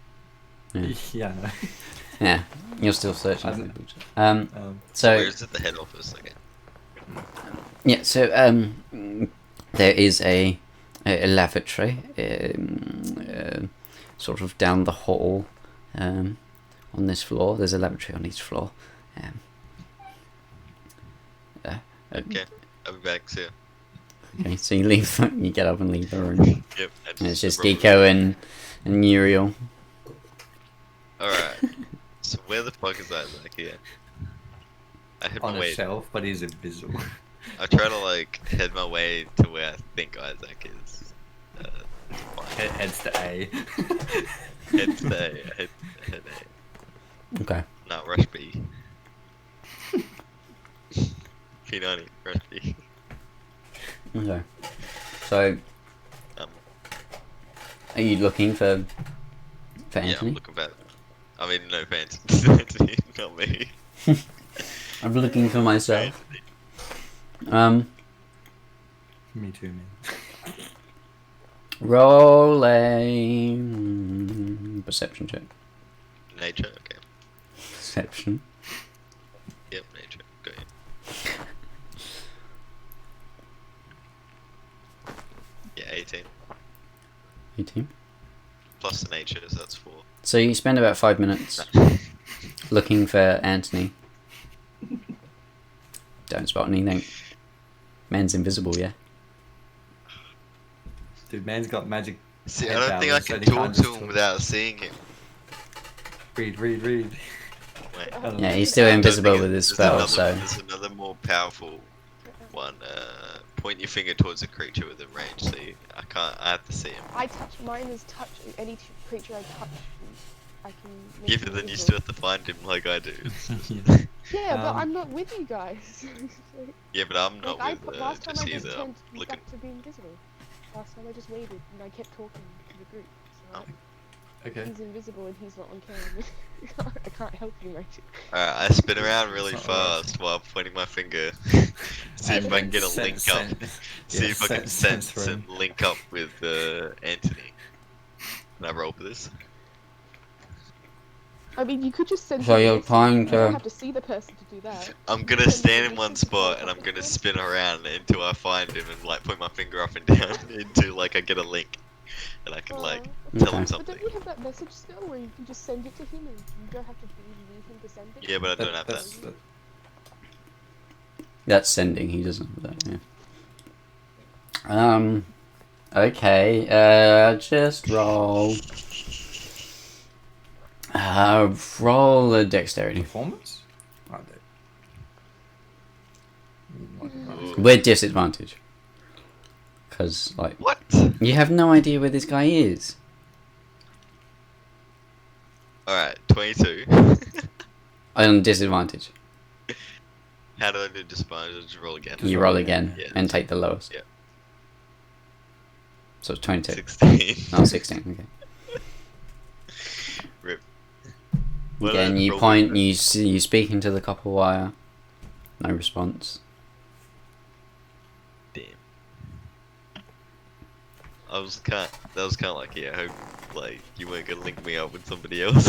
Yeah. No. Yeah, you're still searching for the bookshelf. So where's at the head office again? Yeah, so there is a lavatory sort of down the hall on this floor. There's a lavatory on each floor. Okay, I'll be back soon. Okay, so you leave. You get up and leave the room. Yep. And it's just roll Deco and Muriel. Alright. So where the fuck is Isaac here? I head On my a way. shelf, but he's invisible. I try to like head my way to where I think Isaac is. Heads to A. Head to A. Head A. Okay. No, rush B. P90, rush B. Okay. So, Um, are you looking for yeah, Anthony? I'm looking for. I mean, no fans. Anthony, not me. I'm looking for myself. Anthony. Me too, man. Rolling perception check. Nature, okay. Perception. Yep, nature. Go ahead. Yeah, 18. 18. Plus the nature, so that's 4. So you spend about 5 minutes looking for Anthony. Don't spot anything. Man's invisible, yeah. Dude, man's got magic. See, head I don't think I powers, can so he talk can't to just him talk. without seeing him. Read. Wait. I don't Yeah, know. he's still I don't invisible think with his there's spell, another, so... There's another more powerful one. Point your finger towards a creature within range, so I have to see him. I touch mine is touch any creature I touch. I can. Make Yeah, them but then you invisible. still have to find him like I do. Yeah, but Um, I'm not with you guys. Yeah, but I'm not like with last time just I just either. turned I'm looking. back to be invisible. Last time I just waited and I kept talking to the group. So Okay. he's invisible and he's not on camera. I can't help you, mate. Alright, I spin around really It's not alright. fast while pointing my finger. See if And I can get a then link sen- up. sen- See yeah, if I can sen- sense censor and him. link up with Anthony. Can I roll for this? I mean, you could just send. So you're distance. trying You don't to... have to see the person to do that. I'm You gonna can send stand them in one distance to spot and I'm teleport gonna them. spin around until I find him and like point my finger up and down until like I get a link and I can like tell him Okay. But something. don't you have that message skill where you can just send it to him and you don't have to need him to send it? Yeah, but I don't have That's that. That's sending, he doesn't have that, yeah. Okay, just roll... roll a dexterity. performance. I don't. With disadvantage. Because, like, What? you have no idea where this guy is. Alright, 22. On disadvantage. How do I do disadvantage? Just roll again. You roll again Yeah. and take the lowest. Yeah. So it's 22. 16. Oh, 16, okay. Rip. Well, Again, you roll point, with it. you speak into the copper wire. No response. Damn. That was kind of like, yeah, I hope like you weren't gonna link me up with somebody else.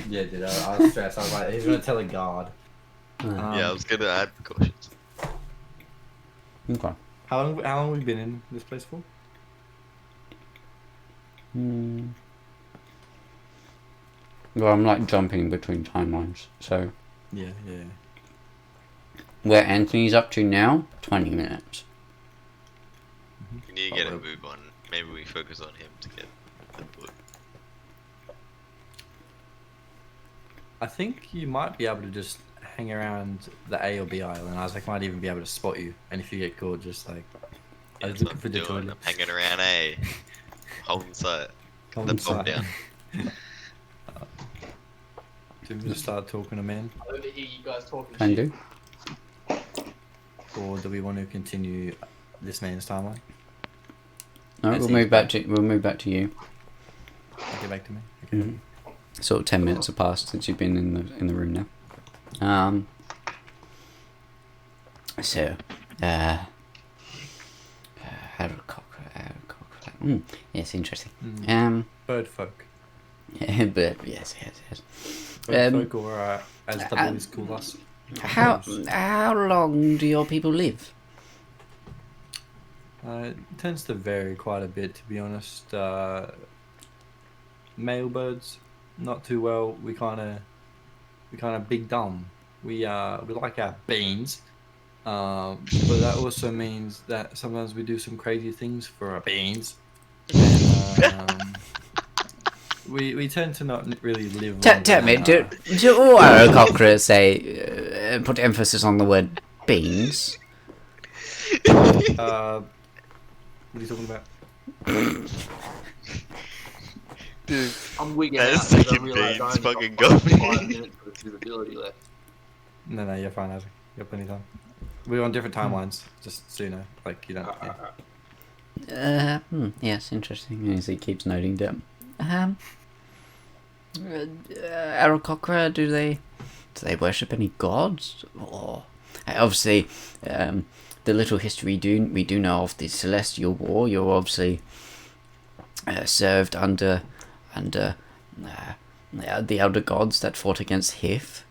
Yeah, dude. I was stressed. I was like, he's gonna tell a guard. Yeah, I was gonna add precautions. Okay. How long have we been in this place for? Well, I'm like jumping between timelines. So, Yeah. where Anthony's up to now, 20 minutes. We need to get a move on. Maybe we focus on him to get the book. I think you might be able to just hang around the A or B aisle, and Isaac might even be able to spot you. And if you get caught, just like, I Yeah, was that's looking what for I'm the doing. toilet. I'm hanging around A. Holding sight. Come The inside. bomb down. Do we just start talking to men, I overhear you guys talking Can shit. do. or do we want to continue this man's timeline? No, Yes, we'll he's move back to you. Get back to me. Okay. Mhm. Sort of 10 minutes have passed since you've been in the room now. So, how to cock. Yes, interesting. Bird folk. But yes. Bird folk, or as the boys call us. How long do your people live? It tends to vary quite a bit, to be honest. Male birds, not too well. We kind of big dumb. We like our beans, But that also means that sometimes we do some crazy things for our beans. And, we tend to not really live longer Tell me, than, do all Aarakocra say put emphasis on the word beans? what are you talking about? Dude, I'm wigging that out because I second realised I beans only fucking got got 5 me. minutes of visibility left. No, you're fine, Isaac. You got plenty of time. We're on different timelines, just so you know. Like, you don't. Yeah. Yes, interesting. As he keeps noting down. Aarakocra, do they worship any gods? Or obviously, the little history we do know of the Celestial War. You're obviously served under the elder gods that fought against Hith.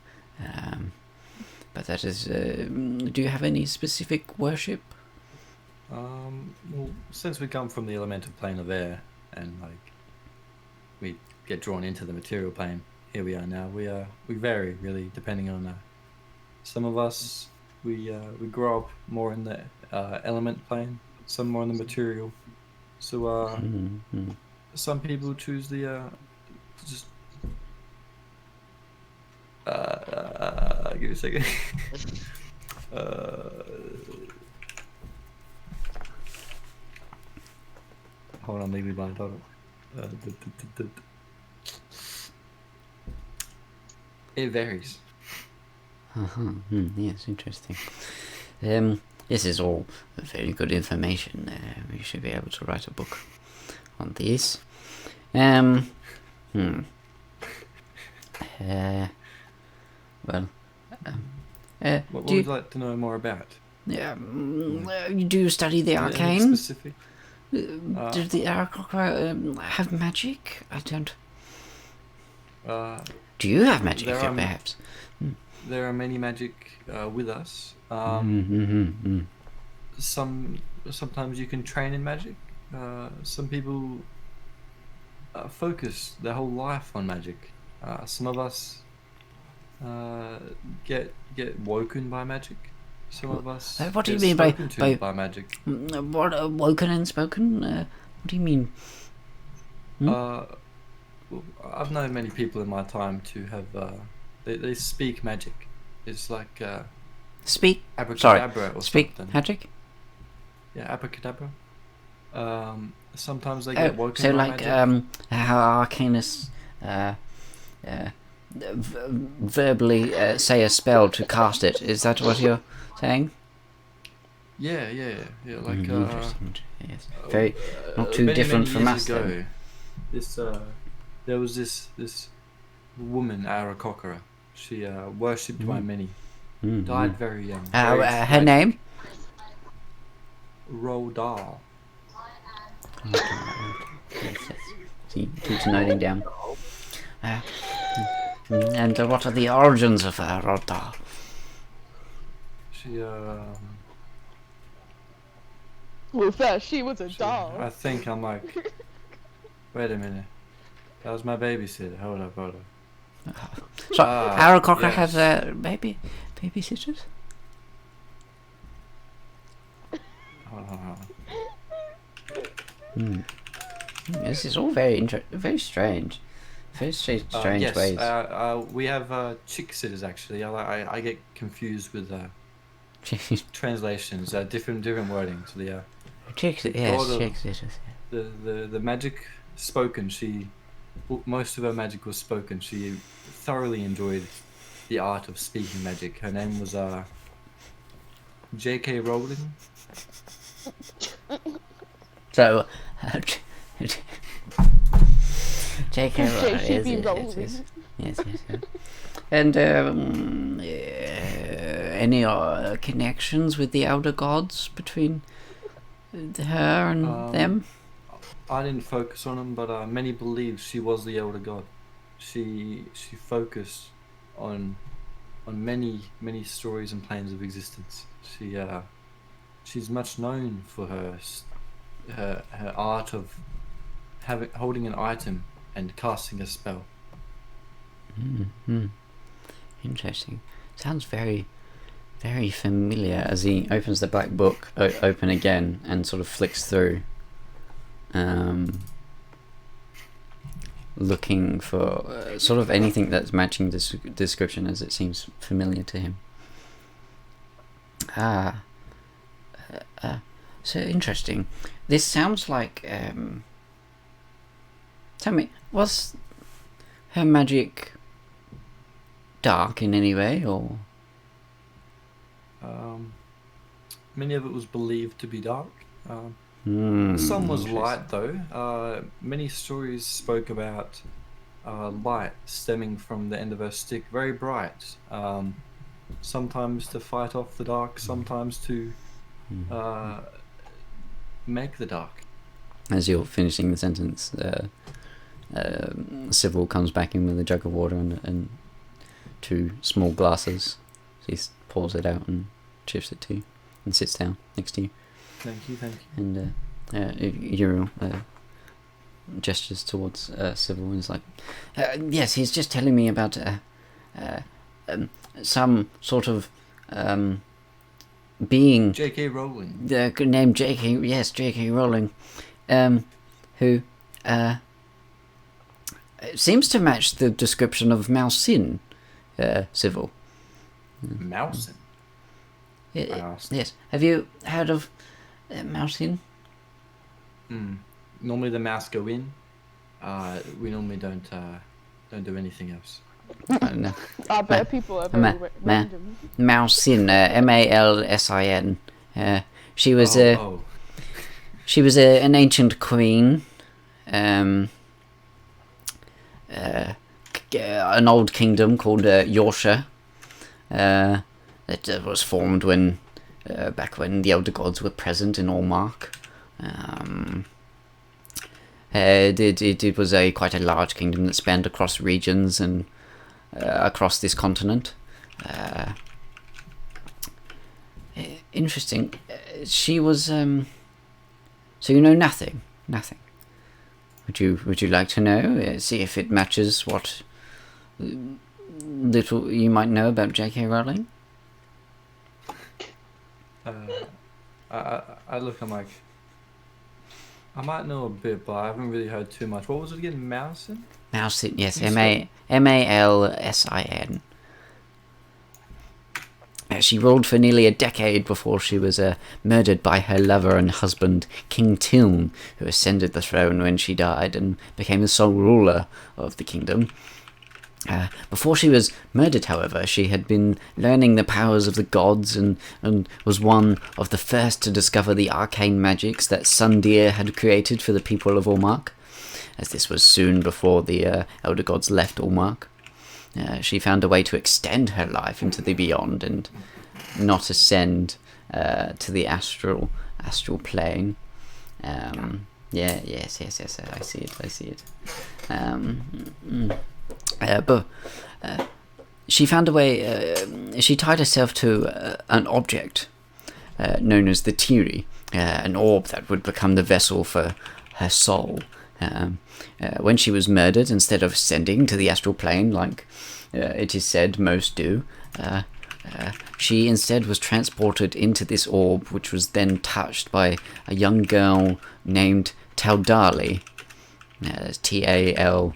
But that is. Do you have any specific worship? Well, since we come from the elemental plane of air, and like we get drawn into the material plane, here we are now. We vary really depending on. Some of us we grow up more in the element plane, some more in the material. So some people choose the just. Give me a second. Hold on, legally blind. Hold on. It varies. Yes, interesting. This is all very good information. We should be able to write a book on this. Well, What would you like to know more about? do you study the Anything arcane? specific? Do the Aarakocra have magic? I don't. Do you have magic, there are- perhaps? There are many magic with us. Sometimes you can train in magic. Some people focus their whole life on magic. Some of us get woken by magic. Some of us What do you get mean by spoken to by magic. what woken and spoken? What do you mean? Well, I've known many people in my time to have they speak magic. It's like Speak. abracadabra or Speak something. magic. Yeah, abracadabra. Sometimes they get woken So by like magic. how Arcanus verbally say a spell to cast it. Is that what you're saying? Yeah. Like Interesting. Yes. Very not too many, different many from years us. ago, Then. this there was this woman Aarakocra. She worshipped by many. Died very young. Her name? Rodal. He keeps noting down. And what are the origins of Rodal? She Well, first she was a doll. I think I'm like, wait a minute. That was my babysitter. Hold up. So Aarakocra yes. has babysitters? Hold on. This is all very very strange. Very strange Yes, ways. we have chick sitters actually. I get confused with translations, different wordings. Chicks, God yes, of- chicks, yes. the magic spoken. Most of her magic was spoken. She thoroughly enjoyed the art of speaking magic. Her name was J.K. Rowling. So, J.K. Rowling. J.K. Yes, Rowling. yes. And any connections with the elder gods between her and them? I didn't focus on them, but many believe she was the elder god. She focused on many stories and planes of existence. She's much known for her art of holding an item and casting a spell. Interesting. Sounds very very familiar as he opens the black book open again and sort of flicks through, looking for sort of anything that's matching this description, as it seems familiar to him. So interesting. This sounds like, tell me, was her magic dark in any way, or? Many of it was believed to be dark. Some was light, though. Many stories spoke about light stemming from the end of her stick, very bright. Sometimes to fight off the dark, sometimes to make the dark. As you're finishing the sentence, Sybil comes back in with a jug of water and 2 small glasses. She pours it out and shifts it to you and sits down next to you. Thank you. And Uriel gestures towards Sybil and is like, yes, he's just telling me about some sort of being... J.K. Rowling. Named J.K. Rowling, who seems to match the description of Mousin, Sybil. Mousin? Yes. Have you heard of Mousin? Normally the mouse go in. We normally don't do anything else. No. I bet people are very random. Mousin, Malsin. She was she was an ancient queen, an old kingdom called Yorkshire, that was formed when back when the elder gods were present in Almark. It was quite a large kingdom that spanned across regions and across this continent. Interesting. She was so you know nothing. Would you like to know? See if it matches what little you might know about J.K. Rowling. I look. I'm like, I might know a bit, but I haven't really heard too much. What was it again? Mousin? Mousin, yes. Malsin. She ruled for nearly a decade before she was murdered by her lover and husband, King Tilm, who ascended the throne when she died and became the sole ruler of the kingdom. Before she was murdered, however, she had been learning the powers of the gods and was one of the first to discover the arcane magics that Sundeer had created for the people of Almark, as this was soon before the elder gods left Almark. She found a way to extend her life into the beyond and not ascend to the astral plane. Yes, I see it. But she found a way. She tied herself to an object known as the Tiri, an orb that would become the vessel for her soul. When she was murdered, instead of ascending to the astral plane like it is said most do, she instead was transported into this orb, which was then touched by a young girl named Taldali. Taldali.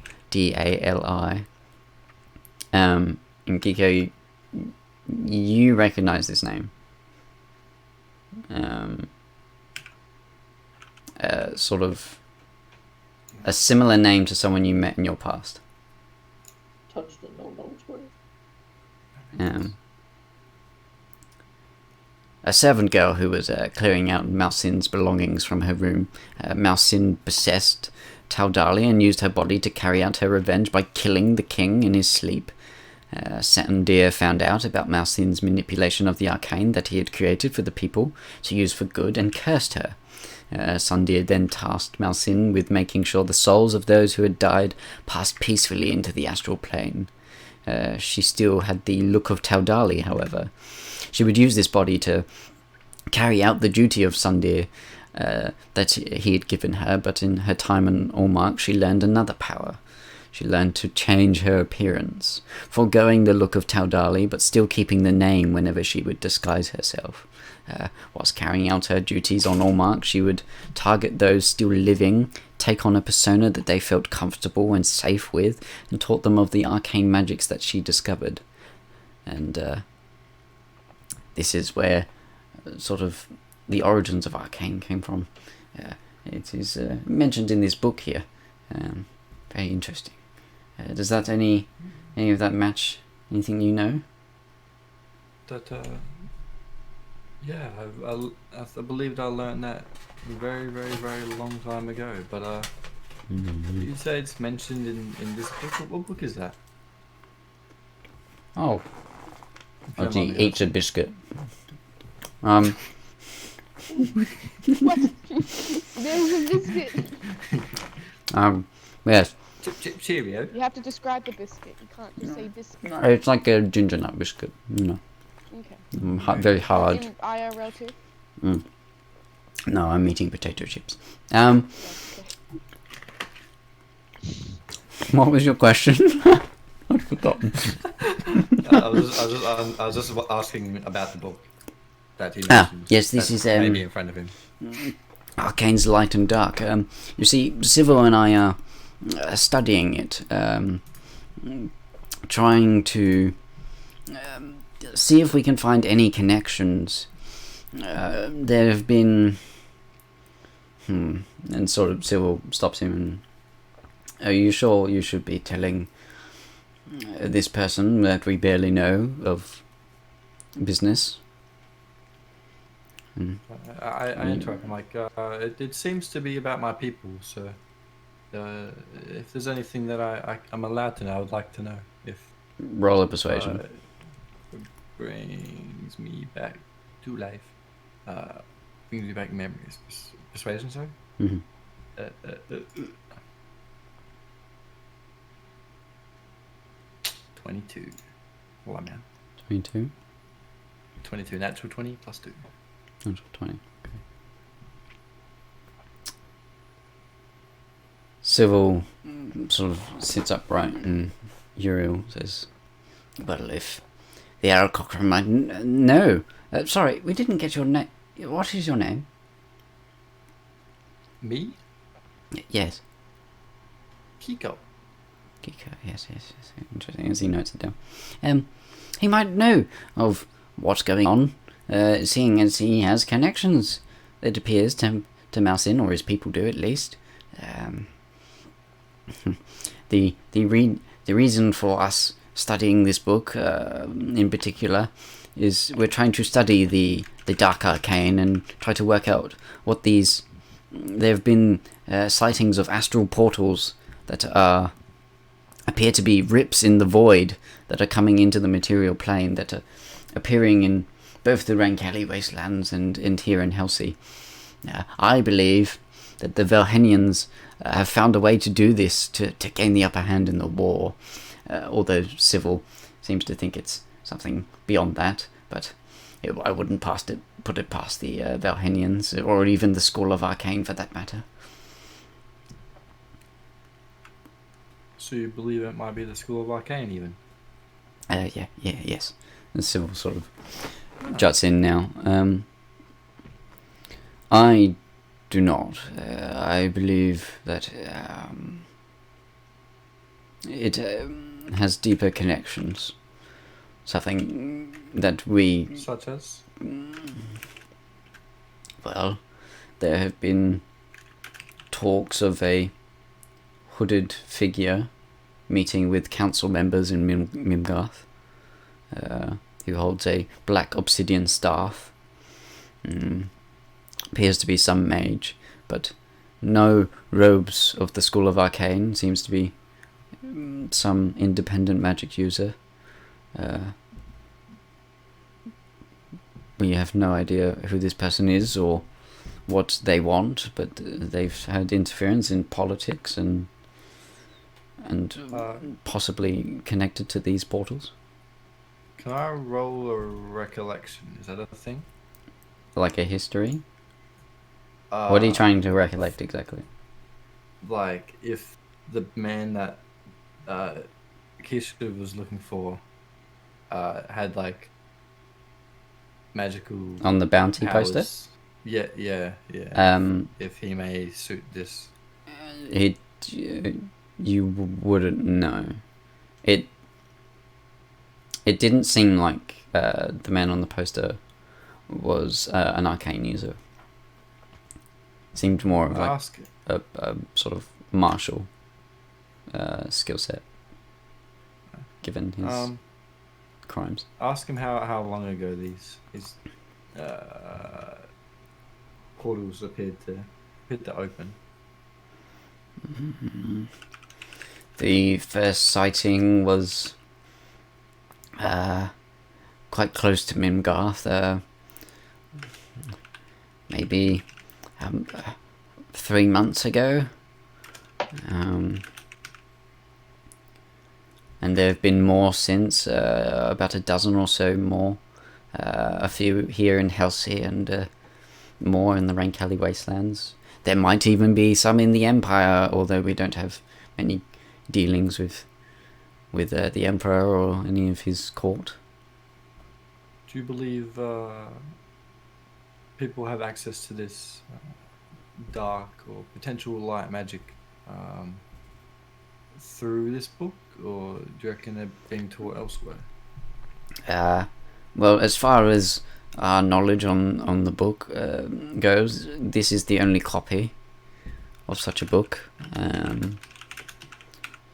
And Giko, you recognize this name. Sort of a similar name to someone you met in your past. Touched and no knows where. A servant girl who was clearing out Mousin's belongings from her room. Mousin possessed Taldali and used her body to carry out her revenge by killing the king in his sleep. Sandir found out about Mousin's manipulation of the arcane that he had created for the people to use for good and cursed her. Sandir then tasked Mousin with making sure the souls of those who had died passed peacefully into the astral plane. She still had the look of Taldali, however. She would use this body to carry out the duty of Sandir that he had given her, but in her time in Almark she learned another power. she learned to change her appearance, foregoing the look of Taudali, but still keeping the name whenever she would disguise herself. Whilst carrying out her duties on Almark, she would target those still living, take on a persona that they felt comfortable and safe with, and taught them of the arcane magics that she discovered. And this is where sort of the origins of arcane came from. It is mentioned in this book here. Very interesting. Does that any of that match anything you know? That yeah, I believed I learned that very, very, very long time ago. But you say it's mentioned in this book. What book is that? Oh, If you don't he mind me eats a asking. biscuit. What? There's a biscuit. Yes, Cheerio. You have to describe the biscuit. You can't just say biscuit. it's like a ginger nut biscuit. Okay. Very hard. In IRL too? No, I'm eating potato chips. Okay. What was your question? I've forgotten. I was just asking about the book that he mentioned. Yes, this That's is maybe in front of him. Arcane's Light and Dark. You see, Civil and I are studying it, trying to see if we can find any connections. There have been... And sort of Civil stops him and... Are you sure you should be telling this person that we barely know of business? I interrupt. I'm like, it seems to be about my people. So, if there's anything that I'm allowed to know, I would like to know. If Roll a persuasion. it brings me back to life, brings me back memories. Persuasion, sorry. Mhm. 22. Well, man. 22? 22. Natural 20 plus 2. 20. Okay. Civil sort of sits upright and Uriel says, well, if the Aarakocra might... No! Sorry, we didn't get your name. What is your name? Me? Yes. Kiko. Kiko, yes. Interesting, as he notes it down. He might know of what's going on, seeing as he has connections, it appears, to Mousin, or his people do at least. The reason for us studying this book, in particular, is we're trying to study the Dark Arcane and try to work out what these... There have been sightings of astral portals that appear to be rips in the void that are coming into the material plane, that are appearing in both the Rankali wastelands and here in Helsi. I believe that the Velhenians have found a way to do this, to gain the upper hand in the war, although Civil seems to think it's something beyond that, but I wouldn't put it past the Velhenians, or even the School of Arcane for that matter. So you believe it might be the School of Arcane, even? Yes. And Civil sort of juts in now. I do not. I believe that it has deeper connections. Something that we... Such as? Well, there have been talks of a hooded figure meeting with council members in Mimgarth, who holds a black obsidian staff. Appears to be some mage, but no robes of the School of Arcane. Seems to be some independent magic user. We have no idea who this person is or what they want, but they've had interference in politics and possibly connected to these portals. Can I roll a recollection? Is that a thing? Like a history? What are you trying to recollect exactly? Like, if the man that Keisha was looking for had like magical On the bounty powers. poster? Yeah. If he may suit this. It you wouldn't know. It didn't seem like the man on the poster was an arcane user. Seemed more of like a sort of martial skill set, given his crimes. Ask him how long ago these portals appeared to open. The first sighting was quite close to Mimgarth. Maybe 3 months ago. And there have been more since, about a dozen or so more. A few here in Helsey and more in the Rankali Wastelands. There might even be some in the Empire, although we don't have many dealings with the Emperor or any of his court. Do you believe people have access to this dark or potential light magic through this book, or do you reckon they're being taught elsewhere? Well, as far as our knowledge on the book goes, this is the only copy of such a book.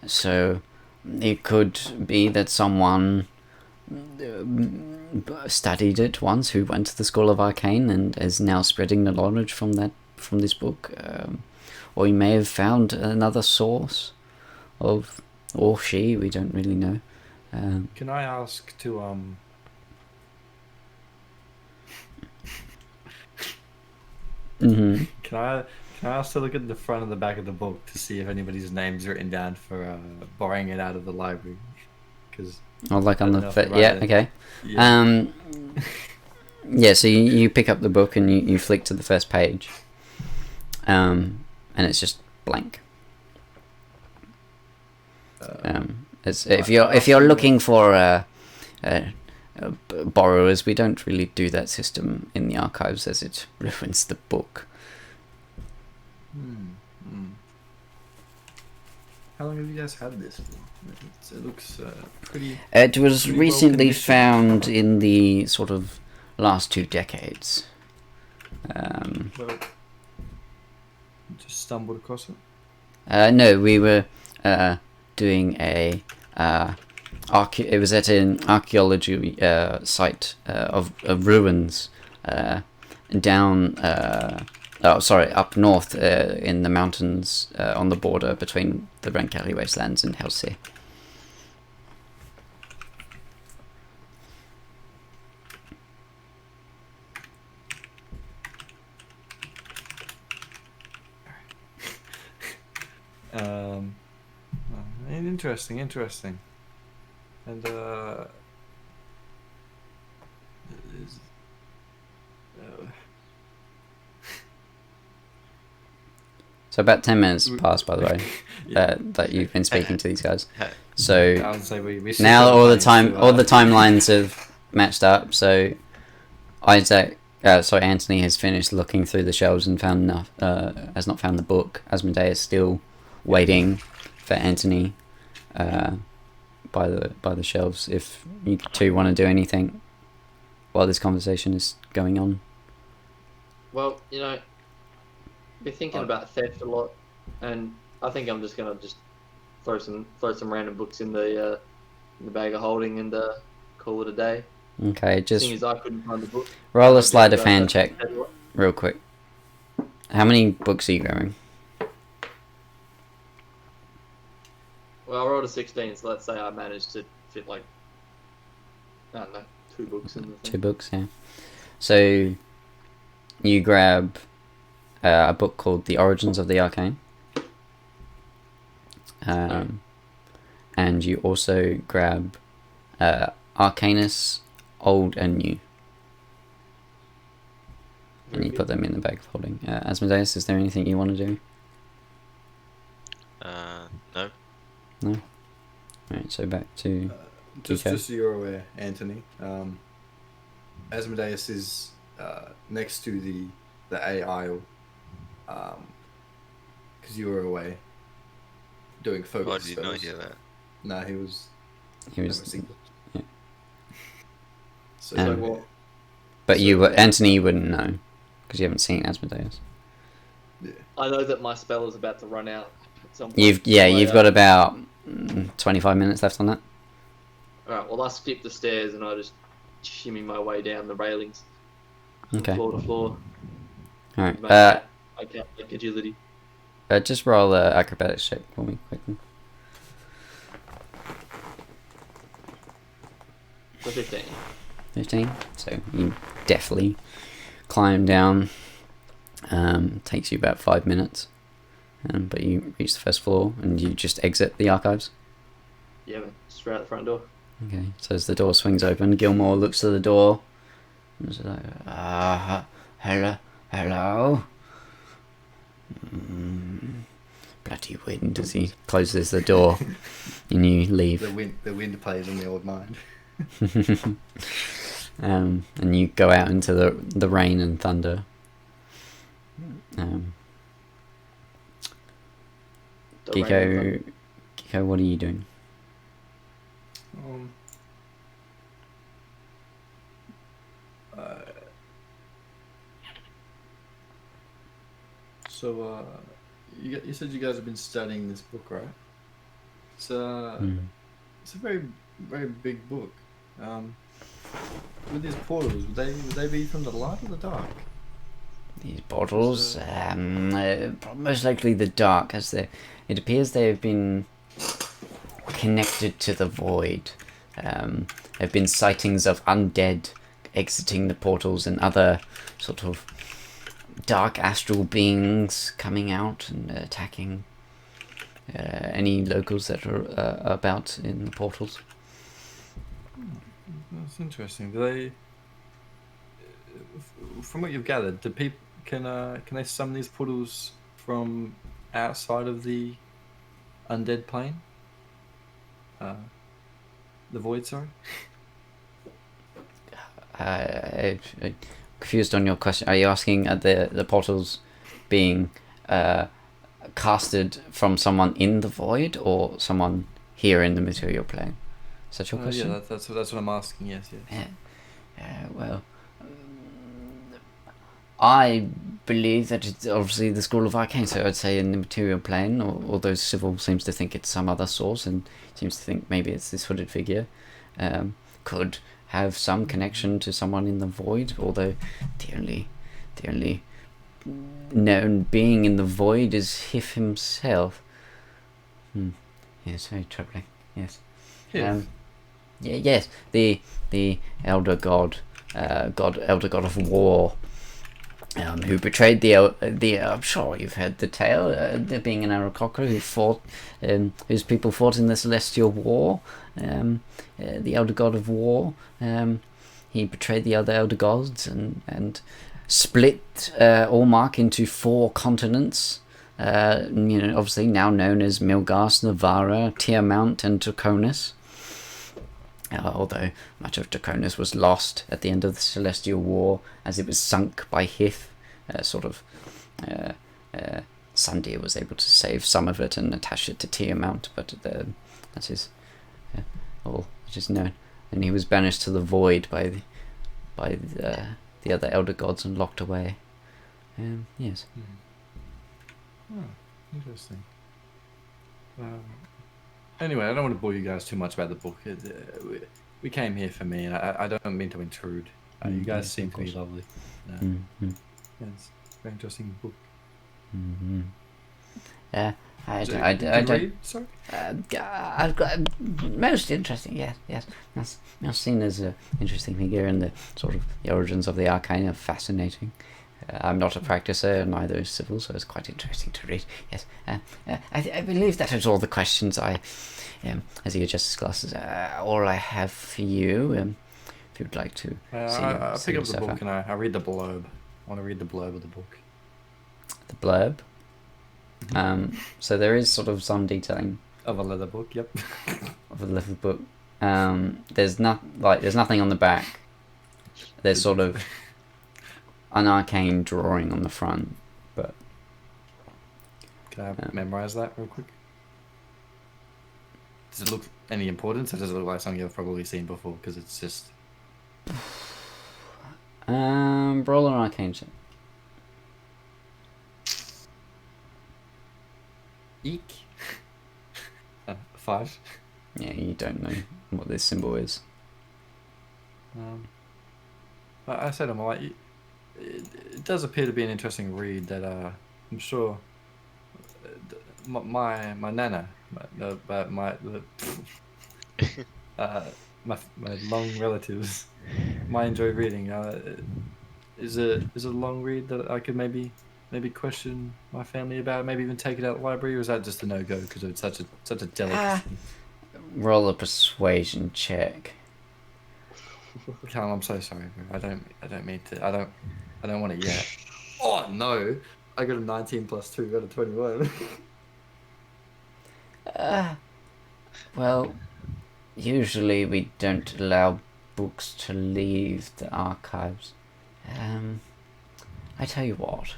So it could be that someone studied it once, who went to the School of Arcane and is now spreading the knowledge from this book, or he may have found another source of, or she, we don't really know. Can I ask to Mm-hmm. Can I ask to look at the front and the back of the book to see if anybody's name's written down for borrowing it out of the library? Because like on the okay. Yeah. Yeah, so you pick up the book and you flick to the first page, and it's just blank. It's if you're looking for borrowers, we don't really do that system in the archives, as it ruins the book. How long have you guys had this? It looks pretty. It was pretty recently well-conditioned. found in the sort of last 2 decades. Well, just stumbled across it. No, we were doing a it was at an archaeology site of ruins down up north in the mountains on the border between the Rankali Wastelands and Helsey. Interesting. And So about 10 minutes passed, by the way, yeah. that you've been speaking to these guys. I So would say we now all the planning to, timelines have matched up. So Anthony has finished looking through the shelves and found enough. Has not found the book. Asmodee is still waiting for Anthony by the shelves. If you two want to do anything while this conversation is going on. Well, been thinking about theft a lot, and I think I'm just gonna throw some random books in the bag of holding and call it a day. Okay, just Seeing as I couldn't find the book. roll a sleight of hand check real quick. How many books are you grabbing? Well, I rolled a 16, so let's say I managed to fit I don't know, 2 books in the thing. 2 books, yeah. So you grab a book called The Origins of the Arcane. And you also grab Arcanus, Old and New. And you put them in the bag of holding. Asmodeus, is there anything you want to do? No. No? Alright, so back to... Just Okay. so you're aware, Anthony, Asmodeus is next to the AI, because you were away doing focus Oh, I did not spells. hear that. No, he was. He was... having a secret. yeah. So, Um, what? But So- you were... Anthony, you wouldn't know, because you haven't seen Asmodeus. Yeah. I know that my spell is about to run out at some point. You've got about 25 minutes left on that. Alright, well, I skip the stairs and I just shimmy my way down the railings. From Okay. floor to floor. Alright, My cat like agility. just roll a acrobatics check for me, quickly. For 15. 15. So you definitely climb down. Takes you about 5 minutes. But you reach the first floor and you just exit the archives. Yeah, man. Straight out the front door. Okay, so as the door swings open, Gilmore looks to the door and is like, hello. Bloody wind as he closes the door and you leave. The wind plays on the old mind. And you go out into the rain and thunder. The rain Giko, what are you doing? So, you said you guys have been studying this book, right? It's a very, very big book. With these portals, would they be from the light or the dark? These portals, most likely the dark, as it appears they have been connected to the void. There have been sightings of undead exiting the portals and other sort of dark astral beings coming out and attacking any locals that are about in the portals. That's interesting. Do they, from what you've gathered, do people can they summon these portals from outside of the undead plane? The void, sorry. I'm confused on your question. Are you asking the portals being casted from someone in the void or someone here in the material plane? Is that your question? Yeah, that's what I'm asking. Yes. Well, I believe that it's obviously the School of Arcane, so I'd say in the material plane, although Civil seems to think it's some other source and seems to think maybe it's this hooded figure, could have some connection to someone in the void, although the only known being in the void is Hif himself. Yes, very troubling. Yes. Yes, the elder god, elder god of war, who betrayed the. I'm sure you've heard the tale. There being an Aarakocra who fought, whose people fought in the Celestial War. The elder god of war. He betrayed the other elder gods and split Almark into 4 continents. Obviously now known as Milgast, Navara, Tiamount, and Draconis. Although much of Draconis was lost at the end of the Celestial War as it was sunk by Hith. Sundeer was able to save some of it and attach it to Tiamount, but that is all which is known. And he was banished to the void by the other elder gods and locked away. Yes. Interesting. Anyway, I don't want to bore you guys too much about the book. We came here for me, and I don't mean to intrude. You guys seem to be lovely. Yeah, it's a very interesting book. I don't. Read? Sorry? Most interesting, yes. That's seen as an interesting figure, and the sort of the origins of the arcane are fascinating. I'm not a practicer, neither is Civil, so it's quite interesting to read. Yes, I believe that is all the questions I, as your justice classes, all I have for you. If you'd like to, I pick up the book and I read the blurb. I want to read the blurb of the book. The blurb. So there is sort of some detailing Of a leather book, yep. Of a leather book. There's nothing on the back. There's sort of an arcane drawing on the front, but Can I memorize that real quick? Does it look any importance, or does it look like something you've probably seen before? Because it's just roll an arcane check. eek. 5. Yeah, you don't know what this symbol is. I said I'm like, it does appear to be an interesting read that I'm sure my nana, my long relatives might enjoy reading. Is it a long read that I could maybe question my family about, maybe even take it out of the library, or is that just a no-go because it's such a delicacy? Roll a persuasion check. Carl, I'm so sorry, bro. I don't mean to. I don't want it yet. Oh no! I got a 19 plus 2. Got a 21. Well, usually we don't allow books to leave the archives. I tell you what.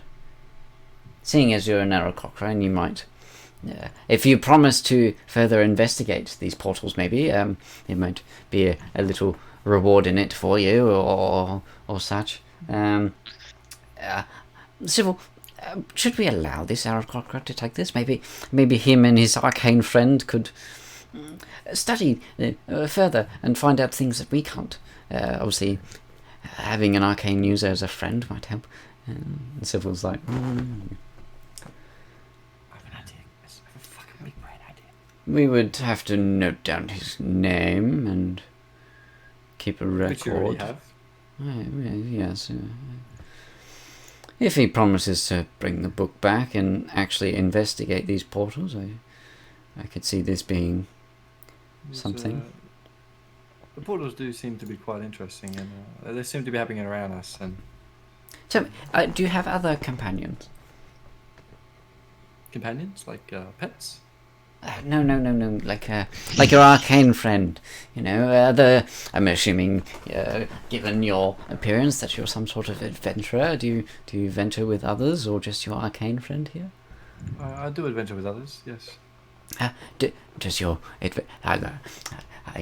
Seeing as you're an Aarakocra, you might, if you promise to further investigate these portals, maybe there might be a little reward in it for you, or such. Civil, should we allow this Aarakocra to take this? Maybe him and his arcane friend could study further and find out things that we can't. Obviously, having an arcane user as a friend might help. And Civil's like, we would have to note down his name and keep a record. Which you already have. Yes. If he promises to bring the book back and actually investigate these portals, I could see this being something. The portals do seem to be quite interesting, and they seem to be happening around us. And Tell me, do you have other companions? Companions, like pets? No. Like your arcane friend. I'm assuming, given your appearance, that you're some sort of adventurer. Do you venture with others, or just your arcane friend here? I do adventure with others, yes. Does your I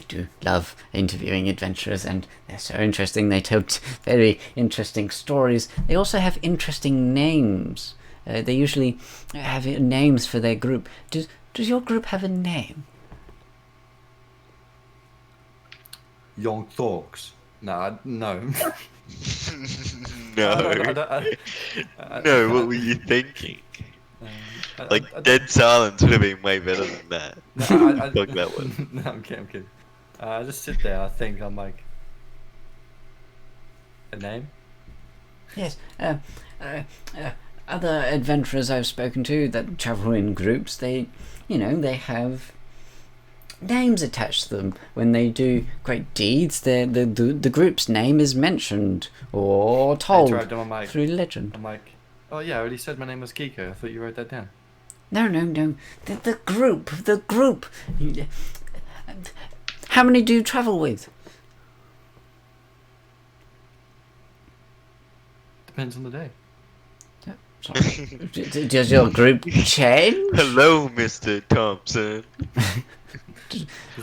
do love interviewing adventurers, and they're so interesting. They tell very interesting stories. They also have interesting names. They usually have names for their group. Does your group have a name? Young Thorks. No. No. No, What were you thinking? Dead silence would have been way better than that. Fuck that one. No, I'm kidding. I just sit there. I think I'm like, a name. Yes. Other adventurers I've spoken to that travel in groups, they have names attached to them. When they do great deeds, the group's name is mentioned or told through legend. I'm like, oh yeah, I already said my name was Kiko. I thought you wrote that down. No. The group. How many do you travel with? Depends on the day. Does your group change? Hello, Mr. Thompson.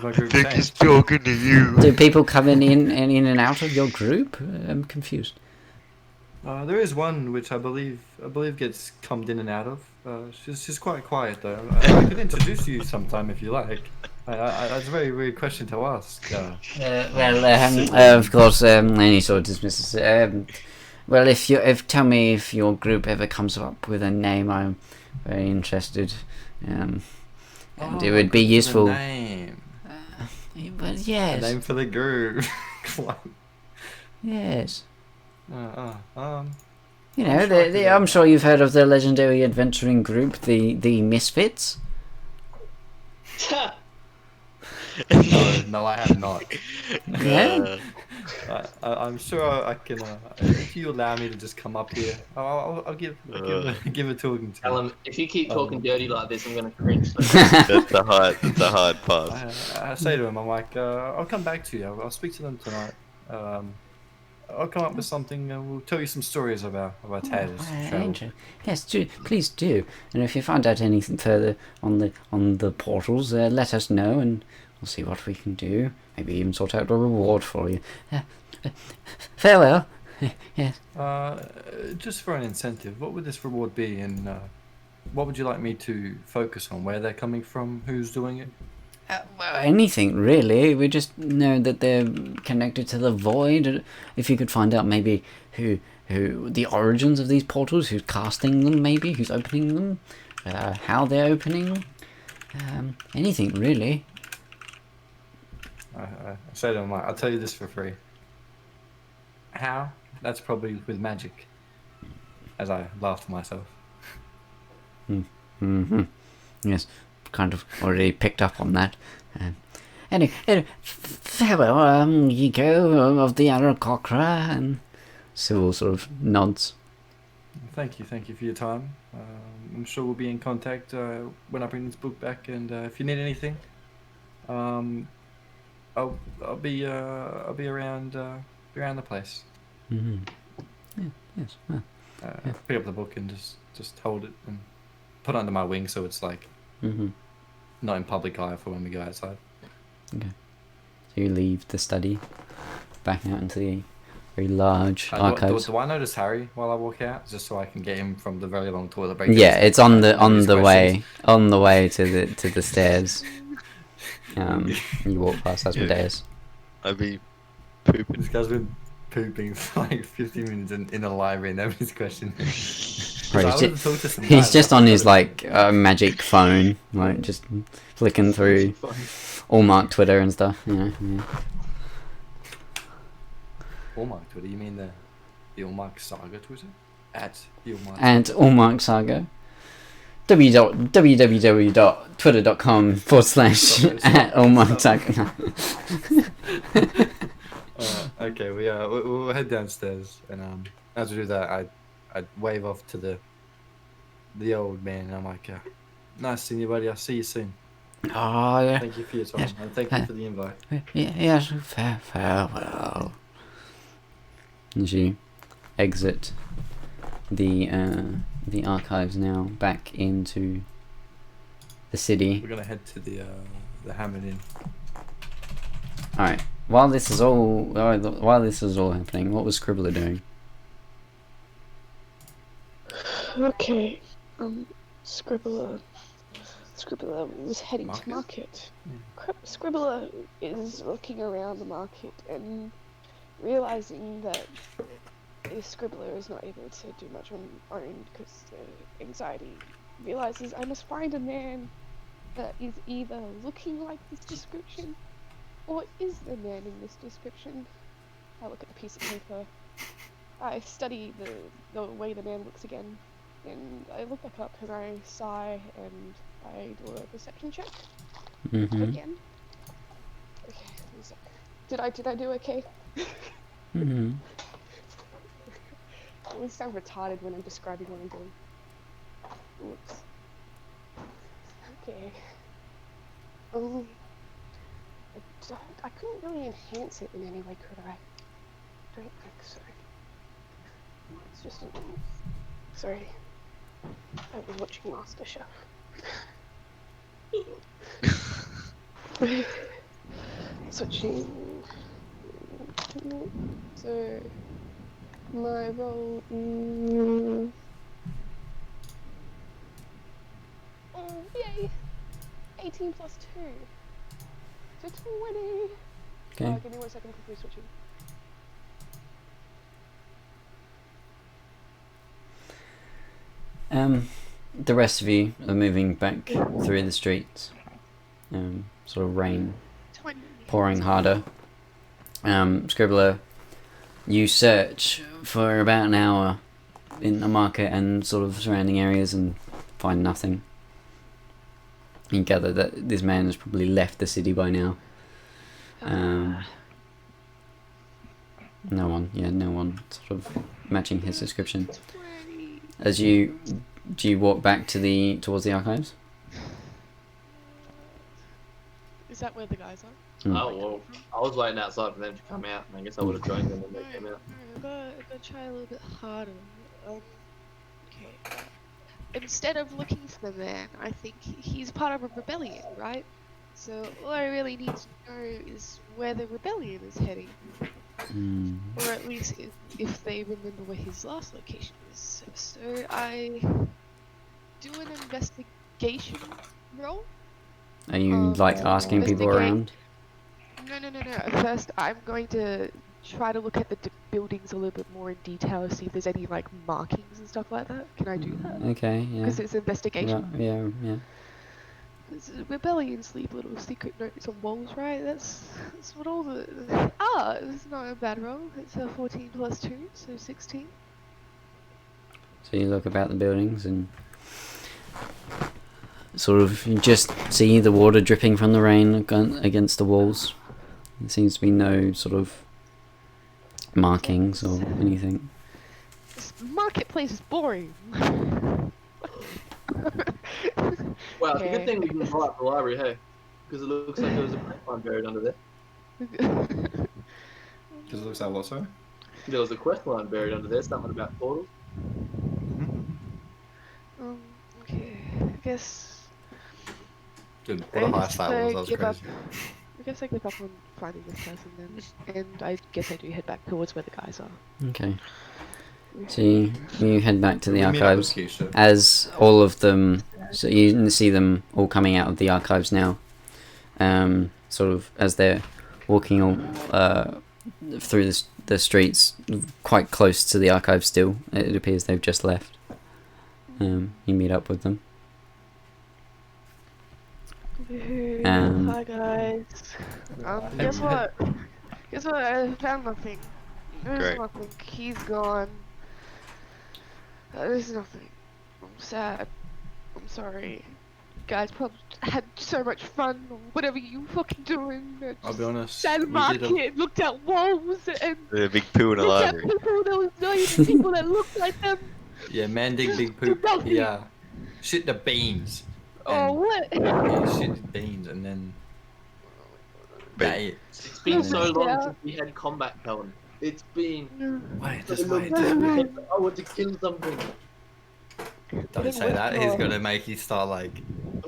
My group I think he's talking to you. Do people come in and out of your group? I'm confused. There is one which I believe gets come in and out of. She's quite quiet though. I could introduce you sometime if you like. That's a very weird question to ask. Of course, any sort of dismisses. Well, tell me if your group ever comes up with a name, I'm very interested. And it would be useful. A name. But yes. A name for the group. Yes. I'm sure you've heard of the legendary adventuring group, the Misfits. No, I have not. Yeah. I'm sure I can. If you allow me to just come up here, I'll give a talking to. Callum, if you keep talking dirty like this, I'm gonna cringe. That's a hard pass. I say to him, I'm like, I'll come back to you. I'll speak to them tonight. I'll come up with something. We'll tell you some stories of our tales. Angel. Yes, do, please do. And if you find out anything further on the portals, let us know, and we'll see what we can do. Maybe even sort out a reward for you. Farewell. Yes. Just for an incentive, what would this reward be, and what would you like me to focus on? Where they're coming from? Who's doing it? Well, anything really. We just know that they're connected to the void. If you could find out maybe who the origins of these portals, who's casting them, maybe who's opening them, how they're opening, anything really. I say to him, I'll tell you this for free. How? That's probably with magic. As I laugh to myself. Mm-hmm. Yes, kind of already picked up on that. Anyway, farewell, ye go of the Aarakocra, and Sybil sort of nods. Thank you for your time. I'm sure we'll be in contact when I bring this book back, and if you need anything, I'll be around the place. Mm-hmm. Yeah, yes. Well, Pick up the book and just hold it and put it under my wing, so it's like not in public eye for when we go outside. Okay. So you leave the study, back out into the very large archives. Do I notice Harry while I walk out, just so I can get him from the very long toilet break? Yeah, it's on the way to the stairs. You walk past Asmodeus. I'd be pooping. This guy's been pooping for like 50 minutes in the library, and nobody's questioning him. He's just on his like magic phone, like just flicking through Almark Twitter and stuff. Yeah. Almark Twitter? You mean the Almark Saga Twitter? At the Almark. And Almark Saga. www.twitter.com/at Almark Saga. Okay, we'll head downstairs, and as we do that, I'd wave off to the old man, and I'm like, nice seeing you, buddy. I'll see you soon. Oh, yeah. Thank you for your time, and thank you for the invite. Yes, farewell. As you exit the archives now, back into the city. We're gonna head to the Hammered Inn. All right. While this is all happening, what was Scribbler doing? Okay. Scribbler was heading to market. Scribbler is looking around the market and realizing that Scribbler is not able to do much on own because anxiety realizes I must find a man that is either looking like this description or is the man in this description. I look at the piece of paper. I study the way the man looks again, and I look back up and I sigh and I do a perception check again. Okay, one sec. Did I do okay? Mm-hmm. I always sound retarded when I'm describing what I'm doing. Oops. Okay. I couldn't really enhance it in any way, could I? Don't think so. It's just sorry. I've been watching MasterChef. Switching. So my roll is yay! 18 plus 2. So 20. Okay. Give me 1 second, quickly switching. The rest of you are moving back through the streets. Sort of rain 20. pouring harder. Scribbler, you search for about an hour in the market and sort of surrounding areas and find nothing. You gather that this man has probably left the city by now. No one. Yeah, no one. Sort of matching his description. 20. Do you walk back towards the archives? Is that where the guys are? Oh well, I was waiting outside for them to come out, and I guess I would have joined them when they came out. I'm gonna try a little bit harder. Okay. Instead of looking for the man, I think he's part of a rebellion, right? So all I really need to know is where the rebellion is heading. Or at least if they remember where his last location is. So I do an investigation roll. Are you asking people around? No. First, I'm going to try to look at the buildings a little bit more in detail, see if there's any like markings and stuff like that. Can I do that? Okay, yeah. Because it's investigation. Yeah. Rebellions leave little secret notes on walls, right? That's what all the... it's not a bad roll. It's a 14 plus 2, so 16. So you look about the buildings and sort of you just see the water dripping from the rain against the walls. There seems to be no sort of markings or anything. This marketplace is boring. Wow, it's a good thing we didn't blow up the library, hey? Because it looks like there was a quest line buried under there. Because it looks like what, sorry? There was a quest line buried under there, something about portals. Okay, I guess... Dude, what a heist that was, that was crazy. I guess I give up on finding this person then, and I guess I do head back towards where the guys are. Okay. So you head back to the We meet up archives with Keisha. as all of them. So you see them all coming out of the archives now. Sort of as they're walking through the streets, quite close to the archives still. It appears they've just left. You meet up with them. Hi guys. Guess what? I found nothing. There's Great. nothing. He's gone. There's nothing. I'm sad. I'm sorry. You guys probably had so much fun or whatever you fucking doing. I'll be honest. Sat in the market, looked at walls and The big poo in the looked at library. people. There was not even people that looked like them. Yeah, man dig big poop. Nothing. Yeah. Shit the beans. Oh, what? Yeah, shit the beans and then... But- it. It's been so long Yeah. since we had combat, Helen. It's been... Wait, so just long wait. since we had the power to kill something. Don't say that, he's gonna make you start like...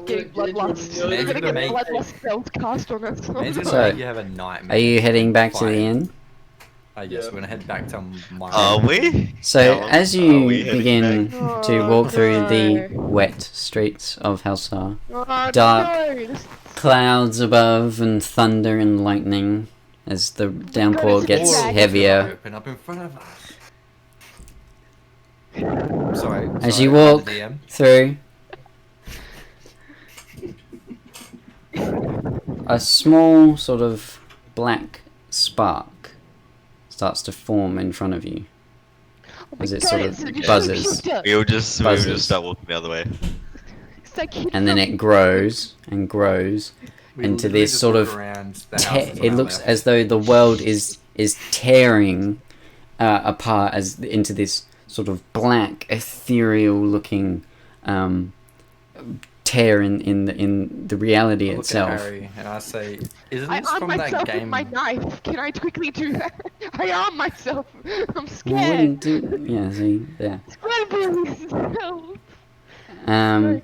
Getting bloodlust. Man's We're gonna gonna make- get bloodlust spells cast on us. Man's gonna So, make you have a nightmare. Are you heading back to the Fine. inn? I guess we're gonna head back to my... Are we? So Callum, as are you we heading begin back? to Oh, walk through the no. wet streets of Helsar, Oh, Dark. no, this- clouds above and thunder and lightning as the downpour to gets the heavier. Open up in front of us. Sorry. As sorry, you I'm walk the DM. through, a small sort of black spark starts to form in front of you as it sort of buzzes, We'll just Buzzes. start walking the other way. and then it grows and grows We into literally this just sort walk of around the houses on it our looks left. as though the world is tearing apart as into this sort of black ethereal looking tear in the reality I look at itself. Harry and I say, isn't I this arm from that myself with game? my knife. Can I quickly do that? I arm myself. I'm Well, scared. yeah, see, yeah. Squid help. I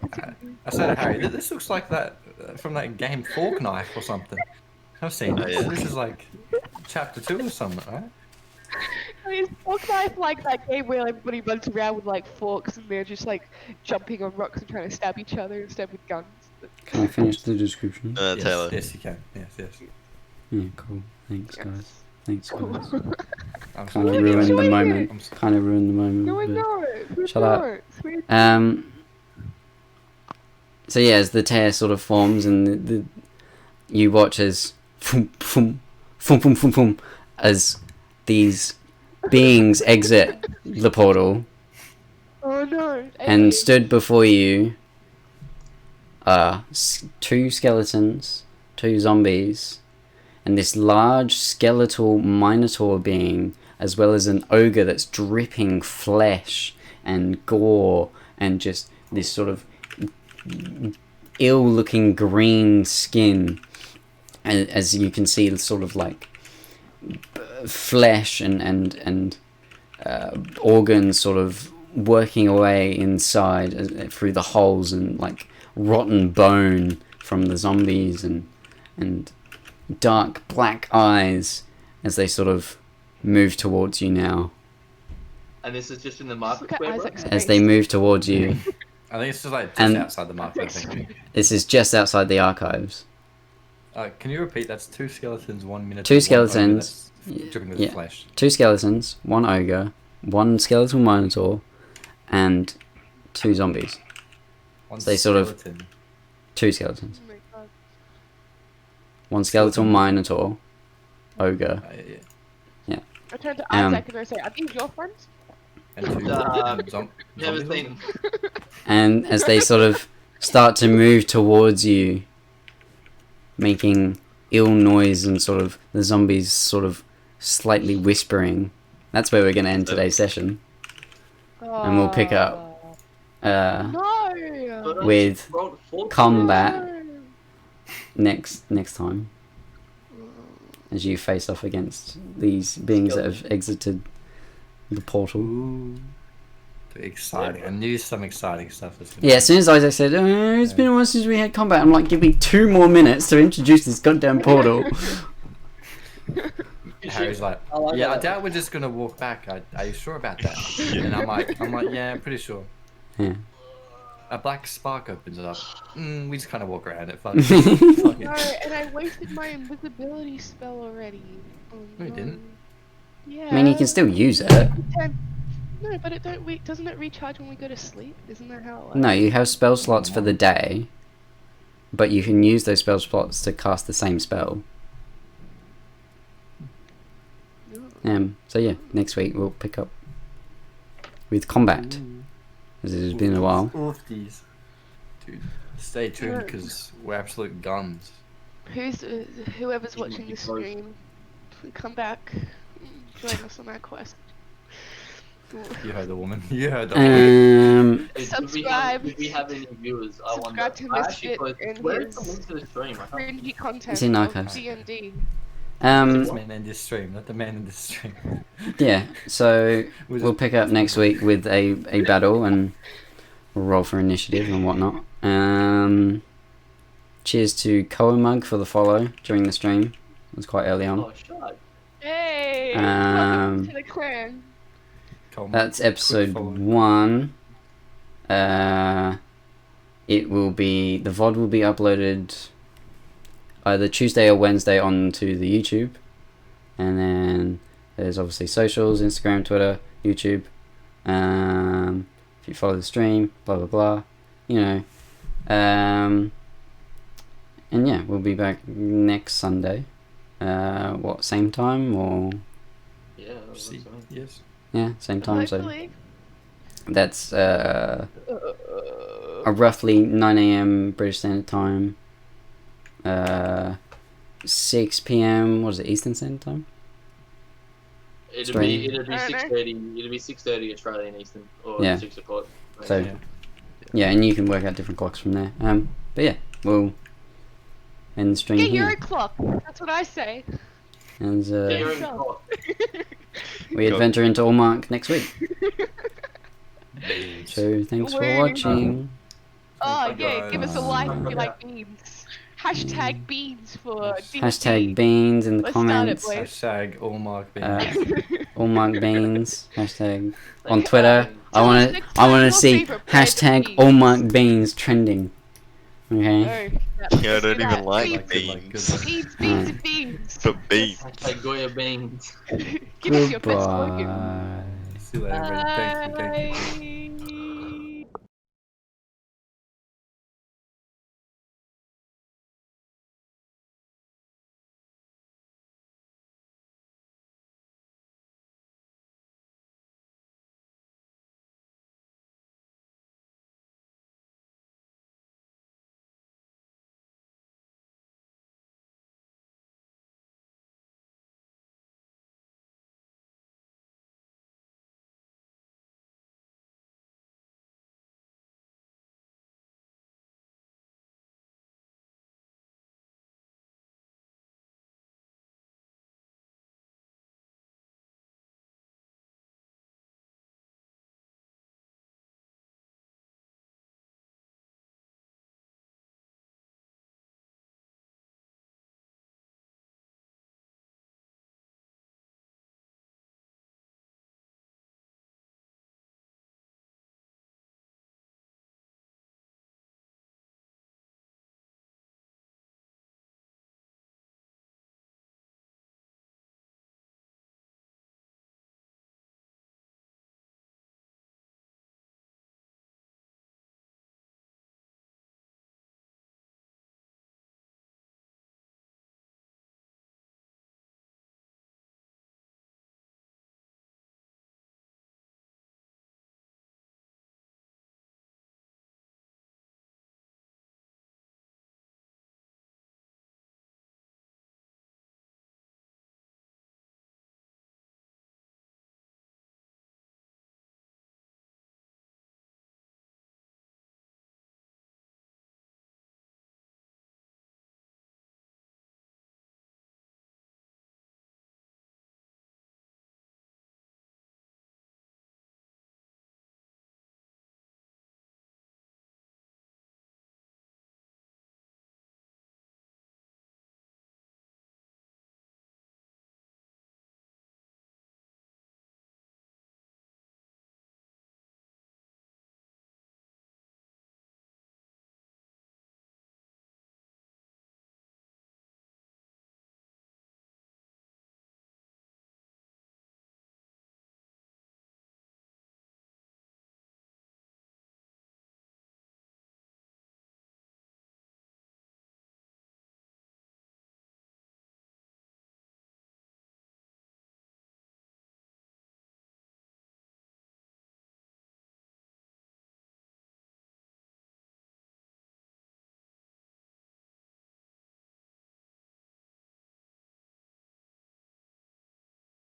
said to Harry, this looks like that from that game Fork Knife or something. I've seen Oh, this. yeah. This is like chapter 2 or something, right? I mean, fork knife like that game where everybody runs around with like forks and they're just like jumping on rocks and trying to stab each other instead with guns. Can I finish the description? Yes, Taylor. yes, you can. Yes. Yeah, cool. Thanks, guys. Thanks, Cool. guys. I'm Kind of sorry. ruined the enjoying moment. I'm Kind of ruined the moment. No, but- no. Shut up. So yeah, as the tear sort of forms and you watch as as these beings exit the portal, Oh no. and stood before you are two skeletons, two zombies, and this large skeletal minotaur being as well as an ogre that's dripping flesh and gore and just this sort of ill-looking green skin, and as you can see, sort of like flesh and organs sort of working away inside through the holes, and like rotten bone from the zombies, and dark black eyes as they sort of move towards you now. And this is just in the Just look market at square, bro? Isaac's As face. they move towards you, I think it's just like just And- outside the market. I think. this is just outside the archives. Can you repeat? That's 2 skeletons, 1 minotaur. Two 1 ogre skeletons. that's dripping with Yeah. flesh. 2 skeletons, 1 ogre, 1 skeletal minotaur, and 2 zombies. 1 They sort of- skeleton. 2 skeletons. Oh my god. 1 skeletal minotaur, ogre, Yeah. I turn to Um, Isaac and I say, "Are these your friends?" And 2 Never zombies. seen. and as they sort of start to move towards you, making ill noise, and sort of the zombies sort of slightly whispering. That's where we're going to end today's session. And we'll pick up No. with combat No. next time, as you face off against these beings that have exited the portal. Ooh. Exciting. I knew some exciting stuff was Yeah, as soon as Isaac said, it's been a while since we had combat, I'm like, give me 2 more minutes to introduce this goddamn portal. Harry's like, I like yeah, I that. doubt we're just gonna walk back. Are you sure about that? And I'm like, yeah, I'm pretty sure. Yeah. A black spark opens it up. We just kind of walk around it. Fuck No, it. and I wasted my invisibility spell already. Oh, No, you didn't. Yeah. I mean, you can still use it. No, but doesn't it recharge when we go to sleep? Isn't that how it works? No, you have spell slots for the day, but you can use those spell slots to cast the same spell. So yeah, next week we'll pick up with combat, as it has been a while. Oofties. Dude, stay tuned because we're absolute guns. Whoever's watching this stream, come back, join us on our quest. You heard the woman. You heard the woman. Hey, Subscribe. Do we have any viewers? I wonder. Subscribe to I actually Misfit put. and Where is his the link to the stream? I can't. cringy content It's in of archives. D&D. This man in this stream, not the man in this stream. Yeah, so We'll we'll pick up next week with a battle, and we'll roll for initiative and whatnot. Cheers to Koamug for the follow during the stream. It was quite early on. Oh, shut. Hey! Um, Welcome to the clan. That's episode 1. It will be, the VOD will be uploaded either Tuesday or Wednesday onto the YouTube, and then there's obviously socials, Instagram, Twitter, YouTube. If you follow the stream, blah blah blah, you know. And yeah, we'll be back next Sunday. What, same time or? Yeah. That's See, what I mean. yes. Yeah, same time. So Hopefully. that's a roughly 9 a.m. British Standard Time. 6 p.m. What is it, Eastern Standard Time? It'd Stream. be I don't know. 6:30. It'd be 6:30 Australian Eastern or Yeah. 6 o'clock. So Yeah. yeah, and you can work out different clocks from there. But yeah, we'll end the stream Get your here. clock. That's what I say. And Get your own yourself. clock. we adventure into Almark next week. Beans. So thanks for Wait. watching. Oh Thank yeah, you give us a guys. like if you like beans. Hashtag beans for D&D. Hashtag beans in the Let's start it, comments. boys. Hashtag Allmark Beans. Allmark beans. Hashtag on Like, Twitter. I wanna Next I time, wanna your see favourite brand of hashtag beans. Allmark beans trending. Okay. Yeah, I don't even like Like good, like beans. Beans, beans, and beans. For beans. Hashtag Goya beans. Give us your best slogan. Goodbye. See you later, everybody. Thank you. Bye.